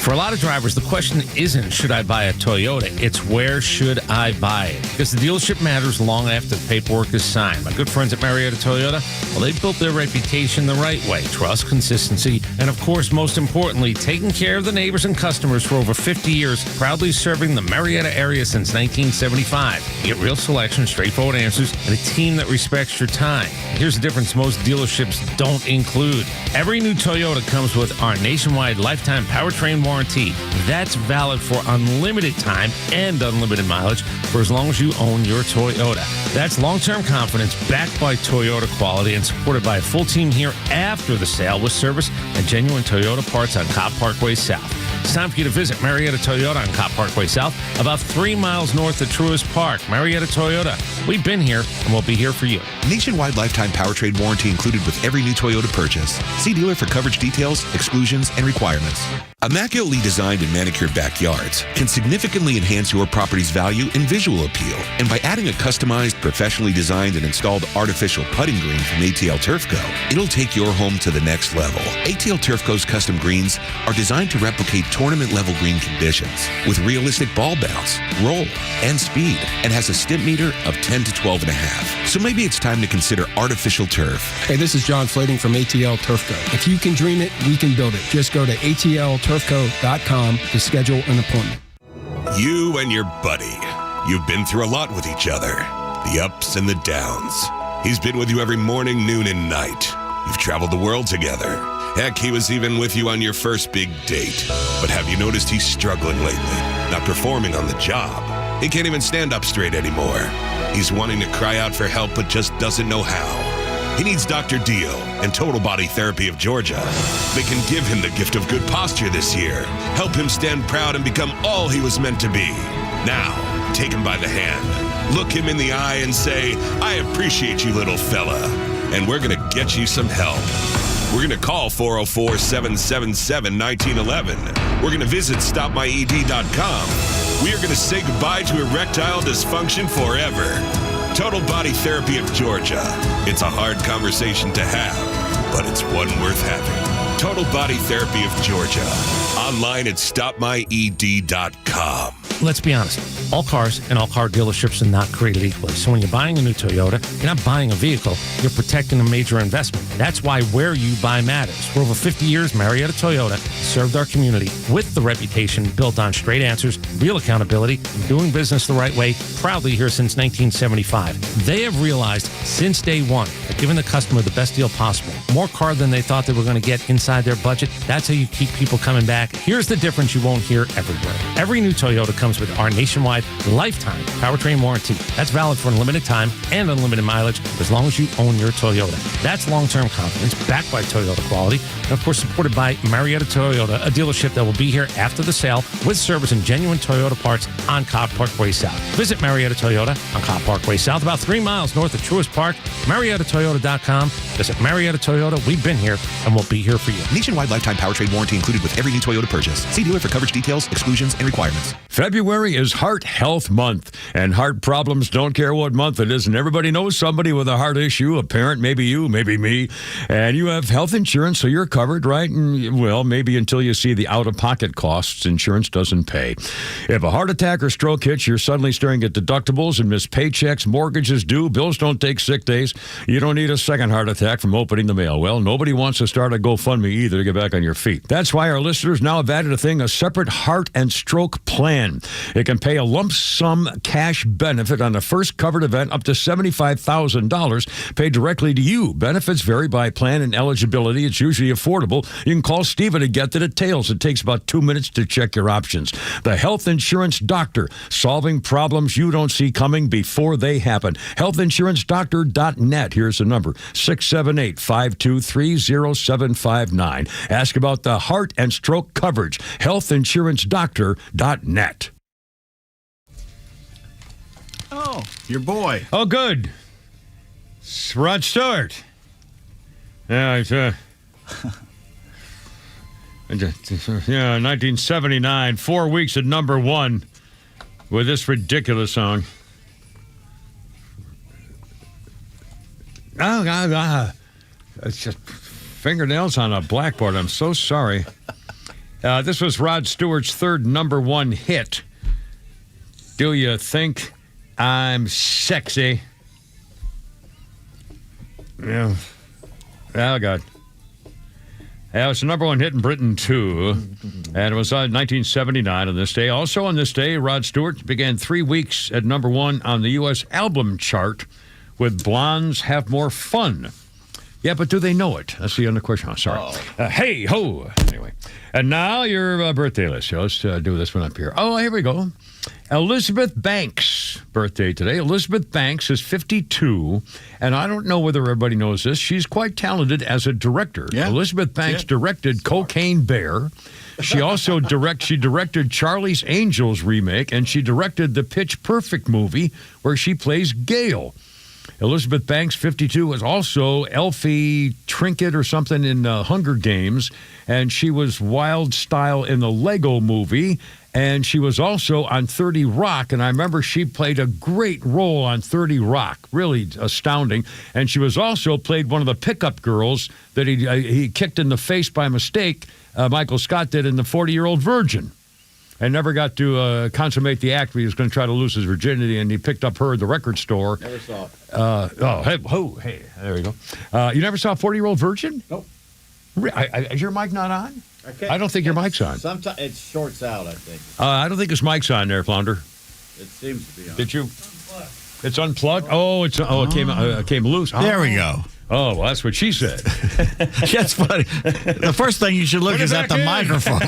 For a lot of drivers, the question isn't, should I buy a Toyota? It's, where should I buy it? Because the dealership matters long after the paperwork is signed. My good friends at Marietta Toyota, well, they've built their reputation the right way. Trust, consistency, and of course, most importantly, taking care of the neighbors and customers for over 50 years, proudly serving the Marietta area since 1975. You get real selection, straightforward answers, and a team that respects your time. Here's the difference most dealerships don't include. Every new Toyota comes with our nationwide lifetime powertrain warranty. That's valid for unlimited time and unlimited mileage for as long as you own your Toyota. That's long-term confidence backed by Toyota quality and supported by a full team here after the sale with service and genuine Toyota parts on Cobb Parkway South. It's time for you to visit Marietta Toyota on Cobb Parkway South, about 3 miles north of Truist Park. Marietta Toyota. We've been here, and we'll be here for you. Nationwide lifetime powertrain warranty included with every new Toyota purchase. See dealer for coverage details, exclusions, and requirements. Immaculately designed and manicured backyards can significantly enhance your property's value and visual appeal. And by adding a customized, professionally designed and installed artificial putting green from ATL Turf Co., it'll take your home to the next level. ATL Turf Co.'s custom greens are designed to replicate tournament-level green conditions with realistic ball bounce, roll, and speed, and has a stimp meter of 10 to 12.5. So maybe it's time to consider artificial turf. Hey, this is John Flading from ATL Turf Co. If you can dream it, we can build it. Just go to atlturfco.com to schedule an appointment. You and your buddy, you've been through a lot with each other. The ups and the downs. He's been with you every morning, noon, and night. You've traveled the world together. Heck, he was even with you on your first big date. But have you noticed he's struggling lately? Not performing on the job. He can't even stand up straight anymore. He's wanting to cry out for help, but just doesn't know how. He needs Dr. Deal and Total Body Therapy of Georgia. They can give him the gift of good posture this year, help him stand proud and become all he was meant to be. Now, take him by the hand, look him in the eye and say, I appreciate you, little fella, and we're going to get you some help. We're going to call 404-777-1911. We're going to visit stopmyed.com. We are going to say goodbye to erectile dysfunction forever. Total Body Therapy of Georgia. It's a hard conversation to have, but it's one worth having. Total Body Therapy of Georgia. Online at stopmyed.com. Let's be honest. All cars and all car dealerships are not created equally. So when you're buying a new Toyota, you're not buying a vehicle, you're protecting a major investment. That's why where you buy matters. For over 50 years, Marietta Toyota served our community with the reputation built on straight answers, real accountability, and doing business the right way, proudly here since 1975. They have realized since day one that giving the customer the best deal possible, more car than they thought they were going to get inside their budget, that's how you keep people coming back. Here's the difference you won't hear everywhere. Every new Toyota comes with our nationwide lifetime powertrain warranty. That's valid for unlimited time and unlimited mileage as long as you own your Toyota. That's long-term confidence backed by Toyota quality and, of course, supported by Marietta Toyota, a dealership that will be here after the sale with service and genuine Toyota parts on Cobb Parkway South. Visit Marietta Toyota on Cobb Parkway South, about 3 miles north of Truist Park. MariettaToyota.com. Visit Marietta Toyota. We've been here and we'll be here for you. Nationwide lifetime powertrain warranty included with every new Toyota purchase. See dealer for coverage details, exclusions, and requirements. February is Heart Health Month, and heart problems don't care what month it is, and everybody knows somebody with a heart issue, a parent, maybe you, maybe me, and you have health insurance, so you're covered, right? And, well, maybe until you see the out-of-pocket costs, insurance doesn't pay. If a heart attack or stroke hits, you're suddenly staring at deductibles and missed paychecks, mortgages due, bills don't take sick days. You don't need a second heart attack from opening the mail. Well, nobody wants to start a GoFundMe either to get back on your feet. That's why our listeners now have added a separate heart and stroke plan. It can pay a lump sum cash benefit on the first covered event up to $75,000 paid directly to you. Benefits vary by plan and eligibility. It's usually affordable. You can call Stephen to get the details. It takes about 2 minutes to check your options. The Health Insurance Doctor, solving problems you don't see coming before they happen. HealthInsuranceDoctor.net. Here's the number, 678-523-0759. Ask about the heart and stroke coverage. HealthInsuranceDoctor.net. Oh, your boy. Oh, good. It's Rod Stewart. Yeah, it's 1979, 4 weeks at number one with this ridiculous song. Oh, God. It's just fingernails on a blackboard. I'm so sorry. This was Rod Stewart's third number one hit. Do you think I'm sexy? Yeah. Oh, God. Yeah, it was the number one hit in Britain, too. And it was on 1979 on this day. Also on this day, Rod Stewart began 3 weeks at number one on the U.S. album chart with Blondes Have More Fun. Yeah, but do they know it? That's the other question. Oh, sorry. Hey, ho. Anyway. And now your birthday list. So let's do this one up here. Oh, here we go. Elizabeth Banks' birthday today. Elizabeth Banks is 52, and I don't know whether everybody knows this. She's quite talented as a director. Yeah. Elizabeth Banks directed Cocaine Bear. She also directed Charlie's Angels remake, and she directed the Pitch Perfect movie where she plays Gail. Elizabeth Banks, 52, was also Elfie Trinket or something in Hunger Games, and she was Wild Style in the Lego movie, and she was also on 30 Rock, and I remember she played a great role on 30 Rock, really astounding, and she was also played one of the pickup girls that he kicked in the face by mistake, Michael Scott did in The 40-Year-Old Virgin. And never got to consummate the act. He was going to try to lose his virginity, and he picked up her at the record store. Never saw it. Hey, there we go. You never saw 40-Year-Old Virgin? Nope. Is your mic not on? I don't think your mic's on. Sometimes it shorts out, I think. I don't think his mic's on there, Flounder. It seems to be on. Did you? It's unplugged? It came loose. There we go. Oh, well, that's what she said. That's funny. The first thing you should look is at the microphone.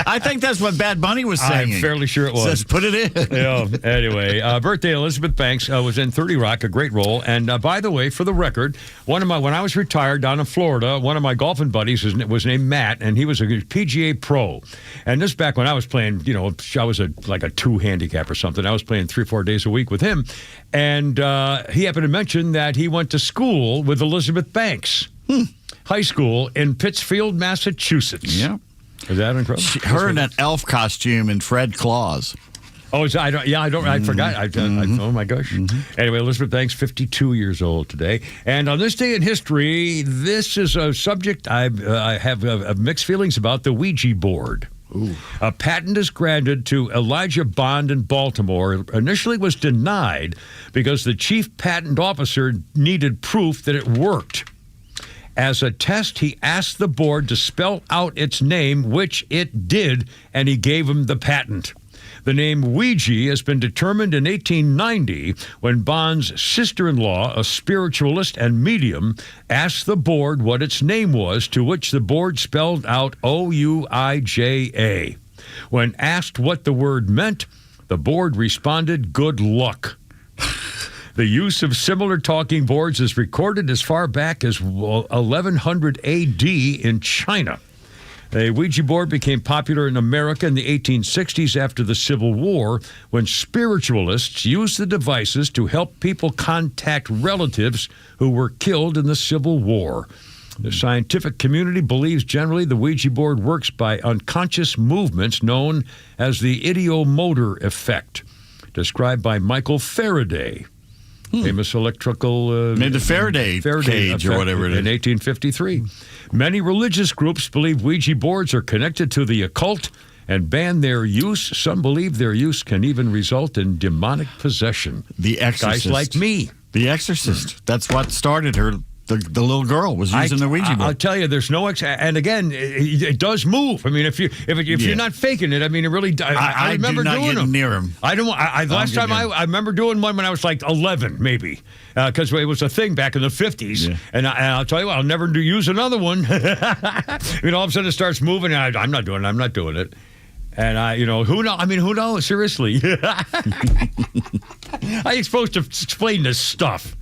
I think that's what Bad Bunny was saying. I'm fairly sure it was. Says put it in. Yeah. Anyway, birthday Elizabeth Banks was in 30 Rock, a great role. And by the way, for the record, when I was retired down in Florida, one of my golfing buddies was named Matt, and he was a PGA pro. And this back when I was playing, I was like a 2 handicap or something. I was playing 3-4 days a week with him. And he happened to mention that he went to school with Elizabeth Banks, high school in Pittsfield, Massachusetts. Yeah. Is that incredible? Her in an elf costume and Fred Claus. Oh, I forgot. Oh, my gosh. Anyway, Elizabeth Banks, 52 years old today. And on this day in history, this is a subject I have mixed feelings about, the Ouija board. Ooh. A patent is granted to Elijah Bond in Baltimore. Initially was denied because the chief patent officer needed proof that it worked. As a test, he asked the board to spell out its name, which it did, and he gave him the patent. The name Ouija has been determined in 1890 when Bond's sister-in-law, a spiritualist and medium, asked the board what its name was, to which the board spelled out Ouija. When asked what the word meant, the board responded, "Good luck." The use of similar talking boards is recorded as far back as 1100 A.D. in China. A Ouija board became popular in America in the 1860s after the Civil War, when spiritualists used the devices to help people contact relatives who were killed in the Civil War. The scientific community believes generally the Ouija board works by unconscious movements known as the ideomotor effect, described by Michael Faraday. Famous electrical... made the Faraday cage or whatever it is. In 1853. Many religious groups believe Ouija boards are connected to the occult and ban their use. Some believe their use can even result in demonic possession. The Exorcist. Guys like me. The Exorcist. That's what started her. The little girl was using the Ouija board. I'll tell you, there's no and again, it does move. I mean, if you're not faking it, I mean, it really does. I remember do not doing get them. near him. Last time I remember doing one when I was like 11, maybe, because it was a thing back in the 50s. Yeah. And I'll tell you what, I'll never use another one. All of a sudden it starts moving, and I'm not doing it. And who knows? I mean, who knows? Seriously, I ain't supposed to explain this stuff.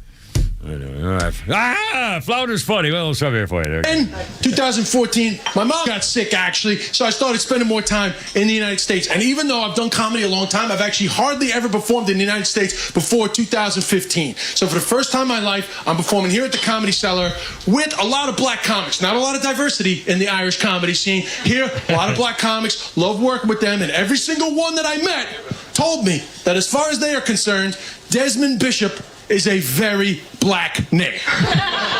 Flouder's funny. Well, something here for you. In 2014, my mom got sick, actually, so I started spending more time in the United States. And even though I've done comedy a long time, I've actually hardly ever performed in the United States before 2015. So for the first time in my life, I'm performing here at the Comedy Cellar with a lot of black comics. Not a lot of diversity in the Irish comedy scene. Here, a lot of black comics, love working with them, and every single one that I met told me that as far as they are concerned, Desmond Bishop is a very black name.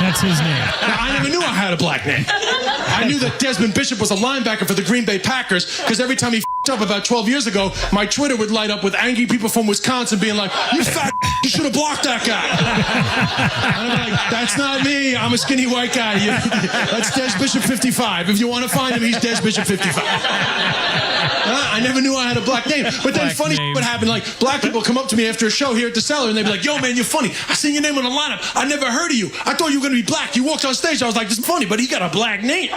That's his name. Now, I never knew I had a black name. I knew that Desmond Bishop was a linebacker for the Green Bay Packers because every time he f***ed up about 12 years ago, my Twitter would light up with angry people from Wisconsin being like, "You fat you should have blocked that guy." And I'm like, "That's not me. I'm a skinny white guy. That's Des Bishop 55. If you want to find him, he's Des Bishop 55. I never knew I had a black name. But then funny would happen. Like, black people come up to me after a show here at the Cellar, and they'd be like, "Yo, man, you're funny. I seen your name on the lineup. I never heard of you. I thought you were going to be black. You walked on stage. I was like, this is funny, but he got a black name."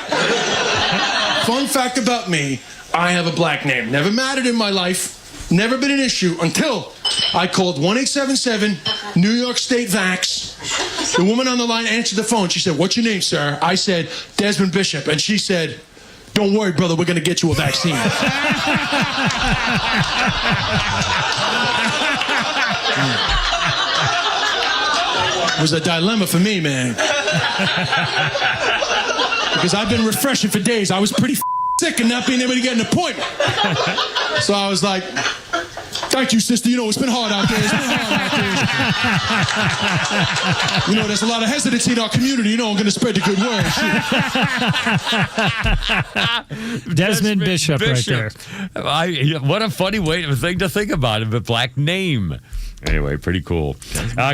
Fun fact about me, I have a black name. Never mattered in my life. Never been an issue until I called 1-877 New York State Vax. The woman on the line answered the phone. She said, "What's your name, sir?" I said, "Desmond Bishop." And she said, "Don't worry, brother, we're going to get you a vaccine." It was a dilemma for me, man. Because I've been refreshing for days. I was pretty sick and not being able to get an appointment. So I was like, "Thank you, sister. It's been hard out there. There's a lot of hesitancy in our community. I'm going to spread the good word." Desmond Bishop right there. What a funny thing to think about, a black name. Anyway, pretty cool.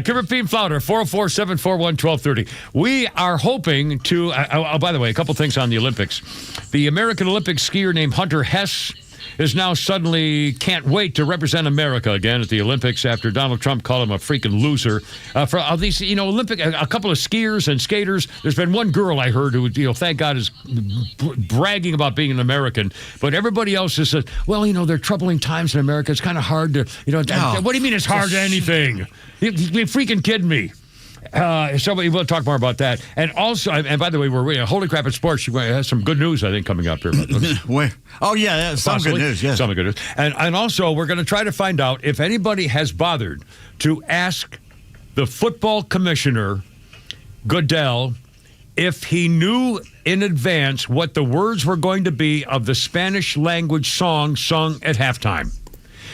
Kipper Pete Flounder, 404-741-1230. We are hoping to, by the way, a couple things on the Olympics. The American Olympic skier named Hunter Hess is now suddenly can't wait to represent America again at the Olympics after Donald Trump called him a freaking loser. For these, Olympic, a couple of skiers and skaters. There's been one girl I heard who, thank God, is bragging about being an American. But everybody else just says, well, there are troubling times in America. It's kind of hard to, what do you mean it's hard to anything? You're freaking kidding me. So we'll talk more about that. And also, and by the way, we're Holy Crap at Sports. She has some good news, I think, coming up here. Where? Oh, yeah, some good news, yes. Some good news. And also, we're going to try to find out if anybody has bothered to ask the football commissioner, Goodell, if he knew in advance what the words were going to be of the Spanish language song sung at halftime.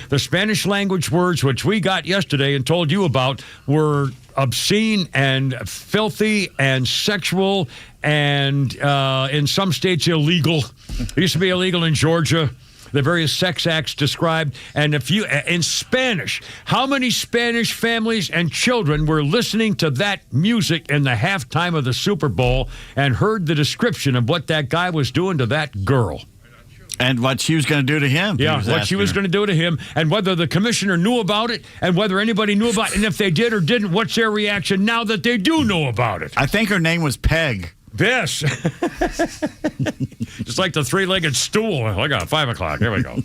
The Spanish language words, which we got yesterday and told you about, were obscene and filthy and sexual and in some states illegal. It used to be illegal in Georgia. The various sex acts described. And if you, in Spanish, how many Spanish families and children were listening to that music in the halftime of the Super Bowl and heard the description of what that guy was doing to that girl? And what she was going to do to him. Yeah, what she was going to do to him, and whether the commissioner knew about it, and whether anybody knew about it, and if they did or didn't, what's their reaction now that they do know about it? I think her name was Peg. Yes. Just like the three-legged stool. I got 5 o'clock. Here we go.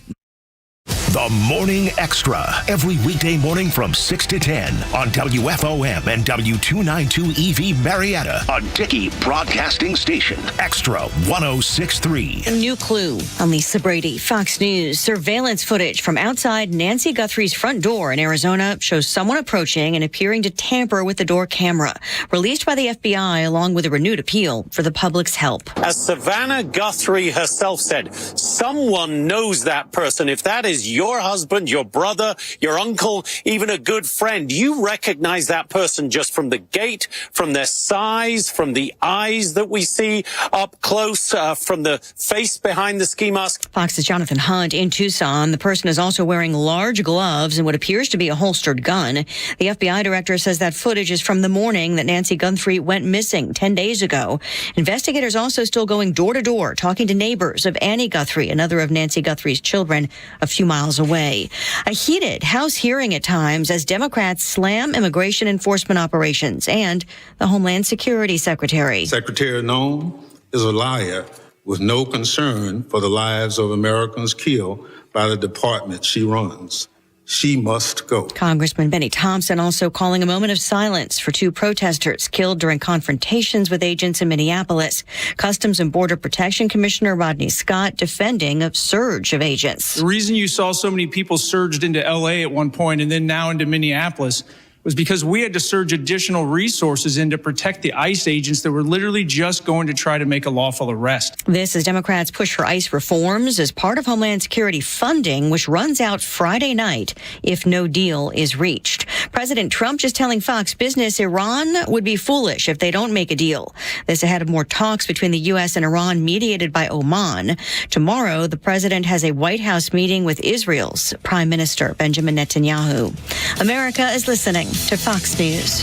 The Morning Extra, every weekday morning from 6 to 10 on WFOM and W292 EV Marietta, a Dickey Broadcasting Station. Extra 106.3. A new clue on Lisa Brady. Fox News surveillance footage from outside Nancy Guthrie's front door in Arizona shows someone approaching and appearing to tamper with the door camera. Released by the FBI along with a renewed appeal for the public's help. As Savannah Guthrie herself said, someone knows that person. If that is your husband, your brother, your uncle, even a good friend, you recognize that person just from the gait, from their size, from the eyes that we see up close, from the face behind the ski mask. Fox's Jonathan Hunt in Tucson. The person is also wearing large gloves and what appears to be a holstered gun. The FBI director says that footage is from the morning that Nancy Guthrie went missing 10 days ago. Investigators also still going door to door, talking to neighbors of Annie Guthrie, another of Nancy Guthrie's children, a few miles away. A heated House hearing at times as Democrats slam immigration enforcement operations and the Homeland Security Secretary. Secretary Noem is a liar with no concern for the lives of Americans killed by the department she runs. She must go. Congressman Benny Thompson also calling a moment of silence for 2 protesters killed during confrontations with agents in Minneapolis. Customs and Border Protection Commissioner Rodney Scott defending a surge of agents. The reason you saw so many people surged into L.A. at one point and then now into Minneapolis was because we had to surge additional resources in to protect the ICE agents that were literally just going to try to make a lawful arrest. This as Democrats push for ICE reforms as part of Homeland Security funding, which runs out Friday night if no deal is reached. President Trump just telling Fox Business Iran would be foolish if they don't make a deal. This ahead of more talks between the U.S. and Iran mediated by Oman. Tomorrow, the president has a White House meeting with Israel's Prime Minister Benjamin Netanyahu. America is listening to Fox News.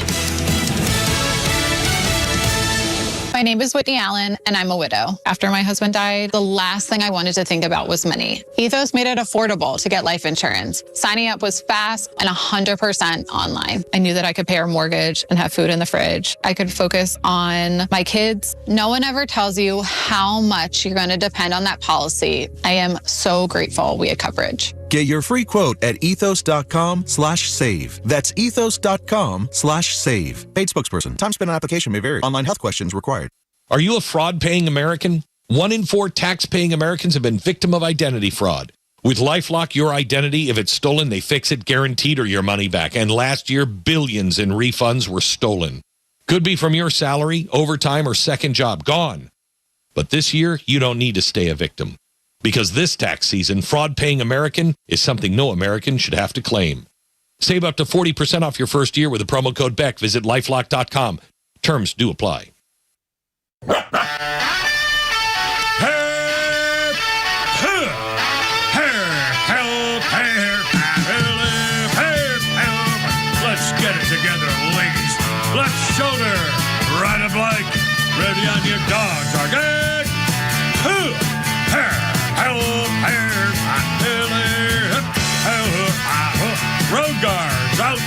My name is Whitney Allen, and I'm a widow. After my husband died, the last thing I wanted to think about was money. Ethos made it affordable to get life insurance. Signing up was fast and 100% online. I knew that I could pay our mortgage and have food in the fridge. I could focus on my kids. No one ever tells you how much you're going to depend on that policy. I am so grateful we had coverage. Get your free quote at ethos.com/save. That's ethos.com/save. Paid spokesperson. Time spent on application may vary. Online health questions required. Are you a fraud-paying American? 1 in 4 tax-paying Americans have been victim of identity fraud. With LifeLock, your identity, if it's stolen, they fix it guaranteed or your money back. And last year, billions in refunds were stolen. Could be from your salary, overtime, or second job. Gone. But this year, you don't need to stay a victim. Because this tax season, fraud-paying American is something no American should have to claim. Save up to 40% off your first year with the promo code BECK. Visit lifelock.com. Terms do apply. Let's get it together, ladies. Let's shoulder. Ride a bike. Ready on your dog. Target. Road guards out.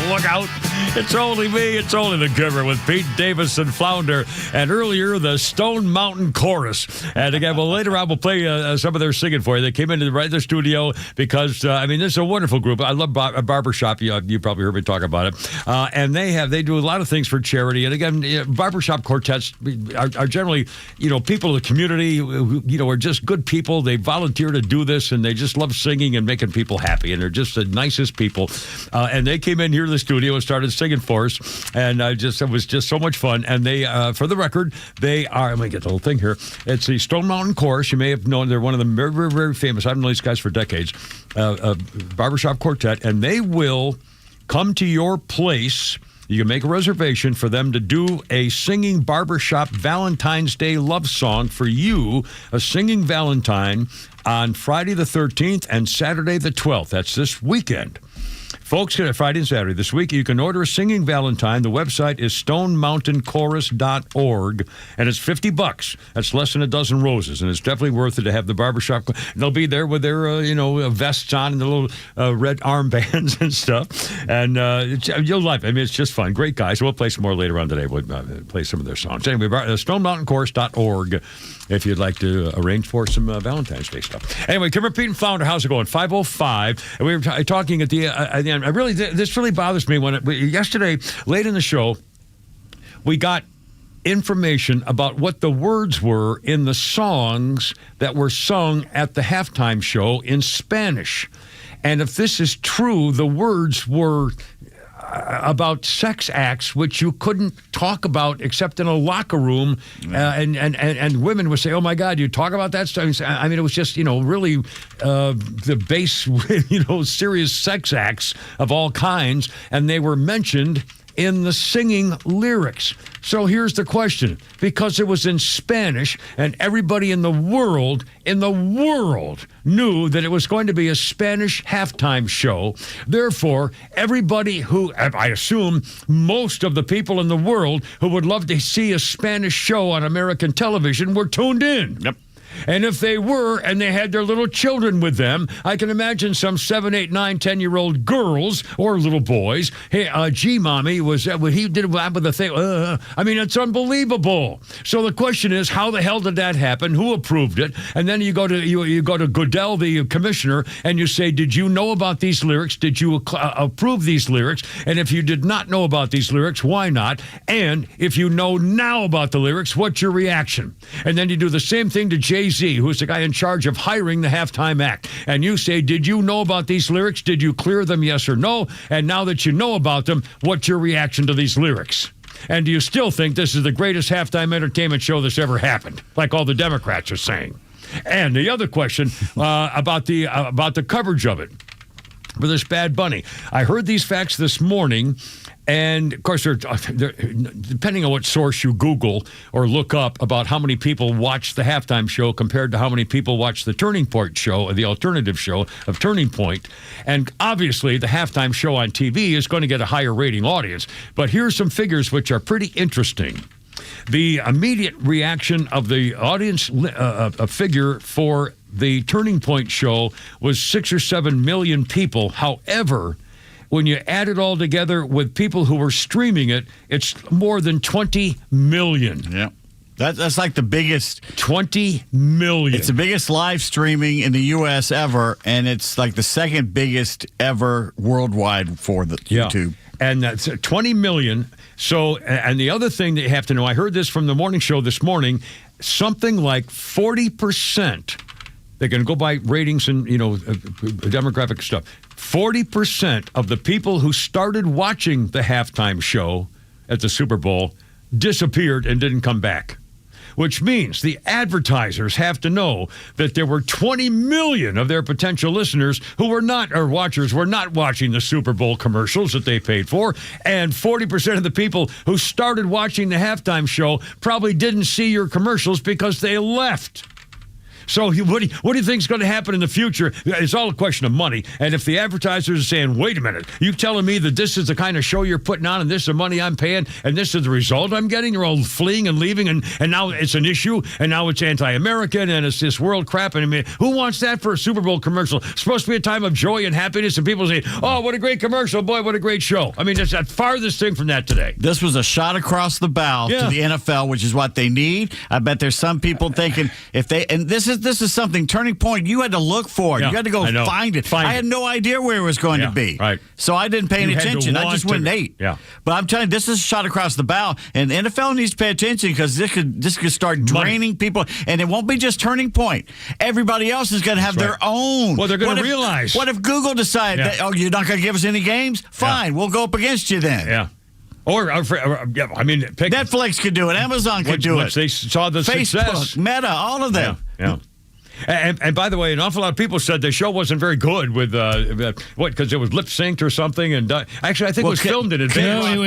Look out. It's only me. It's only the giver with Pete Davis and Flounder. And earlier, the Stone Mountain Chorus. And again, well, later on, we'll play some of their singing for you. They came into the studio because, this is a wonderful group. I love Barbershop. You probably heard me talk about it. And they do a lot of things for charity. And again, Barbershop quartets are generally, people of the community who, are just good people. They volunteer to do this, and they just love singing and making people happy. And they're just the nicest people. And they came in here to the studio and started started singing for us, and it was just so much fun. And they, for the record, they are. Let me get the little thing here. It's the Stone Mountain Chorus. You may have known they're one of the very, very, very famous. I've known these guys for decades. Barbershop Quartet, and they will come to your place. You can make a reservation for them to do a singing barbershop Valentine's Day love song for you, a singing Valentine, on Friday the 13th and Saturday the 12th. That's this weekend. Folks, Friday and Saturday this week, you can order a singing Valentine. The website is stonemountainchorus.org, and it's $50. That's less than a dozen roses, and it's definitely worth it to have the barbershop. They'll be there with their, vests on and the little red armbands and stuff, and you'll like it. I mean, it's just fun. Great guys. We'll play some more later on today. We'll play some of their songs. Anyway, stonemountainchorus.org if you'd like to arrange for some Valentine's Day stuff. Anyway, Kimmer Pete and Flounder, how's it going? 5:05. And we were talking at the end. This really bothers me when yesterday, late in the show, we got information about what the words were in the songs that were sung at the halftime show in Spanish. And if this is true, the words were about sex acts, which you couldn't talk about except in a locker room, and women would say, "Oh my God, you talk about that stuff." I mean, it was just really the base, serious sex acts of all kinds, and they were mentioned in the singing lyrics. So here's the question. Because it was in Spanish and everybody in the world knew that it was going to be a Spanish halftime show, therefore, everybody who, I assume, most of the people in the world who would love to see a Spanish show on American television were tuned in. Yep. And if they were, and they had their little children with them, I can imagine some 7, 8, 9, 10-year-old girls or little boys. Hey, G-Mommy he did that with the thing. I mean, it's unbelievable. So the question is, how the hell did that happen? Who approved it? And then you go to Goodell, the commissioner, and you say, did you know about these lyrics? Did you approve these lyrics? And if you did not know about these lyrics, why not? And if you know now about the lyrics, what's your reaction? And then you do the same thing to Jay-Z, who's the guy in charge of hiring the halftime act. And you say, did you know about these lyrics? Did you clear them, yes or no? And now that you know about them, what's your reaction to these lyrics? And do you still think this is the greatest halftime entertainment show that's ever happened, like all the Democrats are saying? And the other question about the coverage of it for this Bad Bunny. I heard these facts this morning. And, of course, they're, depending on what source you Google or look up about how many people watch the halftime show compared to how many people watch the Turning Point show or the alternative show of Turning Point. And obviously, the halftime show on TV is going to get a higher rating audience. But here's some figures which are pretty interesting. The immediate reaction of the audience figure for the Turning Point show was 6 or 7 million people. However, when you add it all together with people who were streaming it, it's more than 20 million. Yeah. That's like the biggest. 20 million. It's the biggest live streaming in the U.S. ever, and it's like the second biggest ever worldwide for the YouTube. And that's 20 million. So, and the other thing that you have to know, I heard this from the morning show this morning, something like 40%. They're going to go by ratings and, demographic stuff. 40% of the people who started watching the halftime show at the Super Bowl disappeared and didn't come back. Which means the advertisers have to know that there were 20 million of their potential listeners who were not, or watchers, were not watching the Super Bowl commercials that they paid for. And 40% of the people who started watching the halftime show probably didn't see your commercials because they left. So what do you think is going to happen in the future? It's all a question of money. And if the advertisers are saying, wait a minute, you telling me that this is the kind of show you're putting on and this is the money I'm paying and this is the result I'm getting? They're all fleeing and leaving and now it's an issue and now it's anti-American and it's this world crap. And I mean, who wants that for a Super Bowl commercial? It's supposed to be a time of joy and happiness and people say, oh, what a great commercial. Boy, what a great show. I mean, it's that farthest thing from that today. This was a shot across the bow to the NFL, which is what they need. I bet there's some people thinking and this is this is something, Turning Point, you had to look for it. Yeah, you had to go I know. find it. I had no idea where it was going to be. Right. So I didn't pay any You had to attention. I want just to- went and ate. Yeah. But I'm telling you, this is a shot across the bow, and the NFL needs to pay attention because this could start draining people, and it won't be just Turning Point. Everybody else is going to have their own. Well, they're going What to if- realize. What if Google decided that, you're not going to give us any games? Fine, we'll go up against you then. Yeah. Or I mean, Netflix could do it. Amazon could do once it. they saw the Facebook, success. Meta, all of them. Yeah. And by the way, an awful lot of people said the show wasn't very good with because it was lip synced or something. And actually, I think it was filmed in advance. No,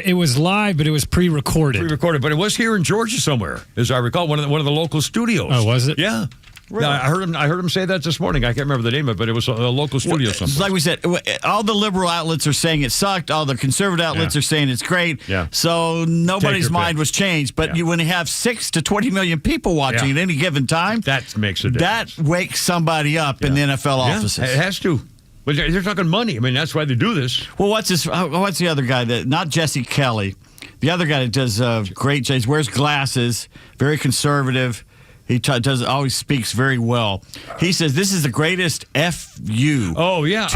it was live, but it was pre-recorded. Pre-recorded, but it was here in Georgia somewhere, as I recall, one of the local studios. Oh, was it? Yeah. Really? No, I heard him say that this morning. I can't remember the name of it, but it was a local studio somewhere. Like we said, all the liberal outlets are saying it sucked. All the conservative outlets are saying it's great. Yeah. So nobody's your mind pick. was changed. But when you have 6 to 20 million people watching at any given time, that makes a difference. That wakes somebody up in the NFL offices. It has to. But they're talking money. I mean, that's why they do this. Well, what's the other guy that not Jesse Kelly? The other guy that does great. He wears glasses, very conservative. He always speaks very well. He says this is the greatest FU. Oh yeah,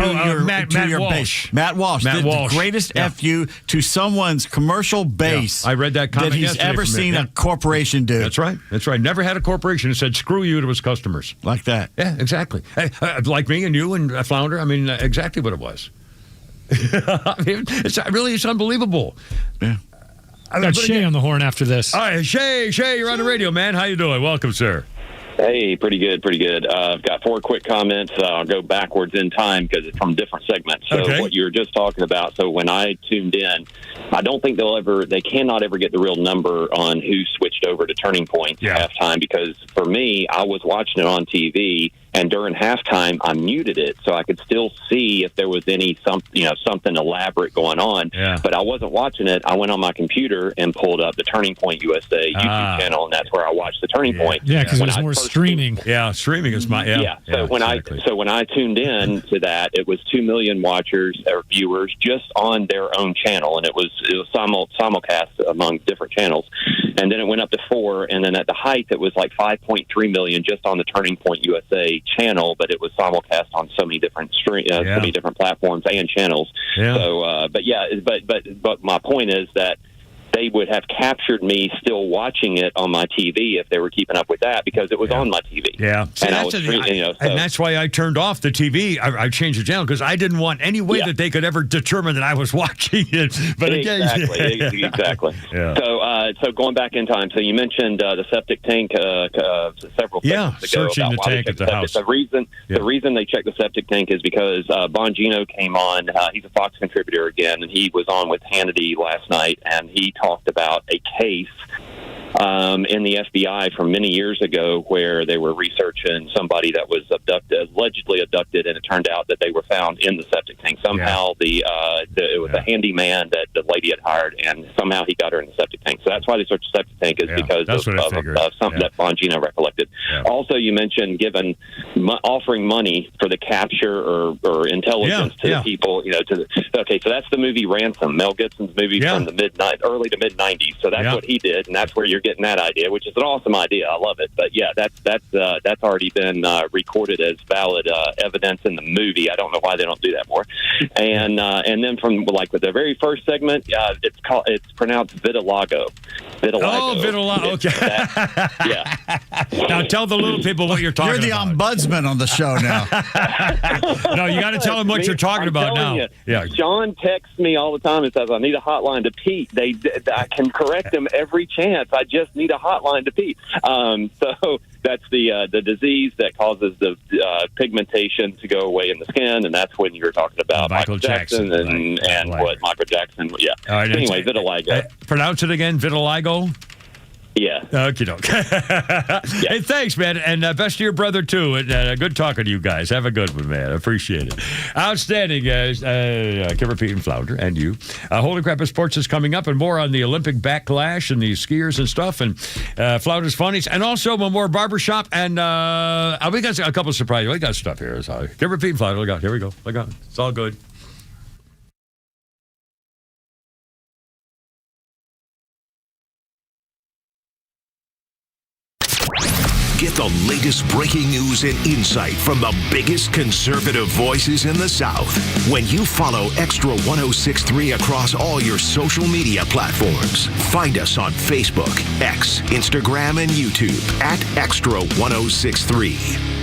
Matt Walsh. base. Matt Walsh. The greatest FU to someone's commercial base. I read that comment that he's yesterday ever from seen him. a corporation do. That's right. Never had a corporation that said "screw you" to his customers like that. Yeah, exactly. Like me and you and Flounder. I mean, exactly what it was. I mean, it's unbelievable. Yeah. Got Shay on the horn after this. All right, Shay, you're on the radio, man. How you doing? Welcome, sir. Hey, pretty good. I've got 4 quick comments. I'll go backwards in time because it's from different segments. So what you were just talking about, so when I tuned in, I don't think they cannot ever get the real number on who switched over to Turning Point at halftime, because for me, I was watching it on TV, and during halftime, I muted it so I could still see if there was something elaborate going on. Yeah. But I wasn't watching it. I went on my computer and pulled up the Turning Point USA YouTube channel, and that's where I watched the Turning Point. Yeah, because there's more streaming. Yeah, streaming is my So when I tuned in to that, it was 2 million watchers or viewers just on their own channel, and it was simulcast among different channels, and then it went up to 4, and then at the height it was like 5.3 million just on the Turning Point USA channel, but it was simulcast on so many different so many different platforms and channels. Yeah. So, but my point is that they would have captured me still watching it on my TV if they were keeping up with that, because it was on my TV. Yeah. See, and I was, and that's why I turned off the TV. I changed the channel because I didn't want any way that they could ever determine that I was watching it. But exactly. Yeah. So going back in time, so you mentioned the septic tank several segments ago. Searching about the why they tank at checked the house. The reason they checked the septic tank is because Bongino came on. He's a Fox contributor again, and he was on with Hannity last night, and he talked about a case in the FBI from many years ago where they were researching somebody that was allegedly abducted, and it turned out that they were found in the septic tank. Somehow it was a handyman that the lady had hired, and somehow he got her in the septic tank. So that's why they searched the septic tank, is because of something that Bongino recollected. Also, you mentioned offering money for the capture or intelligence to the people. So that's the movie Ransom, Mel Gibson's movie from the early to mid '90s. So that's what he did, and that's where you're getting that idea, which is an awesome idea. I love it. But yeah, that's already been recorded as valid evidence in the movie. I don't know why they don't do that more. And then from with the very first segment, it's pronounced vitiligo. Oh, vitiligo. Okay. Now tell the little people what you're talking about. You're the ombudsman on the show now. No, you got to tell them what you're talking about now. Yeah. Sean texts me all the time and says, "I need a hotline to Pete." I can correct him every chance. I just need a hotline to Pete. So that's the disease that causes the pigmentation to go away in the skin, and that's when you're talking about Michael Jackson and what Michael Jackson. Yeah. All right, anyway, vitiligo. Pronounce it again, vitiligo. Yeah. Okie doke. Hey, thanks, man. And best to your brother, too. And good talking to you guys. Have a good one, man. I appreciate it. Outstanding, guys. Kimber, Pete, and Flounder, and you. Holy Crap of Sports is coming up, and more on the Olympic backlash and the skiers and stuff, and Flounder's Funnies, and also more barbershop. And we got a couple of surprises. We got stuff here. Kimber, Pete, and Flounder. Look out. Here we go. Look out. It's all good. Get the latest breaking news and insight from the biggest conservative voices in the South. When you follow Extra 106.3 across all your social media platforms, find us on Facebook, X, Instagram, and YouTube at Extra 106.3.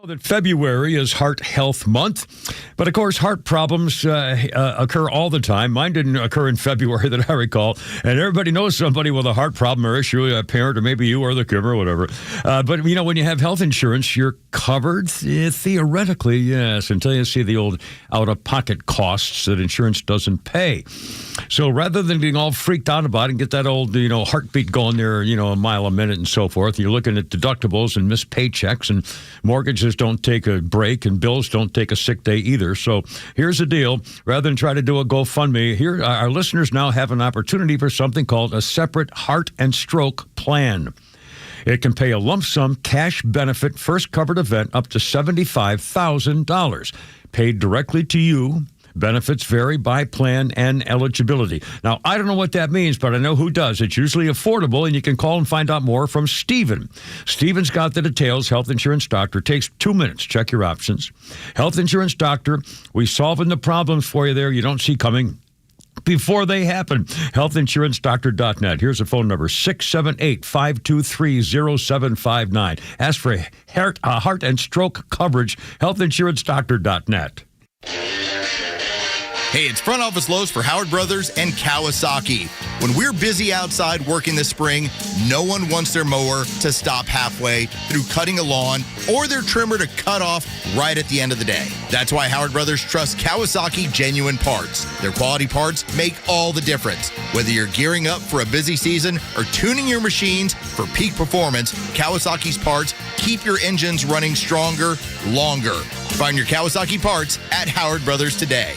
That February is Heart Health Month, but of course heart problems occur all the time. Mine didn't occur in February that I recall, and everybody knows somebody with a heart problem or issue, a parent or maybe you or the kid or whatever. But you know, when you have health insurance, you're covered theoretically, yes, until you see the old out-of-pocket costs that insurance doesn't pay. So rather than being all freaked out about it and get that old heartbeat going there, a mile a minute and so forth, you're looking at deductibles and missed paychecks, and mortgages don't take a break, and bills don't take a sick day either. So here's the deal. Rather than try to do a GoFundMe, here our listeners now have an opportunity for something called a separate heart and stroke plan. It can pay a lump sum cash benefit first covered event up to $75,000, paid directly to you. Benefits vary by plan and eligibility. Now, I don't know what that means, but I know who does. It's usually affordable, and you can call and find out more from Stephen. Stephen's got the details. Health Insurance Doctor. Takes 2 minutes. Check your options. Health Insurance Doctor. We solving the problems for you there you don't see coming before they happen. HealthInsuranceDoctor.net. Here's a phone number, 678-523-0759. Ask for heart and stroke coverage. HealthInsuranceDoctor.net. Hey, it's Front Office Lowe's for Howard Brothers and Kawasaki. When we're busy outside working this spring, no one wants their mower to stop halfway through cutting a lawn or their trimmer to cut off right at the end of the day. That's why Howard Brothers trusts Kawasaki Genuine Parts. Their quality parts make all the difference. Whether you're gearing up for a busy season or tuning your machines for peak performance, Kawasaki's parts keep your engines running stronger, longer. Find your Kawasaki parts at Howard Brothers today.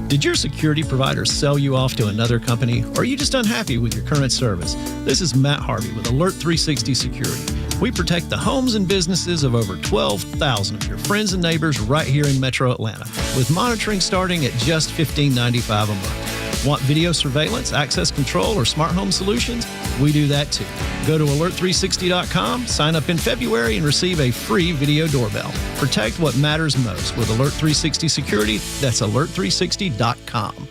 Did your security provider sell you off to another company, or are you just unhappy with your current service? This is Matt Harvey with Alert 360 Security. We protect the homes and businesses of over 12,000 of your friends and neighbors right here in Metro Atlanta, with monitoring starting at just $15.95 a month. Want video surveillance, access control, or smart home solutions? We do that too. Go to alert360.com, sign up in February, and receive a free video doorbell. Protect what matters most with Alert 360 Security. That's alert360.com.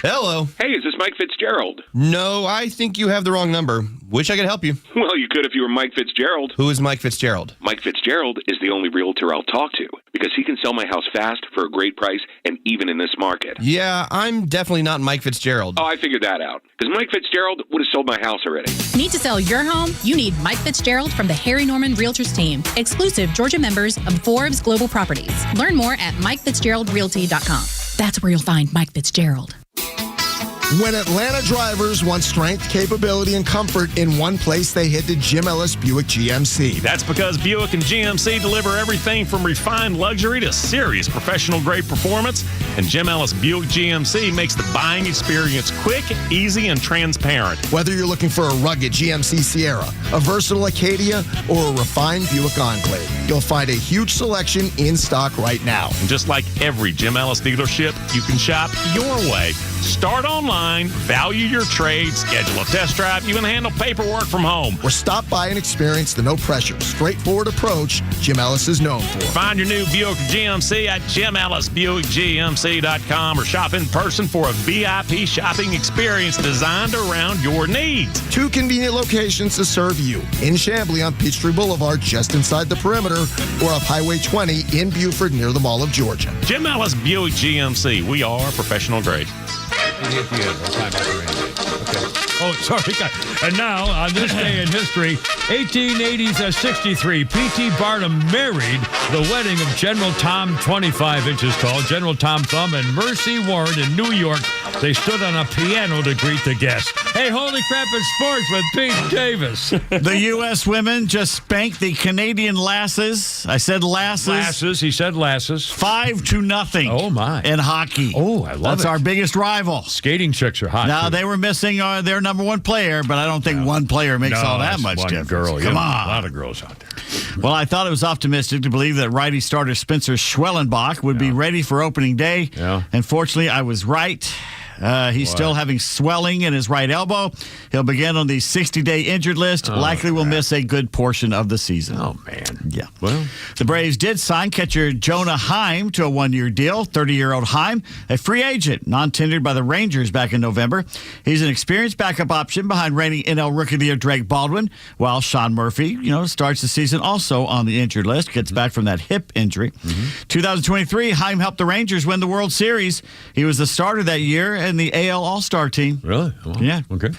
Hello. Hey, is this Mike Fitzgerald? No, I think you have the wrong number. Wish I could help you. Well, you could if you were Mike Fitzgerald. Who is Mike Fitzgerald? Mike Fitzgerald is the only realtor I'll talk to because he can sell my house fast for a great price and even in this market. Yeah, I'm definitely not Mike Fitzgerald. Oh, I figured that out because Mike Fitzgerald would have sold my house already. Need to sell your home? You need Mike Fitzgerald from the Harry Norman Realtors team, exclusive Georgia members of Forbes Global Properties. Learn more at MikeFitzgeraldRealty.com. That's where you'll find Mike Fitzgerald. When Atlanta drivers want strength, capability, and comfort in one place, they head to Jim Ellis Buick GMC. That's because Buick and GMC deliver everything from refined luxury to serious professional-grade performance, and Jim Ellis Buick GMC makes the buying experience quick, easy, and transparent. Whether you're looking for a rugged GMC Sierra, a versatile Acadia, or a refined Buick Enclave, you'll find a huge selection in stock right now. And just like every Jim Ellis dealership, you can shop your way. Start online, value your trade, schedule a test drive, even handle paperwork from home. Or stop by and experience the no-pressure, straightforward approach Jim Ellis is known for. Find your new Buick GMC at JimEllisBuickGMC.com or shop in person for a VIP shopping experience designed around your needs. 2 convenient locations to serve you. In Chamblee on Peachtree Boulevard, just inside the perimeter, or up Highway 20 in Buford near the Mall of Georgia. Jim Ellis Buick GMC. We are professional grade. Oh, sorry. And now, on this day in history, 1863, P.T. Barnum married the wedding of General Tom, 25 inches tall, General Tom Thumb, and Mercy Warren in New York. They stood on a piano to greet the guests. Hey, holy crap, it's sports with Pete Davis. The U.S. women just spanked the Canadian Lasses. I said Lasses. Lasses. He said Lasses. 5-0. Oh, my. In hockey. Oh, I love That's it. our biggest rival. Skating chicks are hot. Now, too. they were missing their number one player, but I don't think one player makes all that much one difference. Girl. Come on. A lot of girls out there. Well, I thought it was optimistic to believe that righty starter Spencer Schwellenbach would be ready for opening day. Yeah. Unfortunately, I was right. He's still having swelling in his right elbow. He'll begin on the 60-day injured list. Likely will miss a good portion of the season. Oh, man. Yeah. Well, the Braves did sign catcher Jonah Heim to a one-year deal. 30-year-old Heim, a free agent, non-tendered by the Rangers back in November. He's an experienced backup option behind reigning NL Rookie of the Year Drake Baldwin, while Sean Murphy, starts the season also on the injured list, gets back from that hip injury. 2023, Heim helped the Rangers win the World Series. He was the starter that year in the AL All-Star team. Really? Well, yeah. Okay.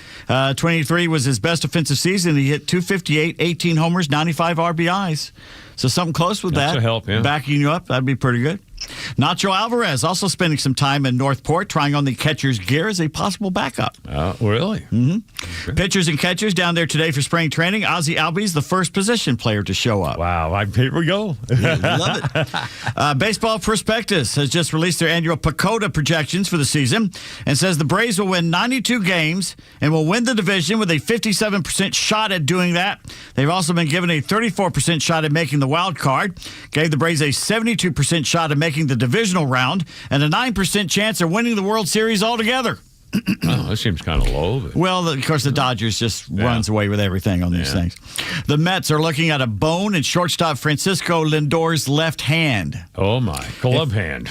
23 was his best offensive season. He hit 258, 18 homers, 95 RBIs. So something close with That's that. a help, yeah. Backing you up, that'd be pretty good. Nacho Alvarez also spending some time in Northport trying on the catcher's gear as a possible backup. Really? Mm-hmm. Okay. Pitchers and catchers down there today for spring training. Ozzie Albies, the first position player to show up. Wow. Here we go. Yeah, love it. Baseball Prospectus has just released their annual PECOTA projections for the season and says the Braves will win 92 games and will win the division with a 57% shot at doing that. They've also been given a 34% shot at making the wild card, gave the Braves a 72% shot at making the divisional round, and a 9% chance of winning the World Series altogether. Oh, that seems kind of low. But... Well, of course, the Dodgers just runs away with everything on these things. The Mets are looking at a bone in shortstop Francisco Lindor's left hand. Oh, my. Club hand.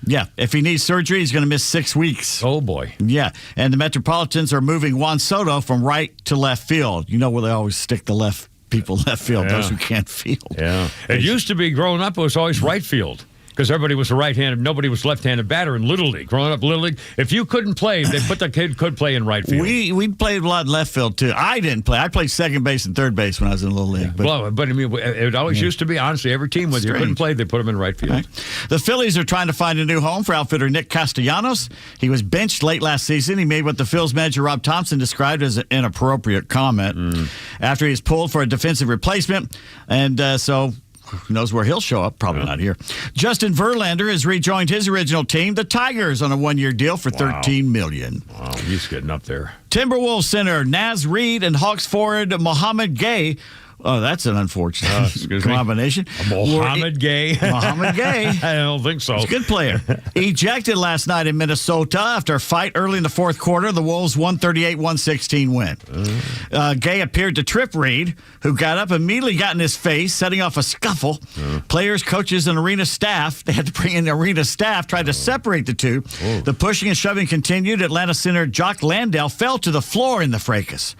Yeah. If he needs surgery, he's going to miss 6 weeks. Oh, boy. Yeah. And the Metropolitans are moving Juan Soto from right to left field. You know where they always stick the left people left field, those who can't field. Yeah. It used to be growing up, it was always right field. Because everybody was a right-handed, nobody was left-handed batter in Little League. Growing up Little League, if you couldn't play, they put the kid could play in right field. We played a lot in left field, too. I didn't play. I played second base and third base when I was in Little League. Yeah. But I mean, it always used to be, honestly, every team, whether you couldn't play, they put them in right field. Right. The Phillies are trying to find a new home for outfitter Nick Castellanos. He was benched late last season. He made what the Phil's manager Rob Thompson described as an inappropriate comment after he was pulled for a defensive replacement. And so... who knows where he'll show up? Probably not here. Justin Verlander has rejoined his original team, the Tigers, on a one-year deal for $13 million. Wow, he's getting up there. Timberwolves center Naz Reid and Hawks forward Mohamed Gay. Oh, that's an unfortunate combination. Mohamed Gay. Mohamed Gay. I don't think so. He's a good player. Ejected last night in Minnesota after a fight early in the fourth quarter. The Wolves 138-116 win. Gay appeared to trip Reid, who got up, immediately got in his face, setting off a scuffle. Players, coaches, and arena staff, they had to bring in arena staff, tried to separate the two. The pushing and shoving continued. Atlanta center Jock Landale fell to the floor in the fracas.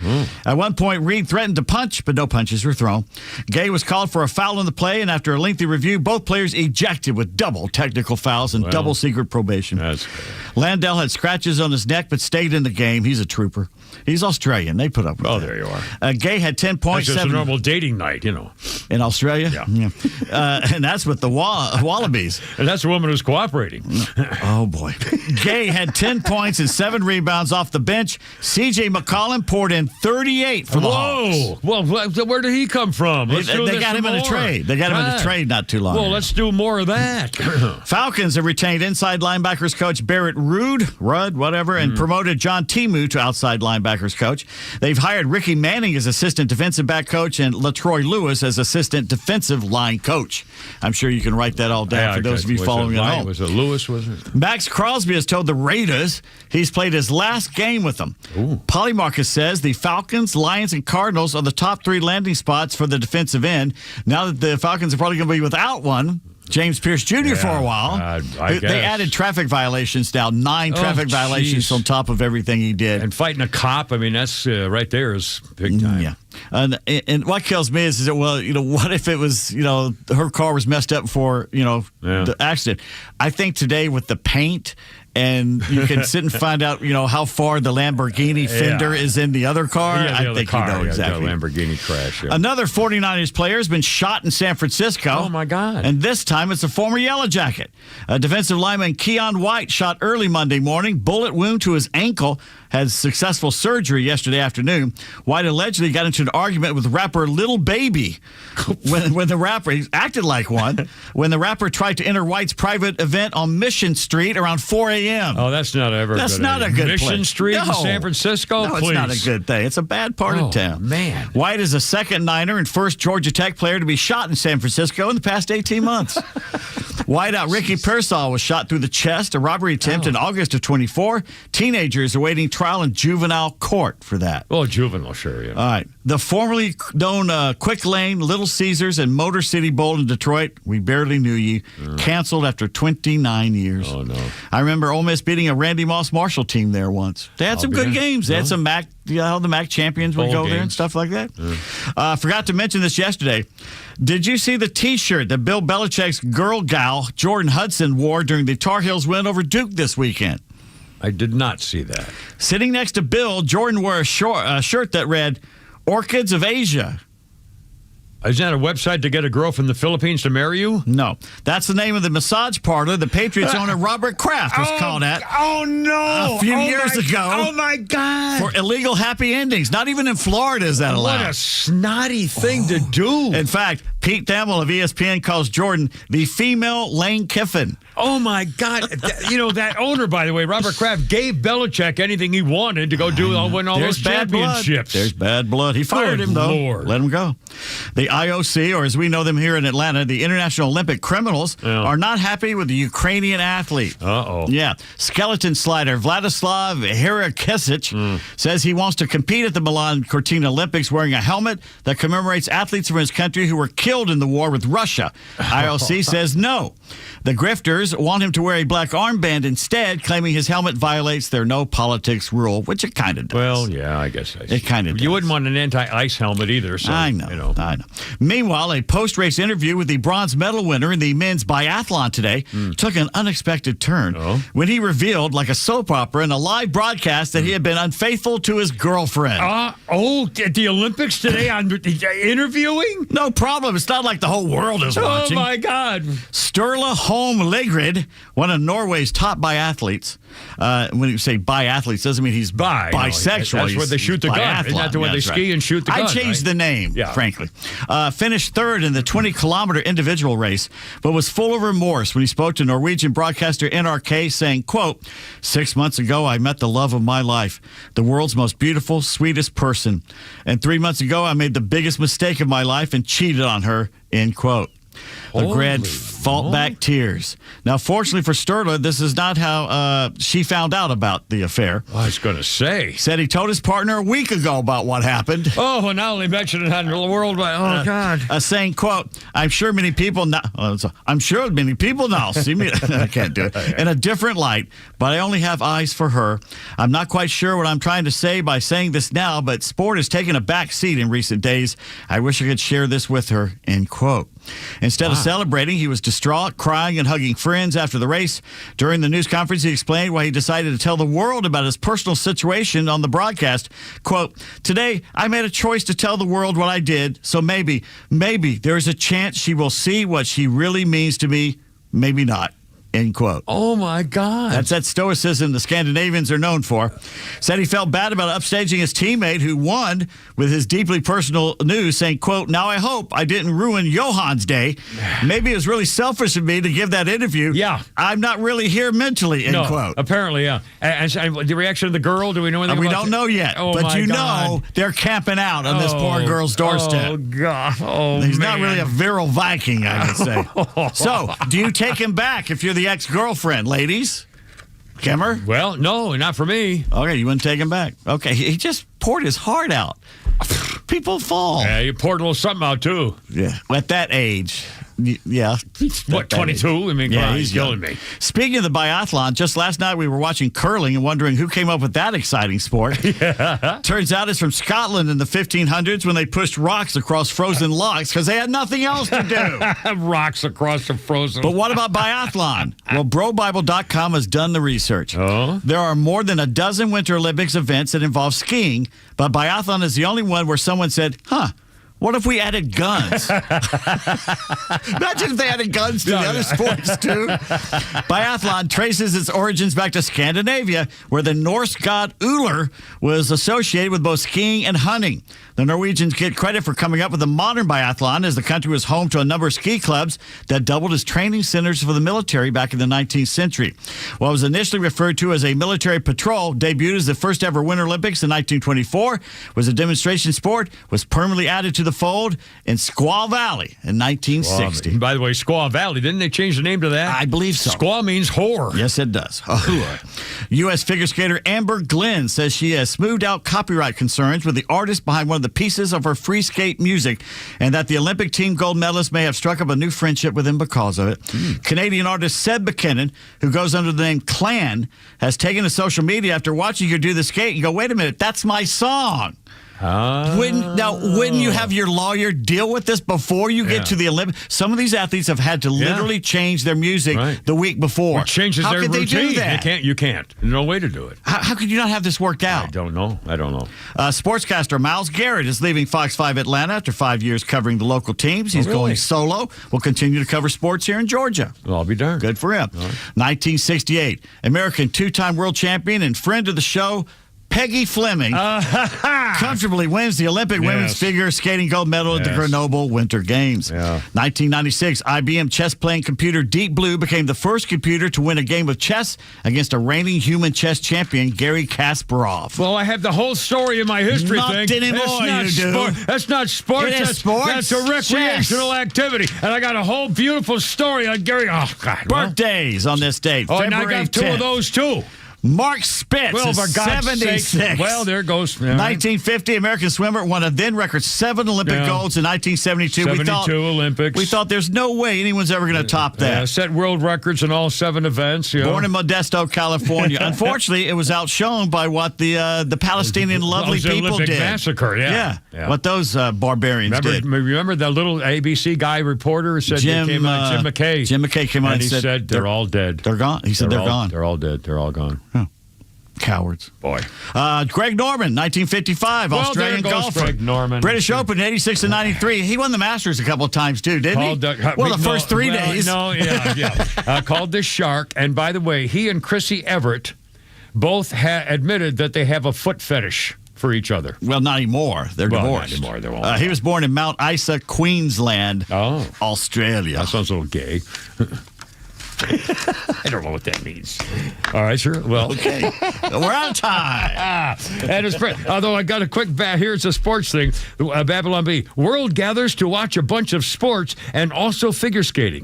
At one point, Reid threatened to punch, but no punches were thrown. Gay was called for a foul in the play, and after a lengthy review, both players ejected with double technical fouls and double secret probation. Landale had scratches on his neck, but stayed in the game. He's a trooper. He's Australian. They put up with that. There you are. Gay had 10 points. That's just a normal dating night, you know. In Australia? Yeah. And that's with the Wallabies. And that's a woman who's cooperating. Oh, boy. Gay had 10 points and 7 rebounds off the bench. C.J. McCollum poured in 38 for the Hawks. Well, where did he come from? They got him in a trade. They got him in a trade not too long ago. Well, let's do more of that. Falcons have retained inside linebackers coach Barrett Rudd, whatever, and promoted John Timu to outside linebackers coach. They've hired Ricky Manning as assistant defensive back coach and LaTroy Lewis as assistant defensive line coach. I'm sure you can write that all down for those of you following at home. Was it Lewis, was it? Max Crosby has told the Raiders he's played his last game with them. Polymarcus says the Falcons, Lions, and Cardinals are the top 3 landing spots for the defensive end. Now that the Falcons are probably going to be without one, James Pierce Jr. for a while. They added traffic violations now, 9 traffic violations on top of everything he did. And fighting a cop, I mean, that's right there is big time. Yeah. And what kills me is that, well, what if it was, her car was messed up before, the accident. I think today with the paint, and you can sit and find out, how far the Lamborghini fender is in the other car. I think you know exactly. The Lamborghini crash. Yeah. Another 49ers player has been shot in San Francisco. Oh, my God. And this time it's a former Yellow Jacket. Defensive lineman Keon White shot early Monday morning. Bullet wound to his ankle. Had successful surgery yesterday afternoon. White allegedly got into an argument with rapper Lil Baby when the rapper, he acted like one, when the rapper tried to enter White's private event on Mission Street around 4 a.m. Oh, that's not a good Mission place. Street in San Francisco? No, please. It's not a good thing. It's a bad part of town. Man. White is the second Niner and first Georgia Tech player to be shot in San Francisco in the past 18 months. Whiteout Ricky Pearsall was shot through the chest, a robbery attempt in August of 24. Teenagers awaiting trial in juvenile court for that. Oh, juvenile, sure, yeah. All right. The formerly known Quick Lane, Little Caesars, and Motor City Bowl in Detroit, we barely knew you, canceled after 29 years. Oh, no. I remember Ole Miss beating a Randy Moss Marshall team there once. They had some good games. They had some MAC, how the MAC champions would go there and stuff like that. Forgot to mention this yesterday. Did you see the T-shirt that Bill Belichick's girl gal, Jordan Hudson, wore during the Tar Heels win over Duke this weekend? I did not see that. Sitting next to Bill, Jordan wore a shirt that read, Orchids of Asia. Is that a website to get a girl from the Philippines to marry you? No. That's the name of the massage parlor the Patriots owner Robert Kraft was called at. Oh, no. A few years ago. Oh, my God. For illegal happy endings. Not even in Florida is that allowed. What a snotty thing to do. In fact, Pete Thamel of ESPN calls Jordan the female Lane Kiffin. Oh, my God. You know, that owner, by the way, Robert Kraft, gave Belichick anything he wanted to go win all those championships. There's bad blood. He fired him, though. Lord. Let him go. The IOC, or as we know them here in Atlanta, the International Olympic Criminals, are not happy with the Ukrainian athlete. Uh-oh. Yeah. Skeleton slider Vladislav Hirakisic says he wants to compete at the Milan Cortina Olympics wearing a helmet that commemorates athletes from his country who were killed in the war with Russia. IOC says no. The grifters want him to wear a black armband instead, claiming his helmet violates their no politics rule, which it kind of does. Well, yeah, I guess it kind of does. You wouldn't want an anti-ice helmet either. So, I know. Meanwhile, a post-race interview with the bronze medal winner in the men's biathlon today took an unexpected turn when he revealed, like a soap opera in a live broadcast, that he had been unfaithful to his girlfriend. At the Olympics today, I'm interviewing? No problem. It's not like the whole world is watching. Oh, my God. Sturla Holm Ligrid, one of Norway's top biathletes. When you say biathletes, doesn't mean he's bisexual. That's where they shoot the gun. Isn't that where they ski and shoot the gun? I changed the name, frankly. Finished third in the 20-kilometer individual race, but was full of remorse when he spoke to Norwegian broadcaster NRK, saying, quote, 6 months ago, I met the love of my life, the world's most beautiful, sweetest person. And 3 months ago, I made the biggest mistake of my life and cheated on her, end quote. Legred fought back tears. Now, fortunately for Sturla, this is not how she found out about the affair. I was going to say. Said he told his partner a week ago about what happened. Oh, and now only mentioned it on the worldwide. Oh, God. Saying, quote, I'm sure many people now see me. I can't do it. In a different light, but I only have eyes for her. I'm not quite sure what I'm trying to say by saying this now, but sport has taken a back seat in recent days. I wish I could share this with her, end quote. Instead of celebrating, he was distraught, crying and hugging friends after the race. During the news conference, he explained why he decided to tell the world about his personal situation on the broadcast. Quote, today, I made a choice to tell the world what I did, so maybe there is a chance she will see what she really means to me, maybe not. End quote. Oh, my God. That's that stoicism the Scandinavians are known for. Said he felt bad about upstaging his teammate who won with his deeply personal news, saying, quote, now I hope I didn't ruin Johan's day. Maybe it was really selfish of me to give that interview. Yeah. I'm not really here mentally, end quote. Apparently, yeah. And the reaction of the girl, do we know anything about We don't know yet, but you know they're camping out on this poor girl's doorstep. Oh, God. Oh, He's not really a virile Viking, I would say. So, do you take him back if you're the ex-girlfriend, ladies? Kimmer? Well, no, not for me. Okay, you wouldn't take him back. Okay, he just poured his heart out. People fall. Yeah, you poured a little something out, too. Yeah, at that age. Yeah. What, 22? I mean, yeah, he's killing me. Speaking of the biathlon, just last night we were watching curling and wondering who came up with that exciting sport. Yeah. Turns out it's from Scotland in the 1500s when they pushed rocks across frozen lochs because they had nothing else to do. Rocks across the frozen. But what about biathlon? Well, BroBible.com has done the research. Oh? There are more than a dozen Winter Olympics events that involve skiing, but biathlon is the only one where someone said, what if we added guns? Imagine if they added guns to the other sports, too. Biathlon traces its origins back to Scandinavia, where the Norse god Uller was associated with both skiing and hunting. The Norwegians get credit for coming up with the modern biathlon, as the country was home to a number of ski clubs that doubled as training centers for the military back in the 19th century. What was initially referred to as a military patrol debuted as the first ever Winter Olympics in 1924, was a demonstration sport, was permanently added to the the fold in Squaw Valley in 1960. By the way, Squaw Valley, didn't they change the name to that? I believe so. Squaw means whore. Yes, it does. U.S. figure skater Amber Glenn says she has smoothed out copyright concerns with the artist behind one of the pieces of her free skate music, and that the Olympic team gold medalist may have struck up a new friendship with him because of it. Canadian artist Seb McKinnon, who goes under the name Clan, has taken to social media after watching you do the skate and go, wait a minute, that's my song. Wouldn't you have your lawyer deal with this before you get to the Olympics? Some of these athletes have had to literally change their music the week before. It changes How their could routine. they do that? You can't. No way to do it. How could you not have this worked out? I don't know. Sportscaster Myles Garrett is leaving Fox 5 Atlanta after 5 years covering the local teams. He's going solo. Will continue to cover sports here in Georgia. Well, I'll be darned. Good for him. 1968, American two-time world champion and friend of the show, Peggy Fleming comfortably wins the Olympic women's figure skating gold medal at the Grenoble Winter Games. 1996, IBM chess-playing computer Deep Blue became the first computer to win a game of chess against a reigning human chess champion, Garry Kasparov. Well, I have the whole story in my history Not thing. anymore, That's you not do. That's not sports. It is sports. That's a recreational activity. And I got a whole beautiful story on Gary. Oh, God. Birthdays on this date. Oh, and I February got two 10th. of those, too. Mark Spitz Well, is for God's 76. sake. Well, there goes. 1950, American swimmer won a then record 7 Olympic golds in 1972. 72 Olympics. We thought there's no way anyone's ever going to top that. Set world records in all 7 events. Born in Modesto, California. Unfortunately, it was outshone by what the Palestinian lovely people Olympic did. Massacre, yeah. What those barbarians did. Remember that little ABC guy reporter said Jim McKay. Jim McKay came on and and he said they're all dead. They're gone. He said they're gone. They're all dead. They're all gone. Cowards. Boy. Greg Norman, 1955, Well, Australian there goes golfer. Greg Norman. British Open, 86 and 93. He won the Masters a couple of times, too, didn't he? The first 3 days. Called the Shark. And by the way, he and Chrissy Everett both admitted that they have a foot fetish for each other. Well, not anymore. They're divorced. Not anymore. They're all he was born in Mount Isa, Queensland, Australia. That sounds a little gay. I don't know what that means. All right, sure. Well, okay. We're out of time. Although I got a quick here's a sports thing. Babylon B. World gathers to watch a bunch of sports and also figure skating.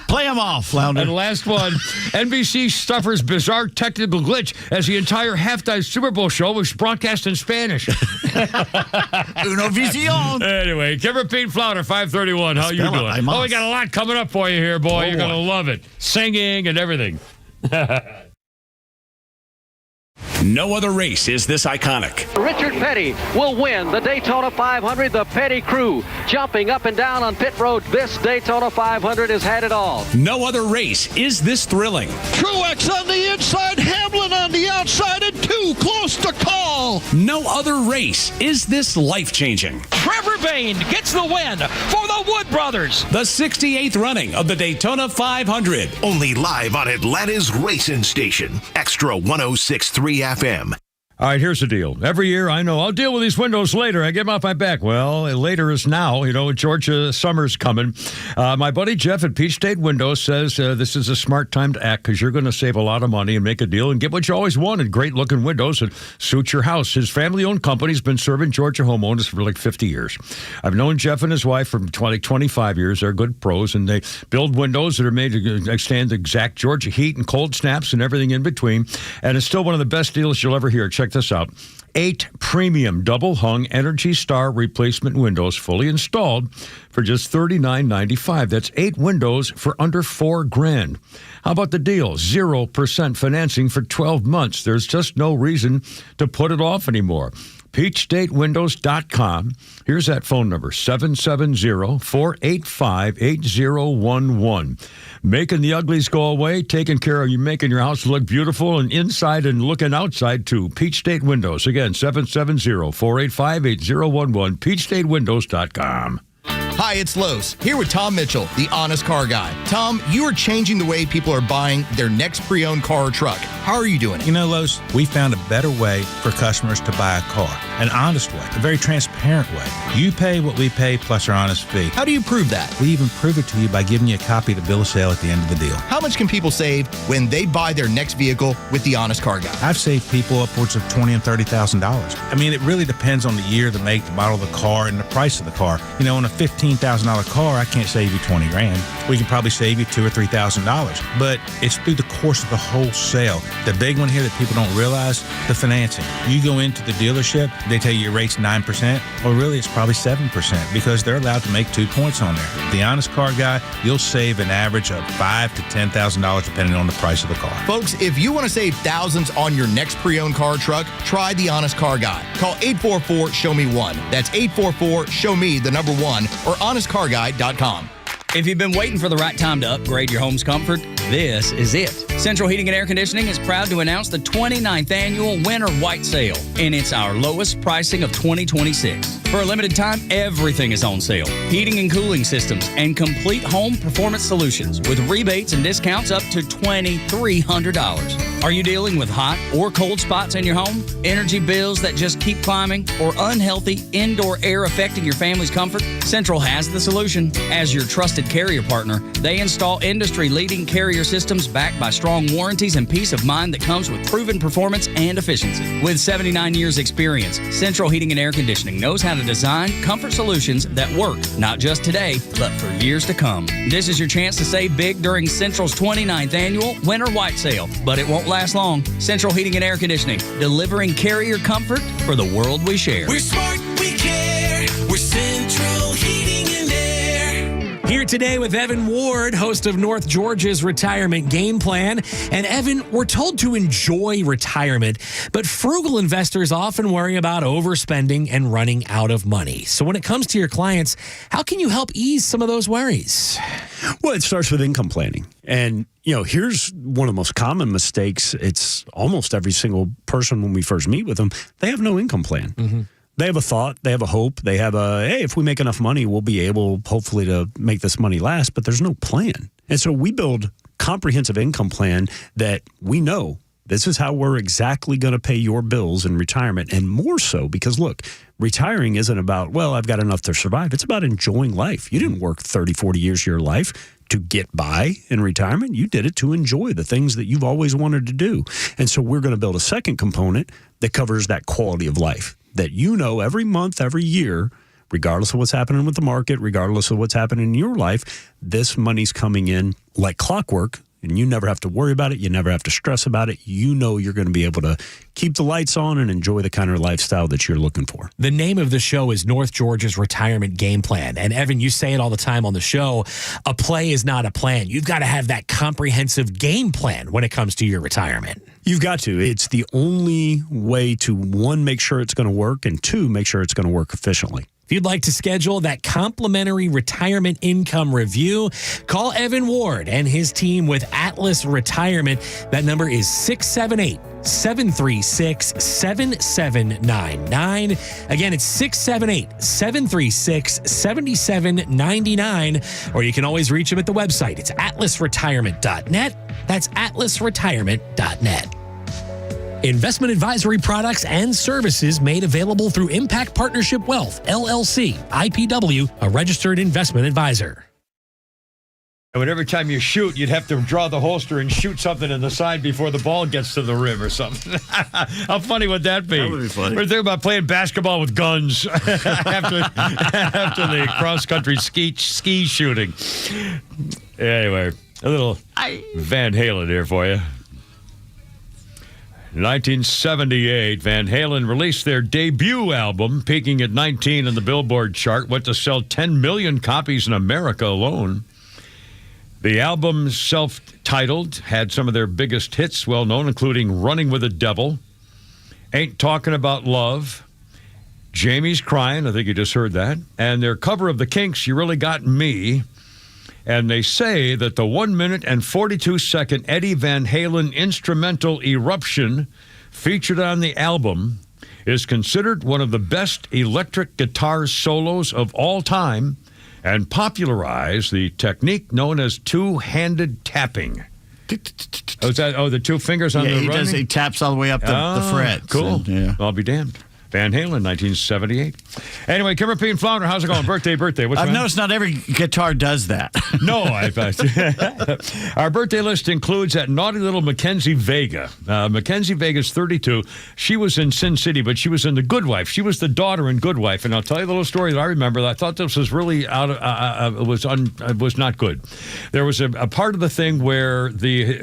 Play them off, Flounder. And last one. NBC suffers bizarre technical glitch as the entire halftime Super Bowl show was broadcast in Spanish. Uno visión. Anyway, Kim Pete Flounder, 531. How you doing? We got a lot coming up for you here, boy. You're going to love it. Singing and everything. No other race is this iconic. Richard Petty will win the Daytona 500. The Petty crew jumping up and down on pit road. This Daytona 500 has had it all. No other race is this thrilling. Truex on the inside, Hamlin on the outside, and 2 close to call. No other race is this life-changing. Trevor Bayne gets the win for the Wood Brothers. The 68th running of the Daytona 500. Only live on Atlanta's racing station. Extra 106.3 FM. All right, here's the deal. Every year, I know, I'll deal with these windows later. I get them off my back. Well, later is now. Georgia summer's coming. My buddy Jeff at Peach State Windows says this is a smart time to act because you're going to save a lot of money and make a deal and get what you always wanted, great-looking windows that suit your house. His family-owned company's been serving Georgia homeowners for like 50 years. I've known Jeff and his wife for 25 years. They're good pros, and they build windows that are made to extend exact Georgia heat and cold snaps and everything in between. And it's still one of the best deals you'll ever hear. Check this out. 8 premium double-hung Energy Star replacement windows fully installed for just $39.95. That's 8 windows for under $4,000. How about the deal? 0% financing for 12 months. There's just no reason to put it off anymore. PeachStateWindows.com. Here's that phone number, 770-485-8011. Making the uglies go away, taking care of you, making your house look beautiful and inside and looking outside too. Peach State Windows. Again, 770-485-8011. PeachStateWindows.com. Hi, it's Lowe's, here with Tom Mitchell, the honest car guy. Tom, you are changing the way people are buying their next pre-owned car or truck. how are you doing it? You know, Los, we found a better way for customers to buy a car. An honest way, a very transparent way. You pay what we pay plus our honest fee. How do you prove that? We even prove it to you by giving you a copy of the bill of sale at the end of the deal. How much can people save when they buy their next vehicle with the Honest Car Guy? I've saved people upwards of $20,000 and $30,000. I mean, it really depends on the year, the make, the model of the car, and the price of the car. You know, on a $15,000 car, I can't save you $20,000. We can probably save you $2,000 or $3,000. But it's through the course of the whole sale. The big one here that people don't realize, the financing. You go into the dealership, they tell you your rate's 9%. Well, really, it's probably 7% because they're allowed to make 2 points on there. The Honest Car Guy, you'll save an average of $5,000 to $10,000 depending on the price of the car. Folks, if you want to save thousands on your next pre-owned car or truck, try the Honest Car Guy. Call 844-SHOW-ME-1. That's 844-SHOW-ME, the number 1, or honestcarguy.com. If you've been waiting for the right time to upgrade your home's comfort, this is it. Central Heating and Air Conditioning is proud to announce the 29th annual Winter White Sale, and it's our lowest pricing of 2026. For a limited time, everything is on sale. Heating and cooling systems and complete home performance solutions with rebates and discounts up to $2,300. Are you dealing with hot or cold spots in your home? Energy bills that just keep climbing? Or unhealthy indoor air affecting your family's comfort? Central has the solution. As your trusted carrier partner, they install industry-leading carrier systems backed by strong warranties and peace of mind that comes with proven performance and efficiency. With 79 years experience, Central Heating and Air Conditioning knows how to design comfort solutions that work, not just today, but for years to come. This is your chance to save big during Central's 29th annual Winter White Sale, but it won't last long. Central Heating and Air Conditioning, delivering carrier comfort for the world we share. We're smart, we care. We're Central Heating and Air. Here today with Evan Ward, host of North Georgia's Retirement Game Plan. And Evan, we're told to enjoy retirement, but frugal investors often worry about overspending and running out of money. So when it comes to your clients, how can you help ease some of those worries? Well, it starts with income planning. And, you know, here's one of the most common mistakes. It's almost every single person when we first meet with them, they have no income plan. Mm-hmm. They have a thought, they have a hope, they have a, hey, if we make enough money, we'll be able, hopefully, to make this money last, but there's no plan. And so we build comprehensive income plan that we know this is how we're exactly going to pay your bills in retirement. And more so because, look, retiring isn't about, well, I've got enough to survive. It's about enjoying life. You didn't work 30, 40 years of your life to get by in retirement. You did it to enjoy the things that you've always wanted to do. And so we're going to build a second component that covers that quality of life that you know every month, every year, regardless of what's happening with the market, regardless of what's happening in your life, this money's coming in like clockwork. And you never have to worry about it. You never have to stress about it. You know you're going to be able to keep the lights on and enjoy the kind of lifestyle that you're looking for. The name of the show is North Georgia's Retirement Game Plan. And Evan, you say it all the time on the show, a play is not a plan. You've got to have that comprehensive game plan when it comes to your retirement. You've got to. It's the only way to, one, make sure it's going to work, and two, make sure it's going to work efficiently. If you'd like to schedule that complimentary retirement income review, call Evan Ward and his team with Atlas Retirement. That number is 678-736-7799. Again, it's 678-736-7799. Or you can always reach them at the website. It's atlasretirement.net. That's atlasretirement.net. Investment advisory products and services made available through Impact Partnership Wealth, LLC, IPW, a registered investment advisor. And every time you shoot, you'd have to draw the holster and shoot something in the side before the ball gets to the rim or something. How funny would that be? That would be funny. We're thinking about playing basketball with guns after the cross-country ski shooting. Anyway, a little Van Halen here for you. In 1978, Van Halen released their debut album, peaking at 19 on the Billboard chart, went to sell 10 million copies in America alone. The album, self-titled, had some of their biggest hits, well-known, including Running with the Devil, Ain't Talking About Love, Jamie's Crying, I think you just heard that, and their cover of the Kinks, You Really Got Me. And they say that the 1 minute and 42-second Eddie Van Halen instrumental Eruption featured on the album is considered one of the best electric guitar solos of all time and popularized the technique known as two-handed tapping. Oh, is that, the two fingers on the he running? he taps all the way up the frets. Cool. Yeah. I'll be damned. Van Halen, 1978. Anyway, Kimmer P. and Flounder, how's it going? Birthday. What's I've that? noticed not every guitar does that. No, our birthday list includes that naughty little Mackenzie Vega. Mackenzie Vega's 32. She was in Sin City, but she was in The Good Wife. She was the daughter in Good Wife, and I'll tell you a little story that I remember. That I thought this was really was not good. There was a part of the thing where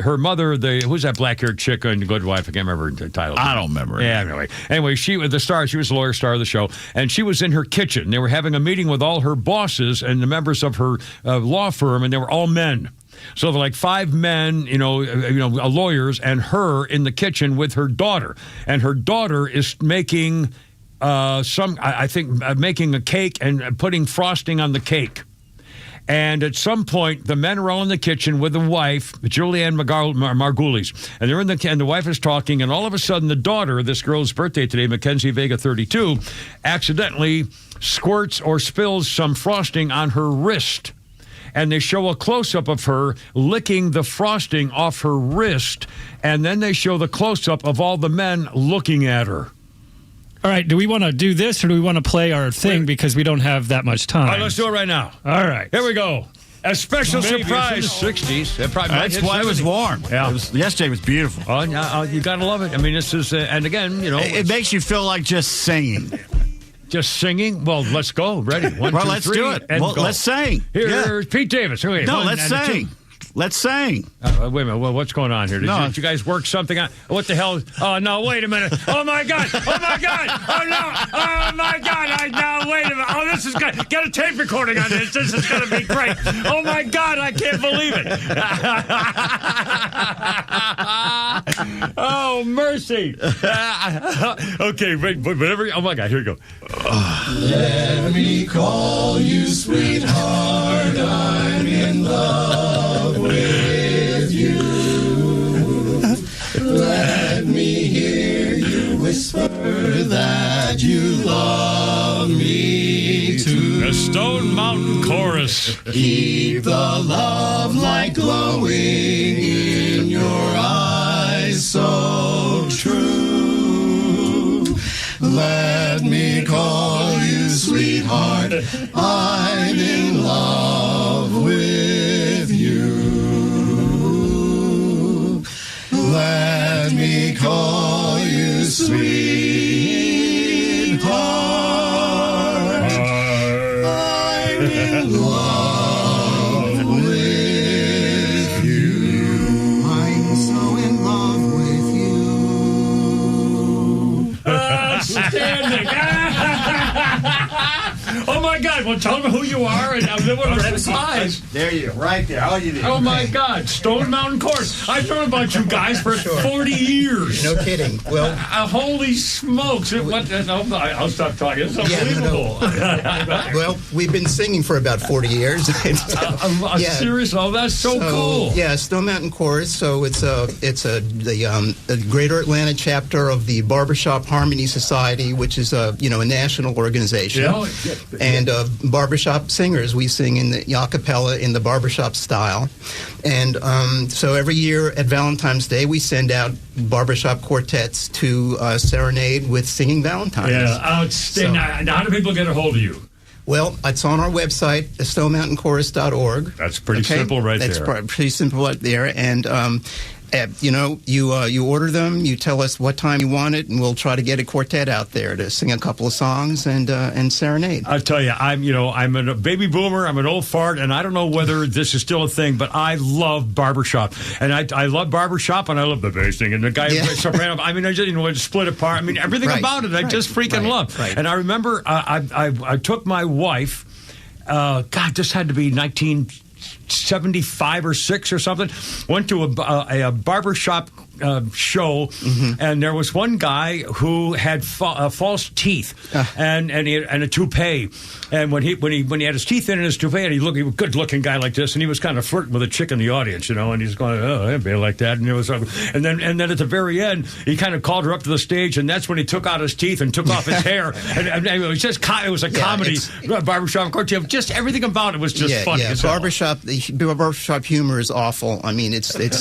her mother, who's that black-haired chick in The Good Wife? I can't remember the title. I don't remember. Yeah, anyway, she was the star. She was the lawyer star of the show, and she was in her kitchen. They were having a meeting with all her bosses and the members of her law firm, and they were all men. So they're like 5 men, lawyers, and her in the kitchen with her daughter, and her daughter is making making a cake and putting frosting on the cake. And at some point, the men are all in the kitchen with the wife, Julianne Margulies, and they're and the wife is talking, and all of a sudden, the daughter, this girl's birthday today, Mackenzie Vega, 32, accidentally squirts or spills some frosting on her wrist. And they show a close-up of her licking the frosting off her wrist, and then they show the close-up of all the men looking at her. All right, do we want to do this or do we want to play our thing because we don't have that much time? All right, let's do it right now. All right. Here we go. A special Maybe surprise. it's in the 60s. That's why it was warm. Yeah. Yesterday was beautiful. Oh, you got to love it. I mean, this is, and again, It makes you feel like just singing. Just singing? Well, let's go. Ready? 1, 2, let's 3, do it. And Well, go. let's sing. Here's Pete Davis. Wait, No, 1 let's and a 2. sing. Let's sing. Wait a minute. Well, what's going on here? Did you guys work something out? What the hell? Oh, no, wait a minute. Oh, my God. Oh, my God. Oh, no. Oh, my God. No, wait a minute. Oh, this is good. Get a tape recording on this. This is going to be great. Oh, my God. I can't believe it. Oh, mercy. Okay, wait. Whatever. Oh, my God. Here we go. Let me call you sweetheart. I'm in love with you. Let me hear you whisper that you love me too. The Stone Mountain Chorus. Keep the love light glowing in your eyes so true. Let me call you sweetheart. I'm in love with you. Let me call you sweetheart. I'm in love with you. I'm so in love with you. Outstanding. Oh, my God. Well, tell me who you are and what our surprise. There you go. Right there. All you need. Oh, my God. Stone Mountain Chorus. I've known about you guys for 40 years. No kidding. Well, holy smokes. I'll stop talking. It's unbelievable. Well, we've been singing for about 40 years. Serious? Oh, that's so cool. Yeah, Stone Mountain Chorus. So it's the Greater Atlanta chapter of the Barbershop Harmony Society, which is a national organization. Yeah. And barbershop singers. We sing in the a cappella in the barbershop style. And so every year at Valentine's Day, we send out barbershop quartets to serenade with singing Valentines. Yeah, outstanding. Now, how do people get a hold of you? Well, it's on our website, stonemountainchorus.org. That's pretty simple right there. That's pretty simple right there. And, you order them, you tell us what time you want it, and we'll try to get a quartet out there to sing a couple of songs and serenade. I'll tell you, I'm a baby boomer, I'm an old fart, and I don't know whether this is still a thing, but I love barbershop. And I love barbershop, and I love the bass thing, and the guy who plays soprano. I mean, I just, split apart. I mean, everything about it, I just freaking love. Right. And I remember I took my wife, this had to be 1975 or 6 or something, went to a barbershop show, and there was one guy who had false teeth and a toupee. And when he had his teeth in his toupee, and he was a good-looking guy like this, and he was kind of flirting with a chick in the audience, and he's going, "Oh, it'd be like that." And it was, and then at the very end, he kind of called her up to the stage, and that's when he took out his teeth and took off his hair, and it was just it was a comedy barbershop quartet. Just everything about it was just funny. Yeah, barbershop humor is awful. I mean, it's funny and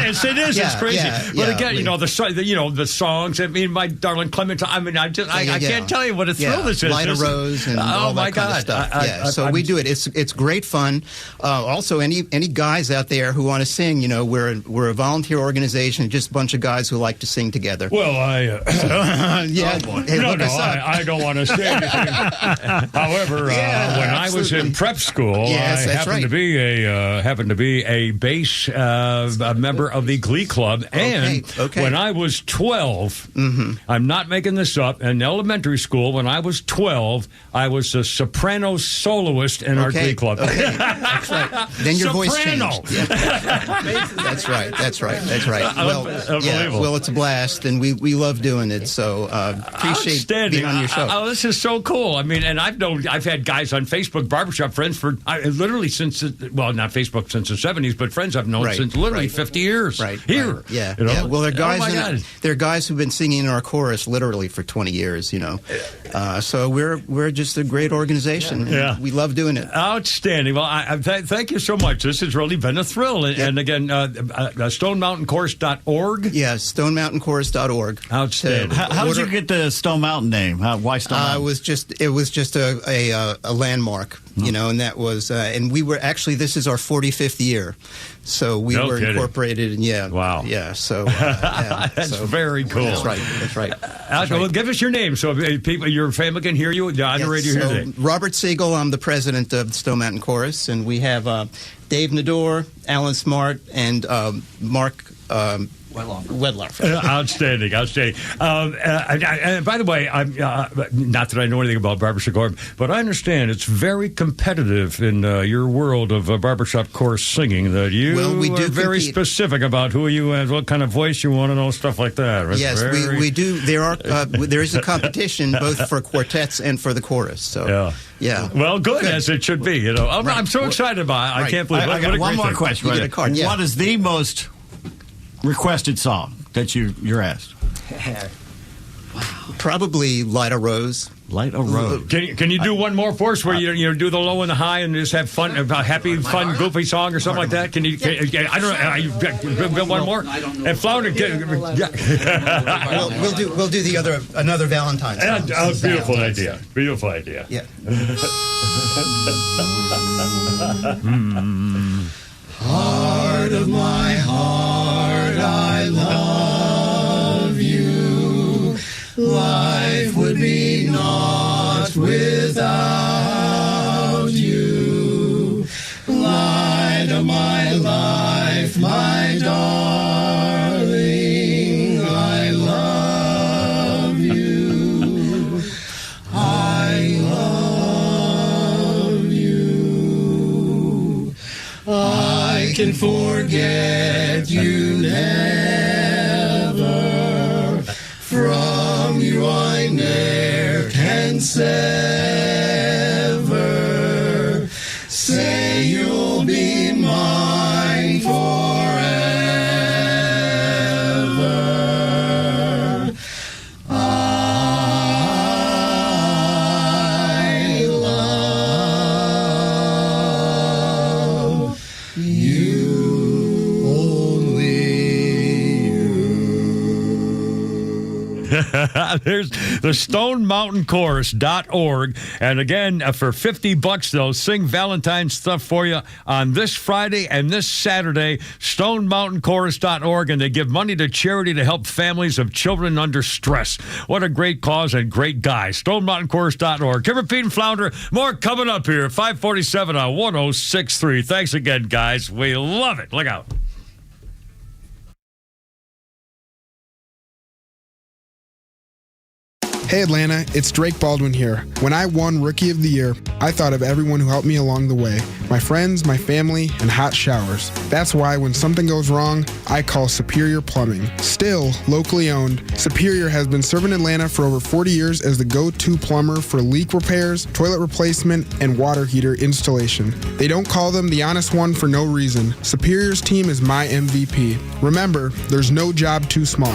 it's it is. It's crazy. But again, the songs. I mean, my darling Clement. I mean, I can't tell you what a thrill this is. Lida Rose and all that kind of stuff. So we do it. It's great fun. Also, any guys out there who want to sing, we're a volunteer organization, just a bunch of guys who like to sing together. Well, I don't want to say anything. However, when I was in prep school, I happened to be a bass member of the Glee Club, and when I was 12, I'm not making this up. In elementary school, when I was 12, I was a soprano soloist in our Glee Club. Okay. That's right. Then your voice changed. Yeah. That's right. Well, it's a blast, and we love doing it. So appreciate being on your show. This is so cool. I mean, and I've had guys on Facebook, barbershop friends for literally since not Facebook since the 70s, but friends I've known since literally 50 years. Right. Here. Yeah. Well, there are guys who've been singing in our chorus literally for 20 years. So we're just a great organization. And we love doing it. Outstanding. Well, I thank you so much. This has really been a thrill. And again, StoneMountainChorus.org. Yeah, StoneMountainChorus.org. Outstanding. How did you get the Stone Mountain name? Why Stone Mountain? It was just a landmark, and that was, and we were actually, this is our 45th year. So we were incorporated, and wow, So that's very cool. That's right. Well, give us your name so people, your family can hear you on the radio here today. Robert Siegel, I'm the president of the Stone Mountain Chorus, and we have Dave Nador, Alan Smart, and Mark Wedlar. Outstanding. And by the way, I'm not that I know anything about barbershop chorus, but I understand it's very competitive in your world of barbershop chorus singing. That you are very specific about who you and what kind of voice you want and all stuff like that. Right? Yes, we do. There is a competition both for quartets and for the chorus. So yeah. Well, good as it should be. I'm so excited about it. I can't believe it. I got one more question. You get a card. What is the most requested song that you're asked? Probably Lida Rose. Lida Rose. Can you do one more for us where you do the low and the high and just have fun, happy, fun, goofy song or something like that? Can you? I don't know. You one more? And Flounder. We'll do another Valentine's song. Beautiful idea. Beautiful idea. Yeah. Heart of my heart, I love you. Life would be naught without you. Light of my life, my darling, I love you. I love you. I can forget you never. From you I ne'er can sever. Say you'll be mine forever. I love you, only There's the StoneMountainChorus.org. And again, for $50, they'll sing Valentine's stuff for you on this Friday and this Saturday. StoneMountainChorus.org. And they give money to charity to help families of children under stress. What a great cause and great guy. StoneMountainChorus.org. Kimber, Pete, and Flounder. More coming up here at 547 on 106.3. Thanks again, guys. We love it. Look out. Hey Atlanta, it's Drake Baldwin here. When I won Rookie of the Year, I thought of everyone who helped me along the way. My friends, my family, and hot showers. That's why when something goes wrong, I call Superior Plumbing. Still locally owned, Superior has been serving Atlanta for over 40 years as the go-to plumber for leak repairs, toilet replacement, and water heater installation. They don't call them the honest one for no reason. Superior's team is my MVP. Remember, there's no job too small.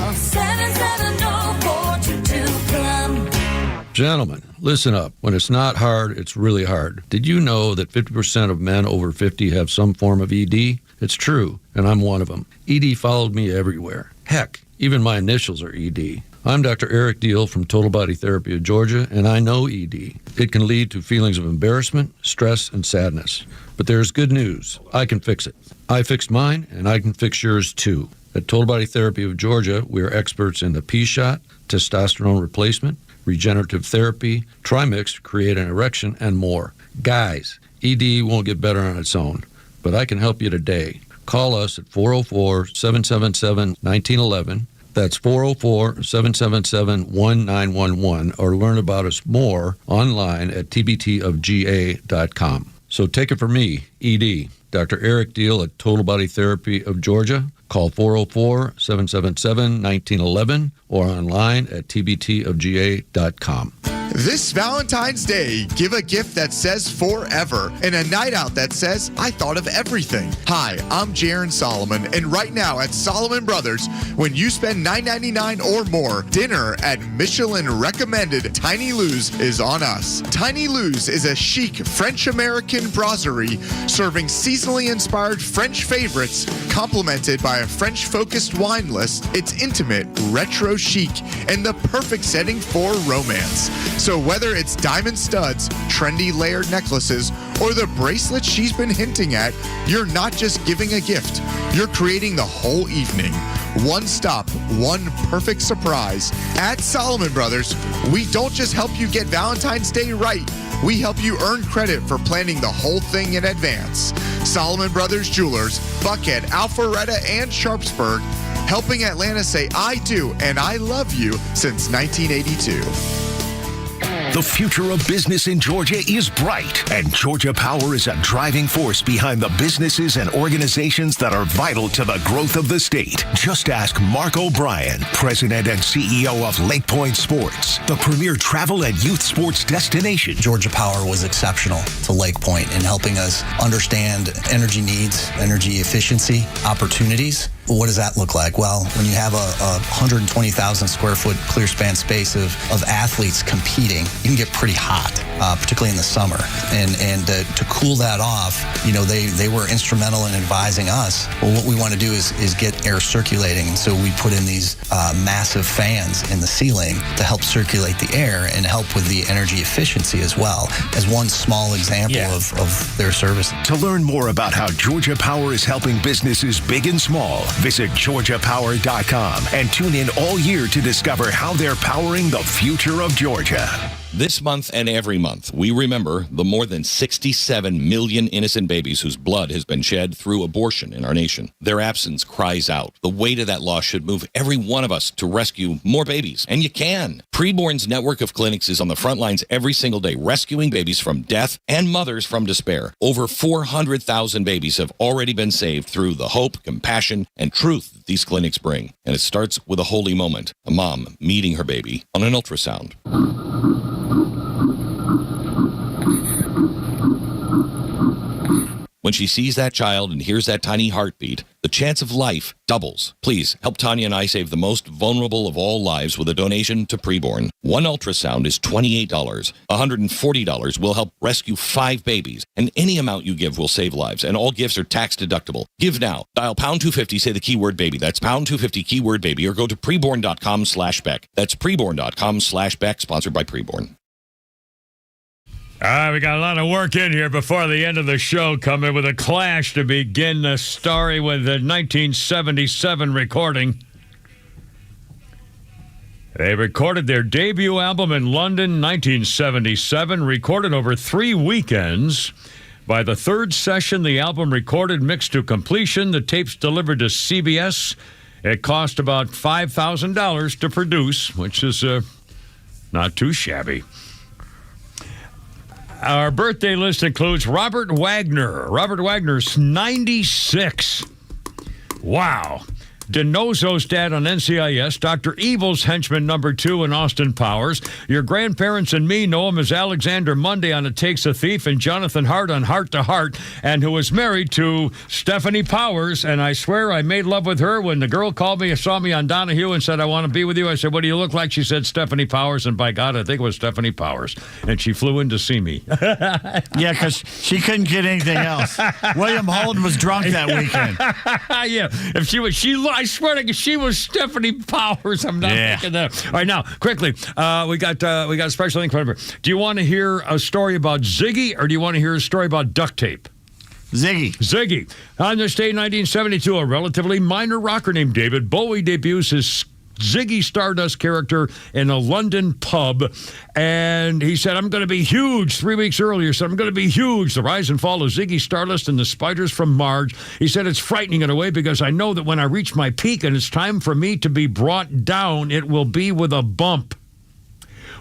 Gentlemen, listen up. When it's not hard, it's really hard. Did you know that 50% of men over 50 have some form of ED? It's true, and I'm one of them. ED followed me everywhere. Heck, even my initials are ED. I'm Dr. Eric Deal from Total Body Therapy of Georgia, and I know ED. It can lead to feelings of embarrassment, stress, and sadness. But there's good news. I can fix it. I fixed mine, and I can fix yours too. At Total Body Therapy of Georgia, we are experts in the P-shot, testosterone replacement, regenerative therapy, Trimix to create an erection, and more. Guys, ED won't get better on its own, but I can help you today. Call us at 404-777-1911. That's 404-777-1911, or learn about us more online at tbtofga.com. So take it from me, ED, Dr. Eric Deal at Total Body Therapy of Georgia. Call 404-777-1911 or online at tbtofga.com. This Valentine's Day, give a gift that says forever and a night out that says I thought of everything. Hi, I'm Jaron Solomon, and right now at Solomon Brothers, when you spend $9.99 or more, dinner at Michelin recommended Tiny Lou's is on us. Tiny Lou's is a chic French-American brasserie serving seasonally inspired French favorites, complemented by a French-focused wine list. It's intimate, retro chic, and the perfect setting for romance. So whether it's diamond studs, trendy layered necklaces, or the bracelet she's been hinting at, you're not just giving a gift. You're creating the whole evening. One stop, one perfect surprise. At Solomon Brothers, we don't just help you get Valentine's Day right. We help you earn credit for planning the whole thing in advance. Solomon Brothers Jewelers, Buckhead, Alpharetta, and Sharpsburg, helping Atlanta say I do and I love you since 1982. The future of business in Georgia is bright, and Georgia Power is a driving force behind the businesses and organizations that are vital to the growth of the state. Just ask Mark O'Brien, President and CEO of Lake Point Sports, the premier travel and youth sports destination. Georgia Power was exceptional to Lake Point in helping us understand energy needs, energy efficiency, opportunities. What does that look like? Well, when you have a 120,000 square foot clear span space of athletes competing, you can get pretty hot, particularly in the summer. And to cool that off, you know, they were instrumental in advising us, well, what we want to do is get air circulating. So we put in these massive fans in the ceiling to help circulate the air and help with the energy efficiency as well, as one small example of their service. To learn more about how Georgia Power is helping businesses big and small, visit GeorgiaPower.com and tune in all year to discover how they're powering the future of Georgia. This month and every month, we remember the more than 67 million innocent babies whose blood has been shed through abortion in our nation. Their absence cries out. The weight of that loss should move every one of us to rescue more babies, and you can. Preborn's network of clinics is on the front lines every single day, rescuing babies from death and mothers from despair. Over 400,000 babies have already been saved through the hope, compassion, and truth that these clinics bring. And it starts with a holy moment, a mom meeting her baby on an ultrasound. When she sees that child and hears that tiny heartbeat, the chance of life doubles. Please help Tanya and I save the most vulnerable of all lives with a donation to Preborn. One ultrasound is $28. $140 will help rescue 5 babies, and any amount you give will save lives, and all gifts are tax deductible. Give now. Dial pound 250, say the keyword baby. That's pound 250 keyword baby, or go to preborn.com/Beck. That's preborn.com/Beck, sponsored by Preborn. All right, we got a lot of work in here before the end of the show, coming with a Clash to begin the story with the 1977 recording. They recorded their debut album in London, 1977, recorded over 3 weekends. By the third session, the album recorded, mixed to completion, the tapes delivered to CBS. It cost about $5,000 to produce, which is not Not too shabby. Our birthday list includes Robert Wagner. Robert Wagner's 96. Wow. DiNozzo's dad on NCIS, Dr. Evil's henchman number 2 in Austin Powers. Your grandparents and me know him as Alexander Monday on It Takes a Thief, and Jonathan Hart on Heart to Heart, and who was married to Stephanie Powers. And I swear I made love with her when the girl called me, saw me on Donahue and said, I want to be with you. I said, what do you look like? She said, Stephanie Powers. And by God, I think it was Stephanie Powers. And she flew in to see me. Yeah, because she couldn't get anything else. William Holden was drunk that weekend. Yeah, if I swear to God, she was Stephanie Powers. I'm not thinking that. All right, now quickly, we got a special thing for you. Do you want to hear a story about Ziggy, or do you want to hear a story about duct tape? Ziggy. On this day, 1972, a relatively minor rocker named David Bowie debuts his Ziggy Stardust character in a London pub, and he said, I'm going to be huge. 3 weeks earlier, said, I'm going to be huge. The rise and fall of Ziggy Stardust and the Spiders from Mars. He said, it's frightening in a way because I know that when I reach my peak and it's time for me to be brought down, it will be with a bump.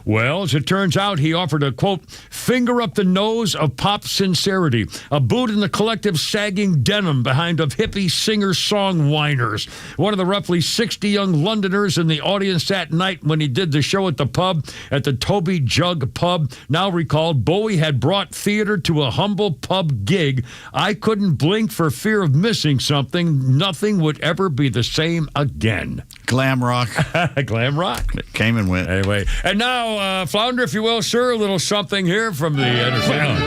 Well, as it turns out, he offered a, quote, finger up the nose of pop sincerity, a boot in the collective sagging denim behind of hippie singer-song whiners. One of the roughly 60 young Londoners in the audience that night when he did the show at the pub, at the Toby Jug Pub, now recalled Bowie had brought theater to a humble pub gig. I couldn't blink for fear of missing something. Nothing would ever be the same again. Glam rock. Glam rock. It came and went. Anyway, and now, Flounder, if you will, sir, a little something here from the entertainment.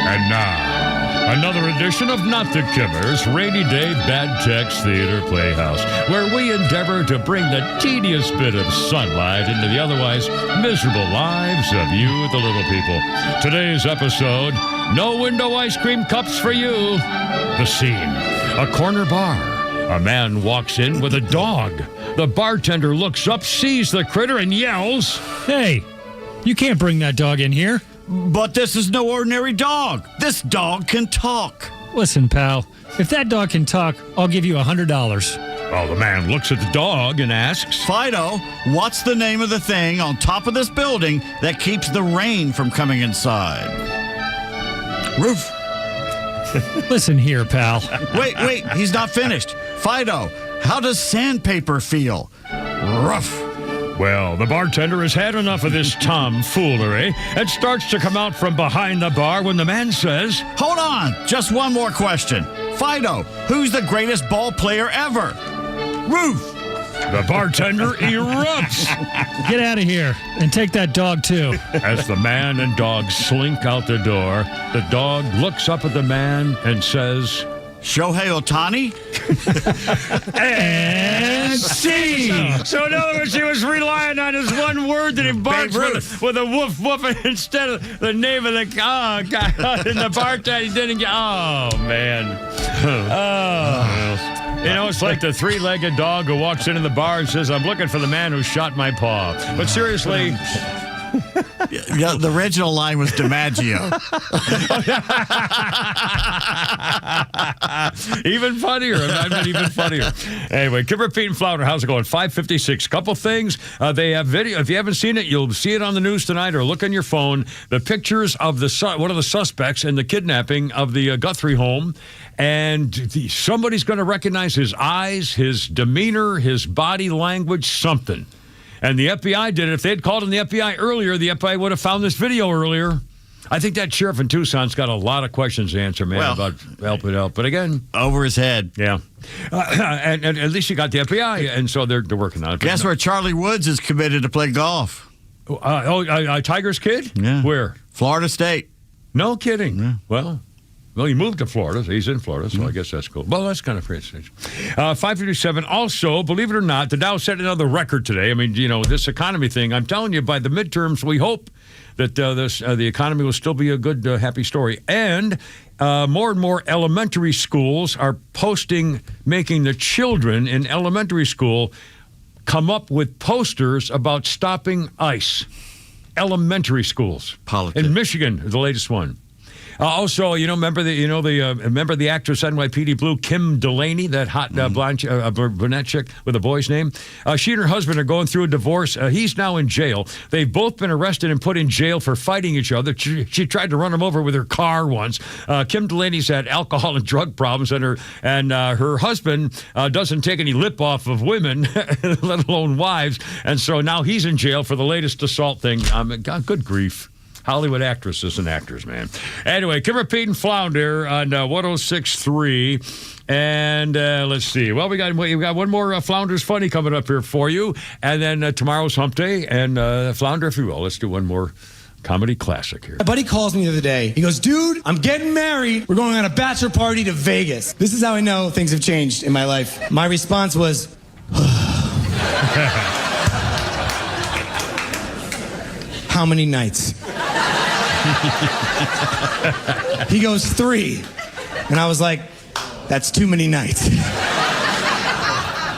And now, another edition of Not the Kimmers, Rainy Day Bad Text Theater Playhouse, where we endeavor to bring the tedious bit of sunlight into the otherwise miserable lives of you, the little people. Today's episode, no window ice cream cups for you. The scene, a corner bar. A man walks in with a dog. The bartender looks up, sees the critter, and yells, Hey, you can't bring that dog in here. But this is no ordinary dog. This dog can talk. Listen, pal, if that dog can talk, I'll give you $100. Well, the man looks at the dog and asks, Fido, what's the name of the thing on top of this building that keeps the rain from coming inside? Roof. Listen here, pal. Wait, he's not finished. Fido, how does sandpaper feel? Rough. Well, the bartender has had enough of this tomfoolery and starts to come out from behind the bar when the man says, Hold on, just one more question. Fido, who's the greatest ball player ever? Roof. The bartender erupts. Get out of here and take that dog, too. As the man and dog slink out the door, the dog looks up at the man and says, Shohei Ohtani? And scene. So in other words, he was relying on his one word that he barks with a woof woof instead of the name of the guy. And the bartender he didn't get. Oh, man. You know, it's like the three-legged dog who walks into the bar and says, I'm looking for the man who shot my paw. But seriously... Yeah, the original line was DiMaggio. Even funnier. I mean, even funnier. Anyway, Kimber, Pete, and Flounder, how's it going? 5:56. Couple things. They have video. If you haven't seen it, you'll see it on the news tonight or look on your phone. The pictures of one of the suspects in the kidnapping of the Guthrie home. And somebody's going to recognize his eyes, his demeanor, his body language, something. And the FBI did it. If they had called in the FBI earlier, the FBI would have found this video earlier. I think that sheriff in Tucson's got a lot of questions to answer, man, about helping out. But again... Over his head. Yeah. And at least you got the FBI, and so they're working on it. Guess where Charlie Woods is committed to play golf? Tiger's kid? Yeah. Where? Florida State. No kidding. Yeah. Well, he moved to Florida. So he's in Florida, so I guess that's cool. Well, that's kind of pretty strange. 5:57. Also, believe it or not, the Dow set another record today. I mean, you know, this economy thing, I'm telling you, by the midterms, we hope that the economy will still be a good, happy story. And more and more elementary schools are making the children in elementary school come up with posters about stopping ICE. Elementary schools. Politics. In Michigan, the latest one. Also, remember the actress NYPD Blue, Kim Delaney, that hot blonde brunette chick with a boy's name. She and her husband are going through a divorce. He's now in jail. They've both been arrested and put in jail for fighting each other. She tried to run him over with her car once. Kim Delaney's had alcohol and drug problems, and her husband doesn't take any lip off of women, let alone wives. And so now he's in jail for the latest assault thing. God, good grief. Hollywood actresses and actors, man. Anyway, Kimmer, Pete, and Flounder on 106.3. And let's see. Well, we got one more Flounder's Funny coming up here for you. And then tomorrow's Hump Day. And Flounder, if you will, let's do one more comedy classic here. My buddy calls me the other day. He goes, dude, I'm getting married. We're going on a bachelor party to Vegas. This is how I know things have changed in my life. My response was, how many nights? He goes, 3. And I was like, that's too many nights.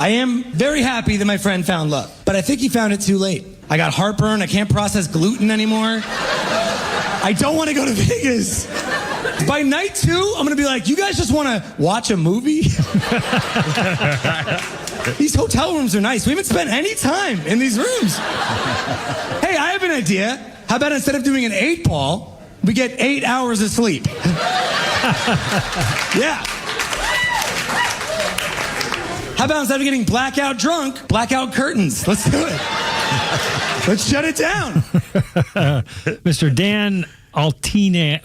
I am very happy that my friend found love, but I think he found it too late. I got heartburn. I can't process gluten anymore. I don't want to go to Vegas. By night 2, I'm going to be like, you guys just want to watch a movie? These hotel rooms are nice. We haven't spent any time in these rooms. Hey, I have an idea. How about instead of doing an 8-ball, we get 8 hours of sleep? Yeah. How about instead of getting blackout drunk, blackout curtains? Let's do it. Let's shut it down. Mr. Dan Altino.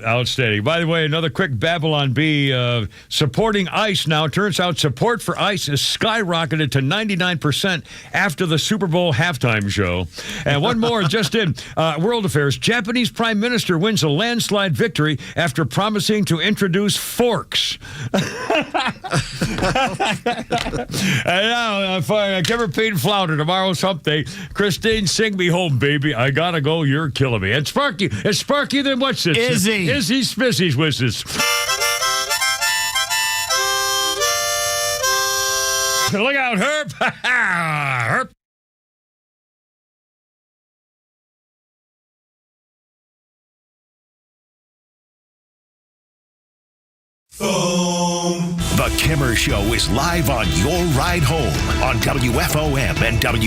Outstanding. By the way, another quick Babylon Bee supporting ICE now. Turns out support for ICE has skyrocketed to 99% after the Super Bowl halftime show. And one more just in world affairs. Japanese Prime Minister wins a landslide victory after promising to introduce forks. And now, for Kimmer, Pete, and Flounder, tomorrow's Hump Day. Christine, sing me home, baby. I gotta go. You're killing me. And Sparky, then what's this? Izzy. Izzy Spizzy's with us. Look out, Herb. Herb. The Kimmer Show is live on your ride home on WFOM and